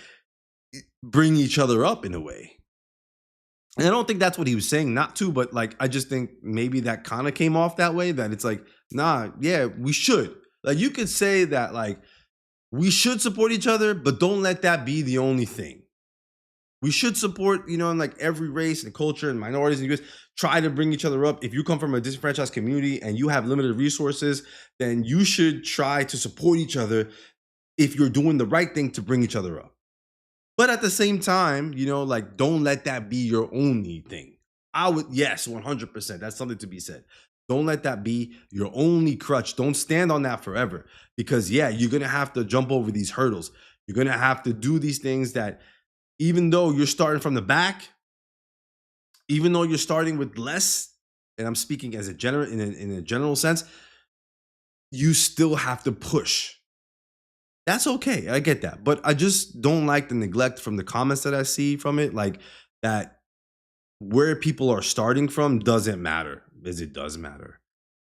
bring each other up in a way. And I don't think that's what he was saying not to, but like, I just think maybe that kind of came off that way, that it's like, nah, yeah, we should. Like, you could say that like, we should support each other, but don't let that be the only thing. We should support, in like every race and culture and minorities, and you guys try to bring each other up. If you come from a disenfranchised community and you have limited resources, then you should try to support each other if you're doing the right thing to bring each other up. But at the same time, like, don't let that be your only thing. Yes, 100%. That's something to be said. Don't let that be your only crutch. Don't stand on that forever, because yeah, you're going to have to jump over these hurdles. You're going to have to do these things that, even though you're starting from the back, even though you're starting with less, and I'm speaking as in a general sense, you still have to push. That's okay. I get that. But I just don't like the neglect from the comments that I see from it. Like, that where people are starting from doesn't matter, as it does matter.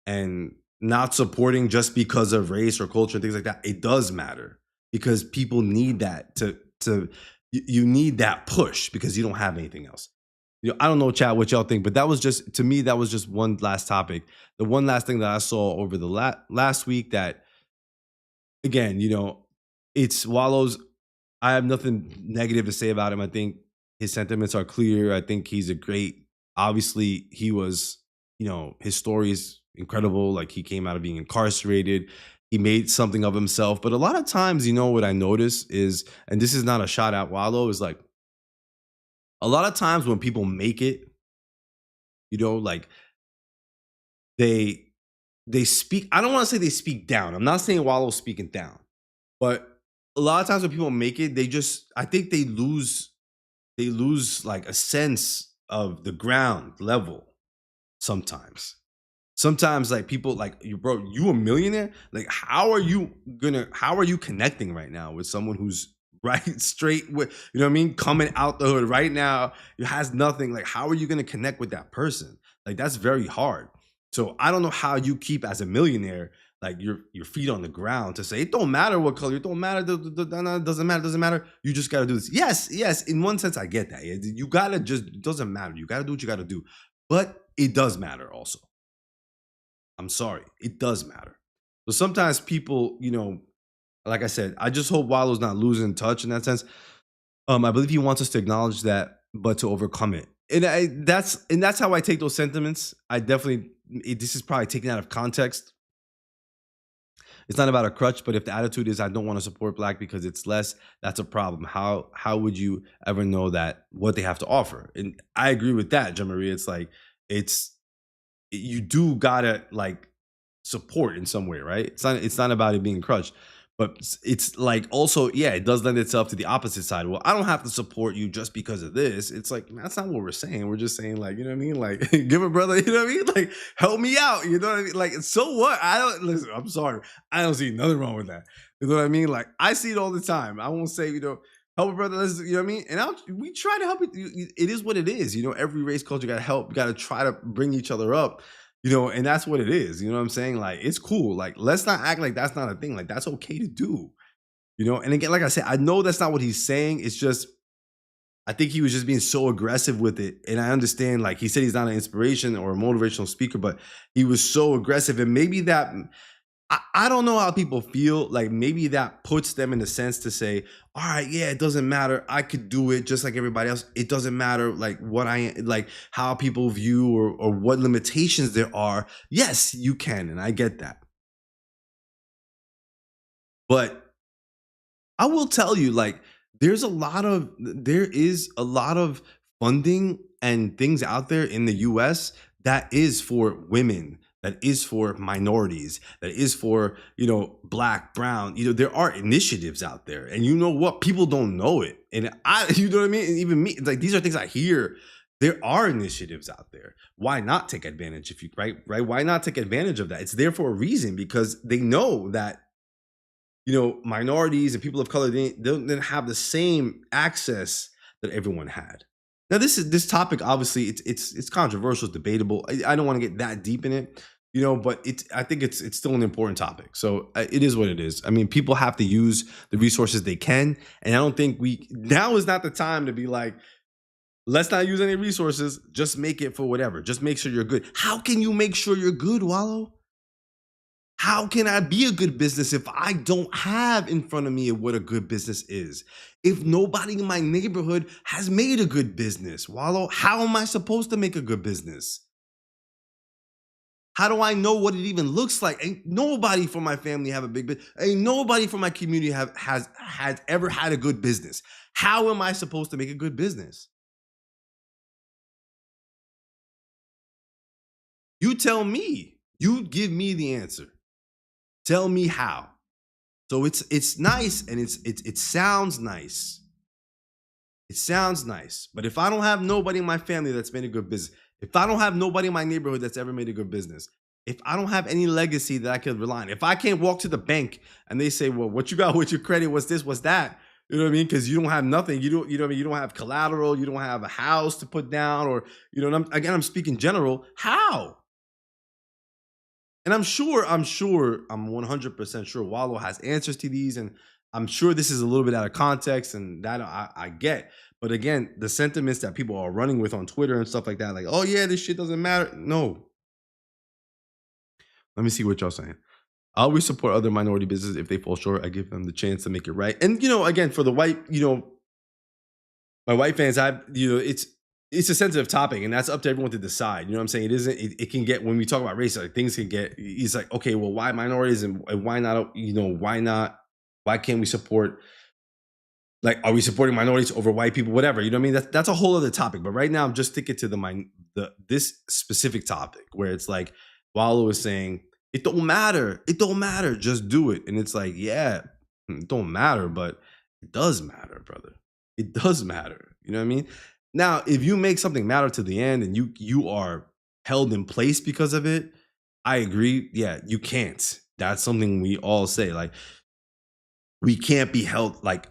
And not supporting just because of race or culture and things like that, it does matter, because people need that you need that push, because you don't have anything else. I don't know, chat, what y'all think, but that was just, to me, that was just one last topic. The one last thing that I saw over the last week that, again, it's Wallo's. I have nothing negative to say about him. I think his sentiments are clear. I think he's obviously he was his story is incredible. Like, he came out of being incarcerated. He made something of himself. But a lot of times, what I notice is, and this is not a shot at Wallo, is like a lot of times when people make it, like they speak. I don't want to say they speak down. I'm not saying Wallo's speaking down, but a lot of times when people make it, I think they lose like a sense of the ground level sometimes. Sometimes, like, people like, you a millionaire? Like, how are you connecting right now with someone who's right straight with, you know what I mean, coming out the hood right now, has nothing? Like, how are you gonna connect with that person? Like, that's very hard. So I don't know how you keep, as a millionaire, like, your feet on the ground to say it don't matter what color, it don't matter, doesn't matter. You just gotta do this. Yes. In one sense, I get that. You gotta it doesn't matter. You gotta do what you gotta do, but it does matter also. I'm sorry, it does matter. So sometimes people, like I said, I just hope Wallo's not losing touch in that sense. I believe he wants us to acknowledge that, but to overcome it. And that's how I take those sentiments. I definitely, this is probably taken out of context. It's not about a crutch, but if the attitude is, I don't want to support Black because it's less, that's a problem. How would you ever know that what they have to offer? And I agree with that, Jean-Marie. It's like, you do gotta, like, support in some way, right? It's not about it being crushed, but it's like, also, yeah, it does lend itself to the opposite side. Well, I don't have to support you just because of this. It's like, that's not what we're saying. We're just saying, like, you know what I mean? Like, give a brother, you know what I mean? Like, help me out, you know what I mean? Like, so what? Listen, I'm sorry, I don't see nothing wrong with that. You know what I mean? Like, I see it all the time. I won't say, help a brother, you know what I mean? And we try to help it. It is what it is. Every race culture got to help. You got to try to bring each other up, and that's what it is. You know what I'm saying? Like, it's cool. Like, let's not act like that's not a thing. Like, that's okay to do, And again, like I said, I know that's not what he's saying. It's just, I think he was just being so aggressive with it. And I understand, like, he said he's not an inspiration or a motivational speaker, but he was so aggressive. And maybe that, I don't know how people feel. Like, maybe that puts them in the sense to say, all right, yeah, it doesn't matter. I could do it just like everybody else. It doesn't matter, like, how people view or what limitations there are. Yes, you can. And I get that. But I will tell you, like, there is a lot of funding and things out there in the US that is for women, that is for minorities, that is for, Black, brown. There are initiatives out there, and you know what? People don't know it. And you know what I mean? And even me, like, these are things I hear. There are initiatives out there. Why not take advantage right? Why not take advantage of that? It's there for a reason, because they know that, minorities and people of color, they don't have the same access that everyone had. Now, this topic, obviously, it's controversial, it's debatable. I don't want to get that deep in it, but I think it's still an important topic. So it is what it is. I mean, people have to use the resources they can, and I don't think now is not the time to be like, let's not use any resources. Just make it for whatever. Just make sure you're good. How can you make sure you're good, Wallo? How can I be a good business if I don't have in front of me what a good business is? If nobody in my neighborhood has made a good business, Wallo, how am I supposed to make a good business? How do I know what it even looks like? Ain't nobody from my family have a big business. Ain't nobody from my community has ever had a good business. How am I supposed to make a good business? You tell me. You give me the answer. Tell me how. So it's nice, and it sounds nice. It sounds nice. But if I don't have nobody in my family that's made a good business, if I don't have nobody in my neighborhood that's ever made a good business, if I don't have any legacy that I could rely on, if I can't walk to the bank and they say, well, what you got with your credit? What's this? What's that? You know what I mean? Because you don't have nothing. You know what I mean? You don't have collateral. You don't have a house to put down, or, I'm speaking general. How? And I'm 100% sure Wallo has answers to these, and I'm sure this is a little bit out of context, and that I get. But again, the sentiments that people are running with on Twitter and stuff like that, like, oh yeah, this shit doesn't matter. No. Let me see what y'all saying. I always support other minority businesses. If they fall short, I give them the chance to make it right. And, again, for the white, my white fans, it's it's a sensitive topic, and that's up to everyone to decide. You know what I'm saying? It isn't. It can get, when we talk about race, like things can get. It's like, okay, well, why minorities and why not? You know, why not? Why can't we support? Like, are we supporting minorities over white people? Whatever. You know what I mean? That's a whole other topic. But right now, I'm just sticking to this specific topic where it's like Wallo is saying it don't matter. It don't matter. Just do it. And it's like, yeah, it don't matter, but it does matter, brother. It does matter. You know what I mean? Now, if you make something matter to the end and you are held in place because of it, I agree. Yeah, you can't. That's something we all say. Like, we can't be held, like,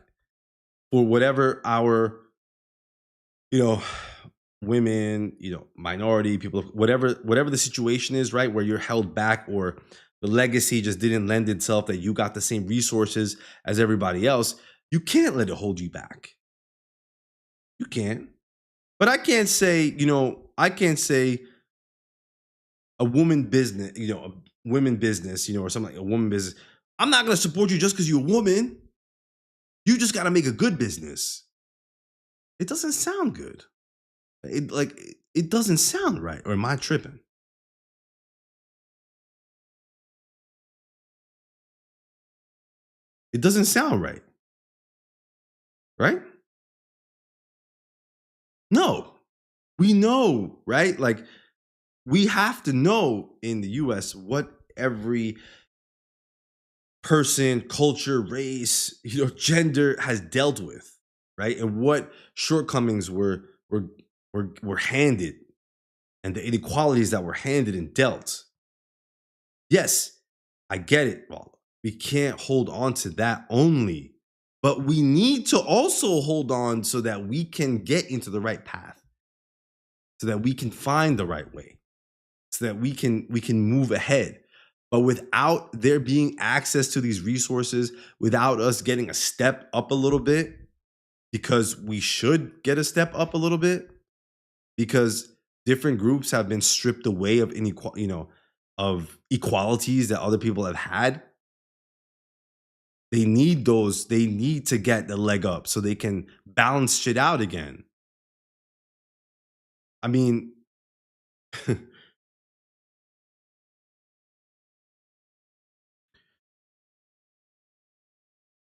for whatever our, you know, women, you know, minority people, whatever the situation is, right, where you're held back or the legacy just didn't lend itself that you got the same resources as everybody else, you can't let it hold you back. You can't. But I can't say, you know, a woman business, you know, a women business, you know, or something like a woman business. I'm not going to support you just because you're a woman. You just got to make a good business. It doesn't sound good. It doesn't sound right. Or am I tripping? It doesn't sound right. Right? No. We know, right? Like, we have to know in the US what every person, culture, race, you know, gender has dealt with, right? And what shortcomings were handed, and the inequalities that were handed and dealt. Yes, I get it, Wallo. We can't hold on to that only, but we need to also hold on so that we can get into the right path, so that we can find the right way, so that we can move ahead. But without there being access to these resources, without us getting a step up a little bit, because we should get a step up a little bit, because different groups have been stripped away of of equalities that other people have had. They need to get the leg up so they can balance shit out again. I mean,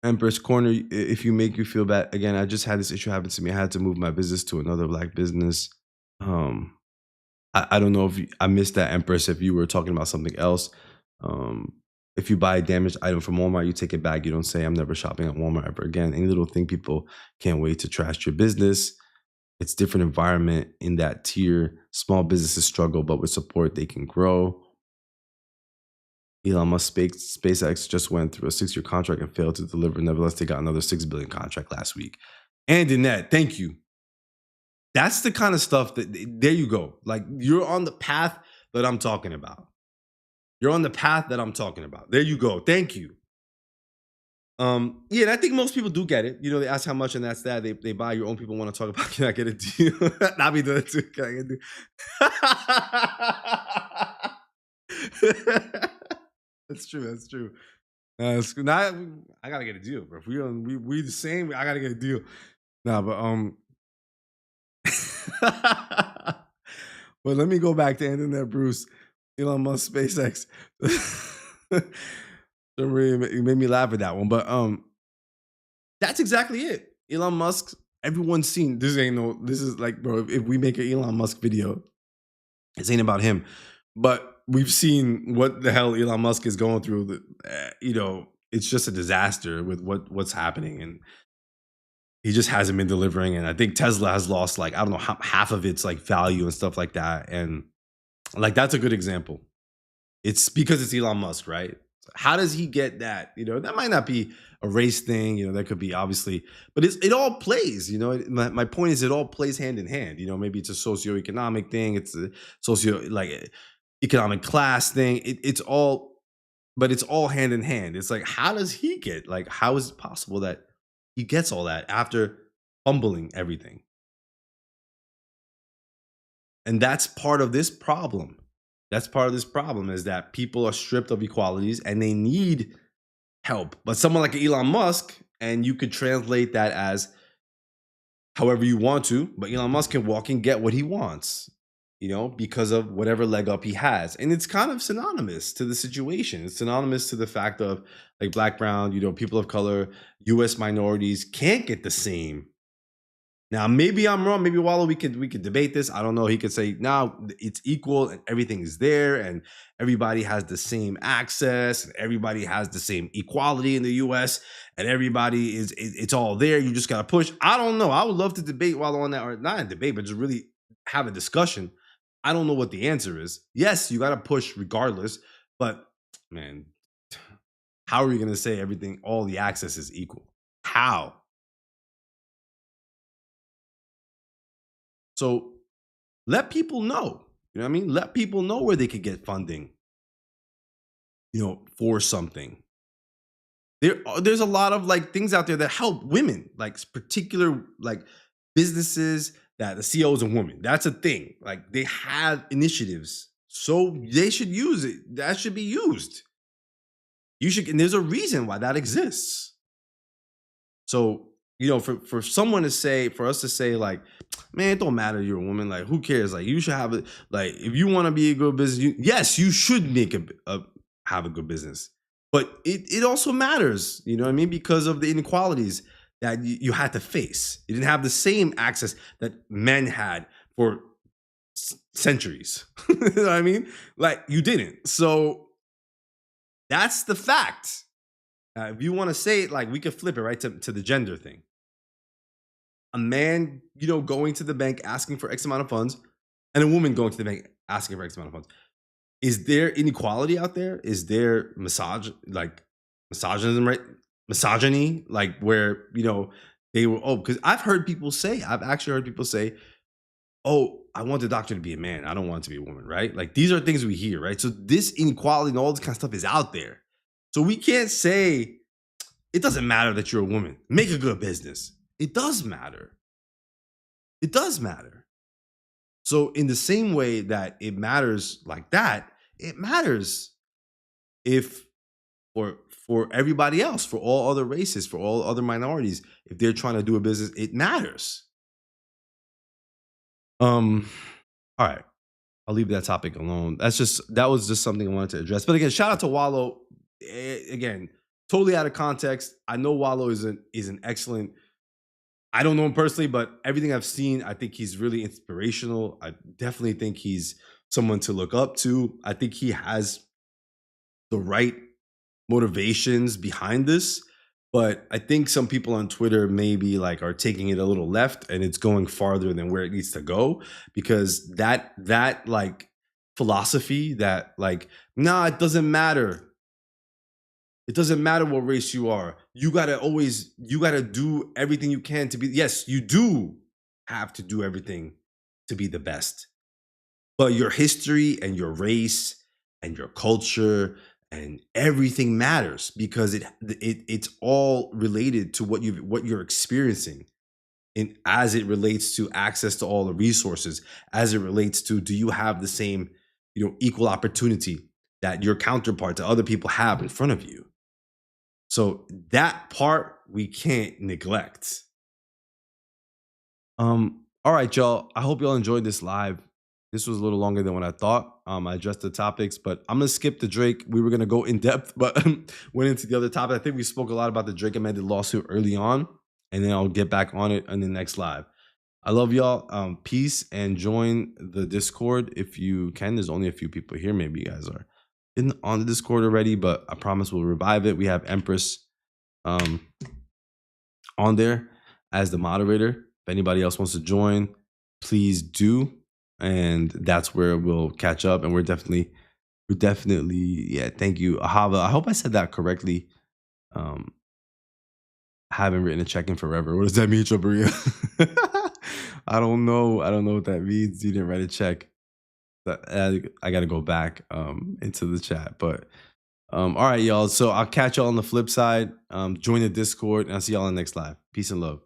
Empress Corner, if you make you feel bad, again, I just had this issue happen to me. I had to move my business to another Black business. I don't know if I missed that, Empress, if you were talking about something else. If you buy a damaged item from Walmart, you take it back. You don't say, I'm never shopping at Walmart ever again. Any little thing, people can't wait to trash your business. It's different environment in that tier. Small businesses struggle, but with support, they can grow. Elon Musk SpaceX just went through a 6-year contract and failed to deliver. Nevertheless, they got another $6 billion contract last week. And in that, thank you. That's the kind of stuff that, there you go. Like, you're on the path that I'm talking about. You're on the path that I'm talking about. There you go. Thank you. Yeah, and I think most people do get it. You know, they ask how much, and that's that. They buy. Your own people want to talk about, can I get a deal? Not me doing it too. Can I get a deal? That's true. That's true. Now I gotta get a deal, bro. If we the same, I gotta get a deal. Nah, but but let me go back to ending that, Bruce. Elon Musk, SpaceX. You made me laugh at that one, but that's exactly it. Elon Musk. Everyone's seen this. This is like, bro. If we make an Elon Musk video, this ain't about him, but we've seen what the hell Elon Musk is going through. You know, it's just a disaster with what's happening, and he just hasn't been delivering. And I think Tesla has lost, like, I don't know, half of its like value and stuff like that. And like, that's a good example. It's because it's Elon Musk, right? How does he get that? You know, that might not be a race thing. You know, that could be, obviously, but it all plays. You know, my point is, it all plays hand in hand. You know, maybe it's a socioeconomic thing. It's a economic class thing. It's all hand in hand. It's like, how does he get, like, how is it possible that he gets all that after fumbling everything? And that's part of this problem. That's part of this problem, is that people are stripped of equalities and they need help. But someone like Elon Musk, and you could translate that as however you want to, but Elon Musk can walk and get what he wants, because of whatever leg up he has. And it's kind of synonymous to the situation. It's synonymous to the fact of like black, brown, people of color, US minorities can't get the same. Now, maybe I'm wrong. Maybe Wallo, we could debate this. I don't know. He could say, no, it's equal and everything is there and everybody has the same access and everybody has the same equality in the US and everybody it's all there. You just got to push. I don't know. I would love to debate Wallo on that, or not a debate, but just really have a discussion. I don't know what the answer is. Yes, you got to push regardless, but man, how are you going to say everything, all the access is equal? How? So let people know, you know what I mean? Let people know where they could get funding, for something. There's a lot of like things out there that help women, like particular like businesses that the CEO is a woman. That's a thing. Like they have initiatives, so they should use it. That should be used. And there's a reason why that exists. So, for someone to say, for us to say like, man, it don't matter you're a woman, like who cares? Like you should have it. Like if you want to be a good business, yes, you should make have a good business. But it also matters, you know what I mean? Because of the inequalities that you had to face. You didn't have the same access that men had for centuries. You know what I mean? Like you didn't. So that's the fact. If you want to say it, like we could flip it right to the gender thing. A man, going to the bank asking for X amount of funds, and a woman going to the bank asking for X amount of funds. Is there inequality out there? Is there misogynism, right? Misogyny, like where, they were, because I've actually heard people say, oh, I want the doctor to be a man. I don't want it to be a woman, right? Like these are things we hear, right? So this inequality and all this kind of stuff is out there. So we can't say it doesn't matter that you're a woman. Make a good business. It does matter. It does matter. So in the same way that it matters like that, it matters if for everybody else, for all other races, for all other minorities, if they're trying to do a business, it matters. All right. I'll leave that topic alone. That was just something I wanted to address. But again, shout out to Wallo. Again, totally out of context. I know Wallo is an excellent. I don't know him personally, but everything I've seen, I think he's really inspirational. I definitely think he's someone to look up to. I think he has the right motivations behind this. But I think some people on Twitter maybe like are taking it a little left and it's going farther than where it needs to go, because that like philosophy that like, nah, it doesn't matter. It doesn't matter what race you are. You got to do everything you can to be. Yes, you do have to do everything to be the best. But your history and your race and your culture and everything matters, because it's all related to what you're experiencing, and as it relates to access to all the resources, as it relates to, do you have the same equal opportunity that your counterpart to other people have in front of you? So that part we can't neglect. All right, y'all. I hope y'all enjoyed this live. This was a little longer than what I thought. I addressed the topics, but I'm gonna skip the Drake. We were gonna go in depth, but went into the other topic. I think we spoke a lot about the Drake amended lawsuit early on, and then I'll get back on it in the next live. I love y'all. Peace, and join the Discord if you can. There's only a few people here. Maybe you guys are on the Discord already, but I promise we'll revive it. We have Empress on there as the moderator. If anybody else wants to join, please do. And that's where we'll catch up. And we're definitely, yeah, thank you, Ahava. I hope I said that correctly. Haven't written a check-in forever. What does that mean, Chabaria? I don't know what that means. You didn't write a check. I got to go back into the chat. But all right, y'all. So I'll catch y'all on the flip side. Join the Discord, and I'll see y'all in the next live. Peace and love.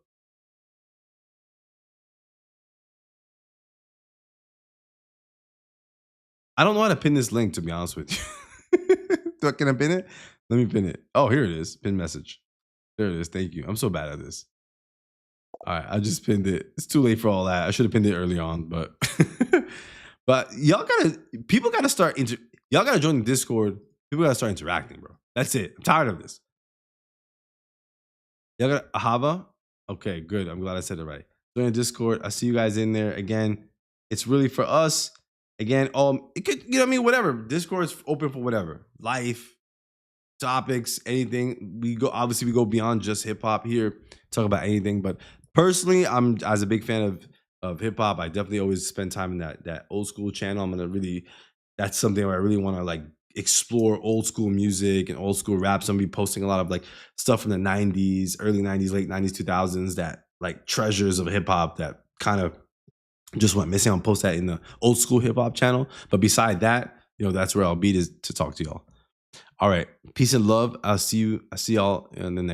I don't know how to pin this link, to be honest with you. Can I pin it? Let me pin it. Oh, here it is. Pin message. There it is. Thank you. I'm so bad at this. All right, I just pinned it. It's too late for all that. I should have pinned it early on, but but people gotta start y'all gotta join the Discord. People gotta start interacting, bro. That's it. I'm tired of this. Y'all got Ahava? Okay, good. I'm glad I said it right. Join the Discord. I see you guys in there. Again, it's really for us. Again, it could, you know what I mean? Whatever. Discord is open for whatever. Life, topics, anything. We go beyond just hip hop here, talk about anything. But personally, I'm as a big fan of hip hop, I definitely always spend time in that old school channel. That's something where I really want to like explore old school music and old school rap. So I'm gonna be posting a lot of like stuff from the 90s, early 90s, late 90s, 2000s, that like treasures of hip hop that kind of just went missing. I'll post that in the old school hip hop channel. But beside that, that's where I'll be to talk to y'all. All right. Peace and love. I see y'all in the next